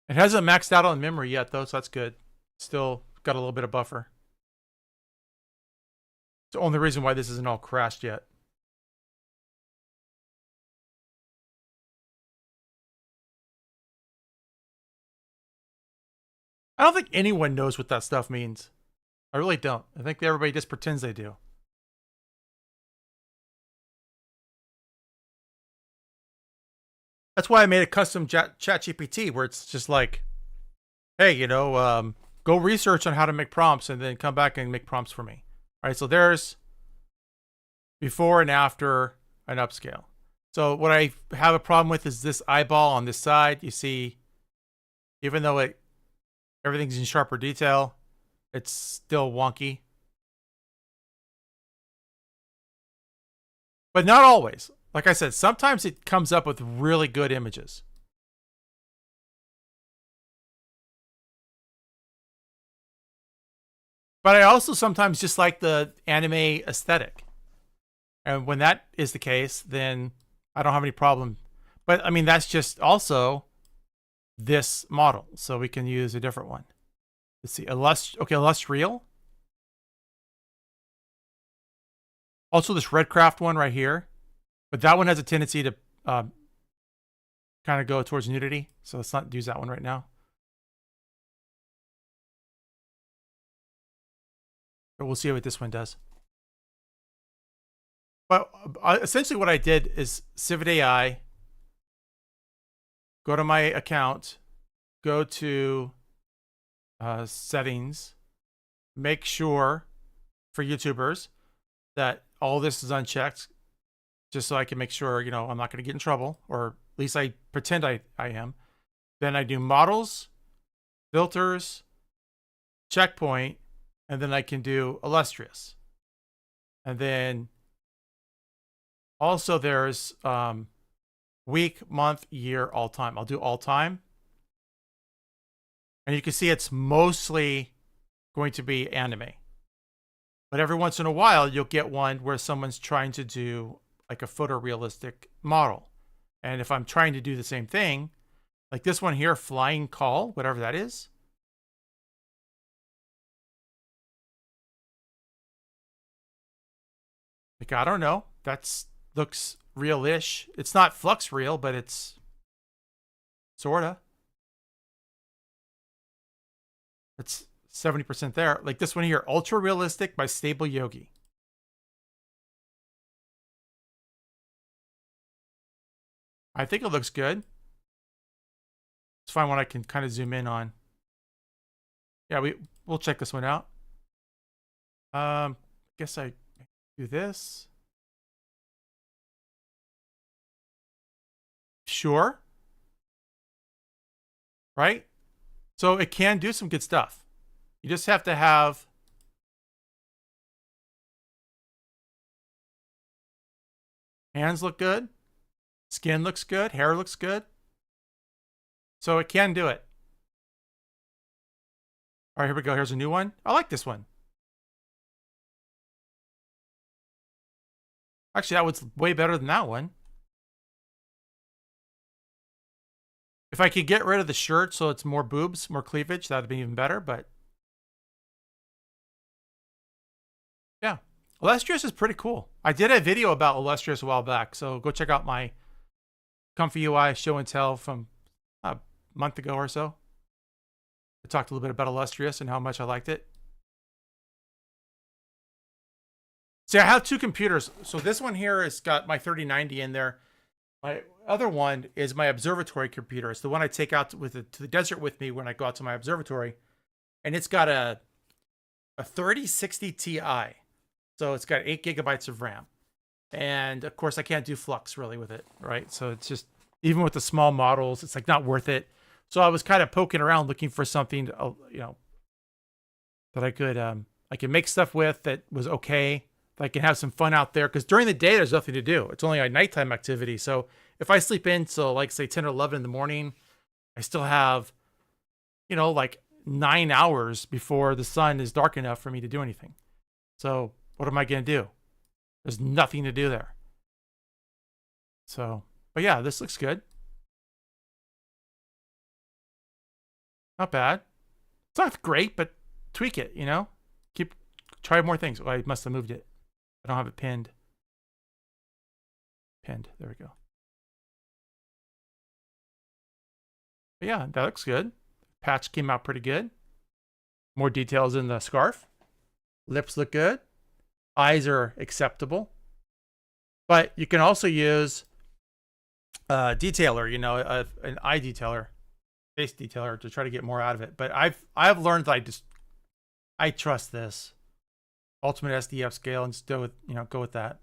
It hasn't maxed out on memory yet, though, so that's good. Still got a little bit of buffer. It's the only reason why this isn't all crashed yet. I don't think anyone knows what that stuff means. I really don't. I think everybody just pretends they do. That's why I made a custom chat GPT where it's just like, hey, you know, go research on how to make prompts and then come back and make prompts for me. All right, so there's before and after an upscale. So what I have a problem with is this eyeball on this side. You see, even though everything's in sharper detail, it's still wonky. But not always. Like I said, sometimes it comes up with really good images. But I also sometimes just like the anime aesthetic. And when that is the case, then I don't have any problem. But I mean, that's just also this model. So we can use a different one. Let's see. Illustrial. Also this Redcraft one right here. But that one has a tendency to kind of go towards nudity. So let's not use that one right now. But we'll see what this one does. But essentially what I did is Civet AI, go to my account, go to settings, make sure for YouTubers that all this is unchecked, just so I can make sure, you know, I'm not going to get in trouble, or at least I pretend I am. Then I do models, filters, checkpoint, and then I can do illustrious. And then also there's week, month, year, all time. I'll do all time. And you can see it's mostly going to be anime. But every once in a while, you'll get one where someone's trying to do like a photorealistic model. And if I'm trying to do the same thing, like this one here, flying call, whatever that is. Like, I don't know. That's looks real-ish. It's not flux real, but it's sorta. It's 70% there. Like this one here, ultra realistic by Stable Yogi. I think it looks good. Let's find one I can kind of zoom in on. Yeah, we'll check this one out. Guess I do this. Sure. Right? So it can do some good stuff. You just have to have hands look good, skin looks good, hair looks good. So it can do it. All right, here we go. Here's a new one. I like this one. Actually, that was way better than that one. If I could get rid of the shirt so it's more boobs, more cleavage, that'd be even better, but yeah. Illustrious is pretty cool. I did a video about Illustrious a while back, so go check out my Comfy UI show and tell from a month ago or so. I talked a little bit about Illustrious and how much I liked it. See, I have two computers. So this one here has got my 3090 in there. My other one is my observatory computer. It's the one I take out to the desert with me when I go out to my observatory. And it's got a 3060 Ti. So it's got 8 gigabytes of RAM. And of course, I can't do Flux really with it, right? So it's just, even with the small models, it's like not worth it. So I was kind of poking around looking for something, that I could make stuff with that was okay. That I can have some fun out there. Because during the day, there's nothing to do. It's only a nighttime activity. So if I sleep in till like say 10 or 11 in the morning, I still have, like 9 hours before the sun is dark enough for me to do anything. So what am I going to do? There's nothing to do there. So, but yeah, this looks good. Not bad. It's not great, but tweak it, try more things. Oh, I must have moved it. I don't have it pinned. Pinned. There we go. But yeah, that looks good. Patch came out pretty good. More details in the scarf. Lips look good. Eyes are acceptable. But you can also use a detailer, an eye detailer, face detailer to try to get more out of it. But I've learned that I trust this ultimate SDF scale and still go with that.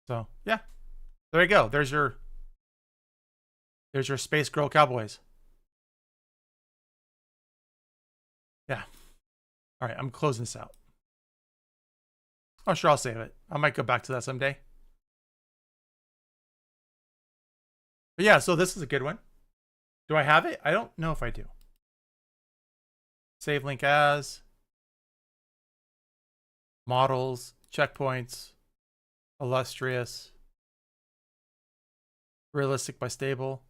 So yeah, there you go. There's your Space Girl Cowboys. Yeah. All right, I'm closing this out. Oh, sure, I'll save it. I might go back to that someday. But yeah, so this is a good one. Do I have it? I don't know if I do. Save link as. Models, checkpoints, illustrious, realistic by stable.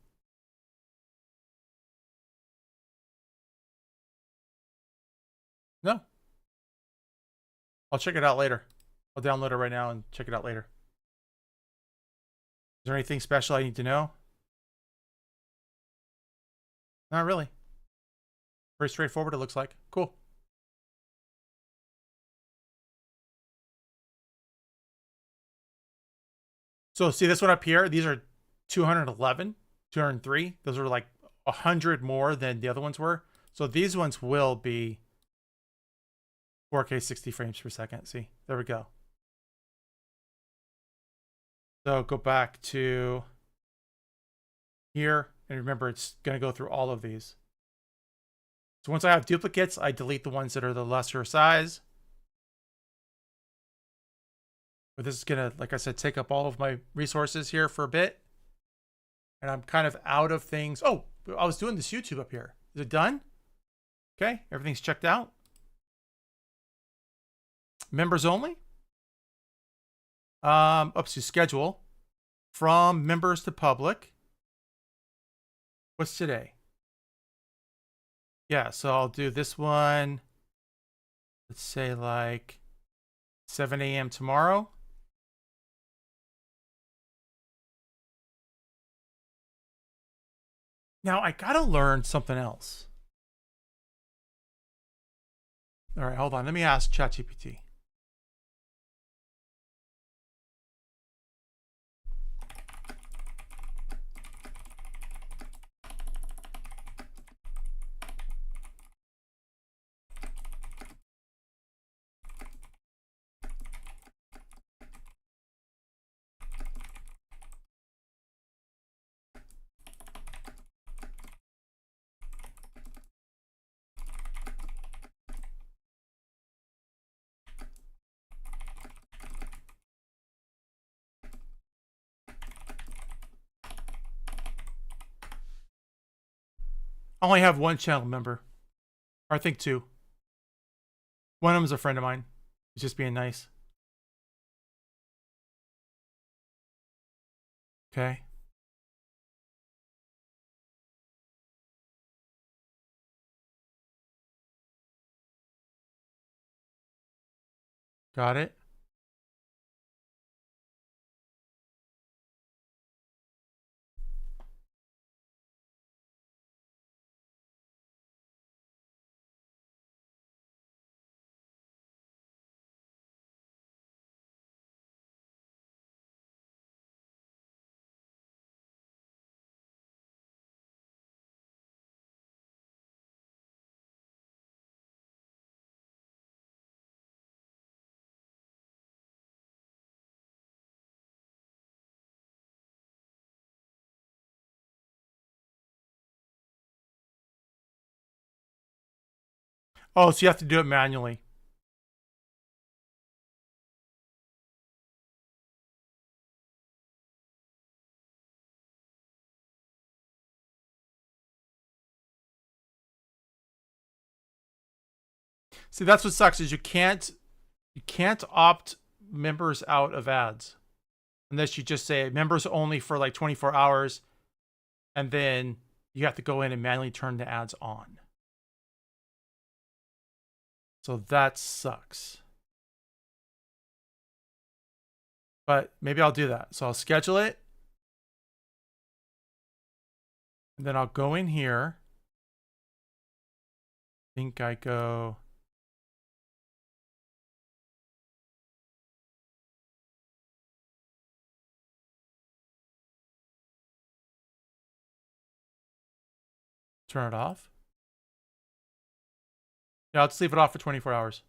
No. I'll check it out later. I'll download it right now and check it out later. Is there anything special I need to know? Not really. Very straightforward, it looks like. Cool. So see this one up here? These are 211, 203. Those are like 100 more than the other ones were. So these ones will be 4K 60 frames per second. See, there we go. So go back to here. And remember, it's going to go through all of these. So once I have duplicates, I delete the ones that are the lesser size. But this is going to, like I said, take up all of my resources here for a bit. And I'm kind of out of things. Oh, I was doing this YouTube up here. Is it done? Okay, everything's checked out. Members only. Up to schedule. From members to public. What's today? Yeah, so I'll do this one. Let's say like 7 a.m. tomorrow. Now I gotta learn something else. All right, hold on. Let me ask ChatGPT. I only have one channel member. Or I think two. One of them is a friend of mine. He's just being nice. Okay. Got it. Oh, so you have to do it manually. See, that's what sucks is you can't opt members out of ads unless you just say members only for like 24 hours, and then you have to go in and manually turn the ads on. So that sucks. But maybe I'll do that. So I'll schedule it. And then I'll go in here. I think I go... Turn it off. Yeah, let's leave it off for 24 hours.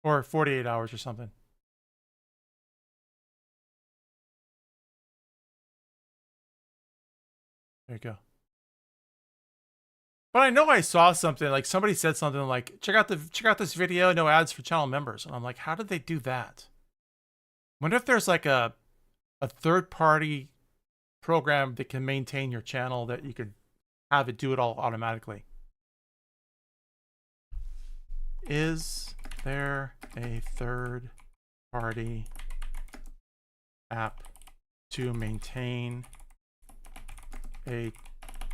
Or 48 hours or something. There you go. But I know I saw something, like somebody said something like, check out this video, no ads for channel members. And I'm like, how did they do that? Wonder if there's like a third party program that can maintain your channel that you could have it do it all automatically. Is there a third party app to maintain a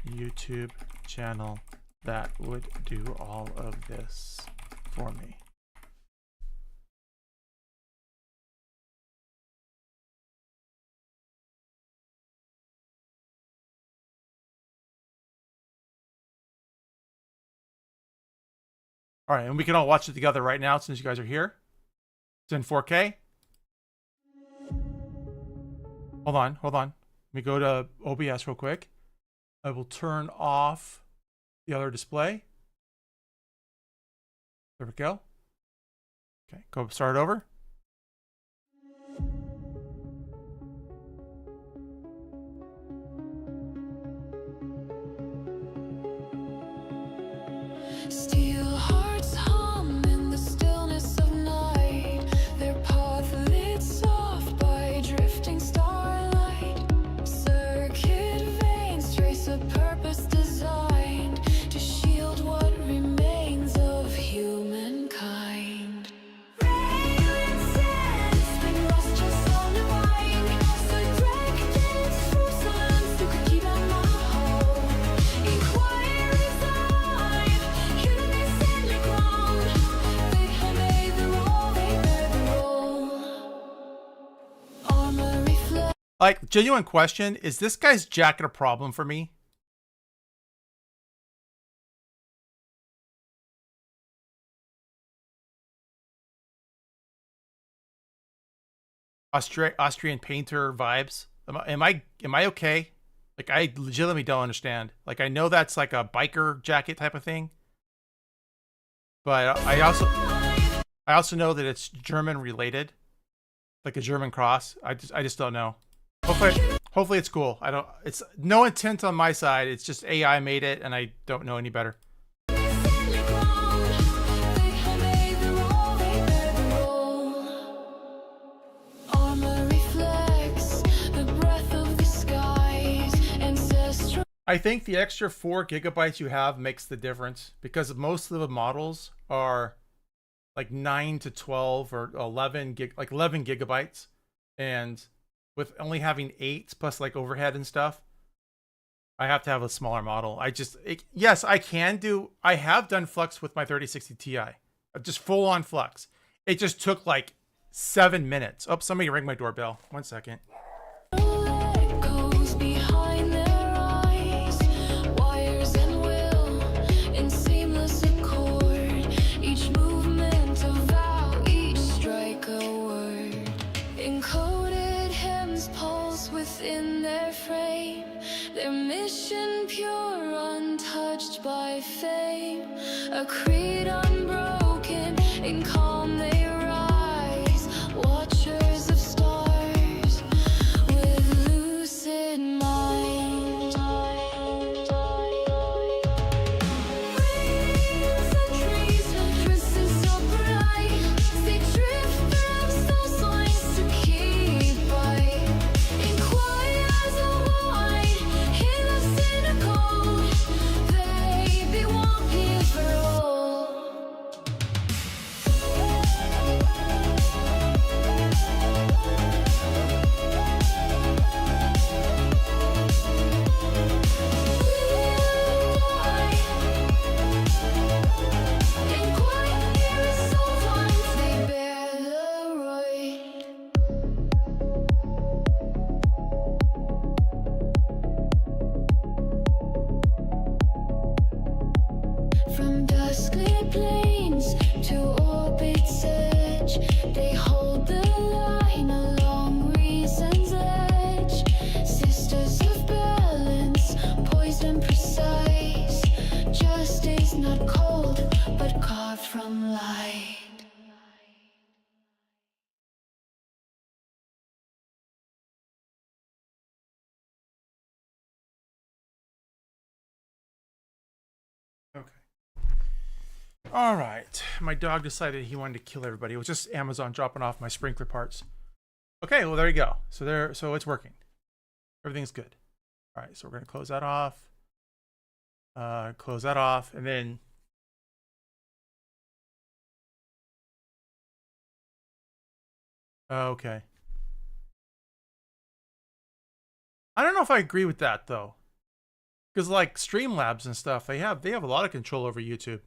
YouTube channel that would do all of this for me? All right, and we can all watch it together right now since you guys are here. It's in 4K. Hold on. Let me go to OBS real quick. I will turn off the other display. There we go. Okay, go start over. Steel hearts hum in the stillness of night. Their path lit soft by drifting starlight. Circuit veins trace a purpose designed to shield what remains of humankind. Radiant sands been lost just on the wine. So direct through silence you could keep at my home. Inquiries alive. Like, genuine question, is this guy's jacket a problem for me? Austrian painter vibes. Am I okay? Like, I legitimately don't understand. Like, I know that's like a biker jacket type of thing, but I also know that it's German related, like a German cross. I just don't know. Hopefully it's cool. It's no intent on my side. It's just AI made it, and I don't know any better. Armor reflects the breath of the skies and I think the extra 4 GB you have makes the difference because most of the models are like 9 to 12 or 11 gigabytes, and with only having 8 plus like overhead and stuff, I have to have a smaller model. Yes, I can do. I have done flux with my 3060 Ti, just full on flux. It just took like 7 minutes. Oh, somebody rang my doorbell. 1 second. Echoes behind their eyes, wires and will in seamless accord. Each movement a vow, each strike a word. Encoded hymns pulse within their frame, their mission pure, untouched by fame. A creed unbroken, in calm they rise, watchers of stars with lucid mind. Rains and trees, twisted so bright, they drift through soul lines to keep by. In choirs of wine, in the synagogue, they be one here for all. In quiet mirrors, soul lines, they bear the right. From dusklit plains to orbit's edge, they hold the line along reason's edge. Sisters of balance, poised and precise. Justice not cold, but carved from light. Okay. All right. My dog decided he wanted to kill everybody. It was just Amazon dropping off my sprinkler parts. Okay, well there you go. So it's working. Everything's good. All right, so we're gonna close that off. Close that off, and then okay. I don't know if I agree with that though, because like Streamlabs and stuff, they have a lot of control over YouTube.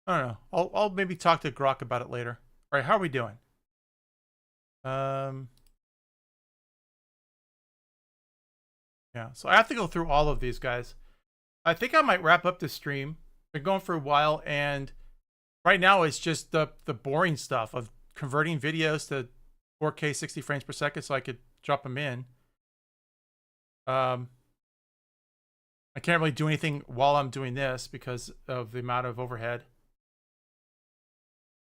I don't know. I'll maybe talk to Grok about it later. All right, how are we doing? Yeah, so I have to go through all of these guys. I think I might wrap up this stream. Been going for a while, and right now it's just the boring stuff of converting videos to 4K 60 frames per second so I could drop them in. I can't really do anything while I'm doing this because of the amount of overhead.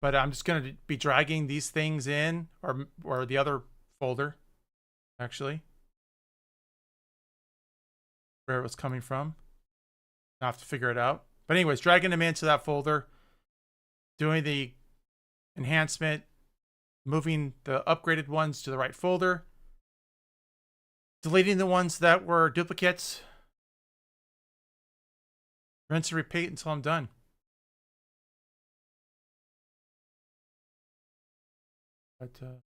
But I'm just going to be dragging these things in, or the other folder, actually, where it was coming from. I have to figure it out. But anyways, dragging them into that folder, doing the enhancement, moving the upgraded ones to the right folder, deleting the ones that were duplicates, rinse and repeat until I'm done. But so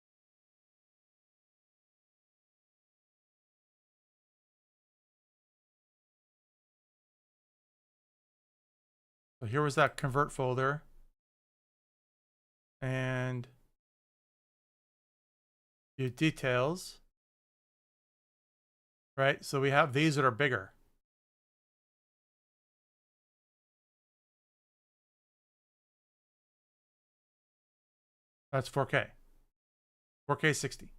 here was that convert folder, and view details. Right, so we have these that are bigger. That's 4K. 4K 60.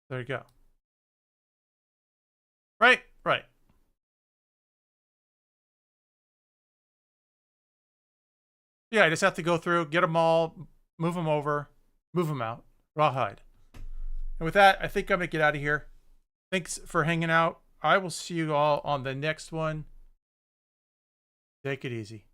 There you go. Right, right. Yeah, I just have to go through, get them all, move them over, move them out, rawhide. And with that, I think I'm going to get out of here. Thanks for hanging out. I will see you all on the next one. Take it easy.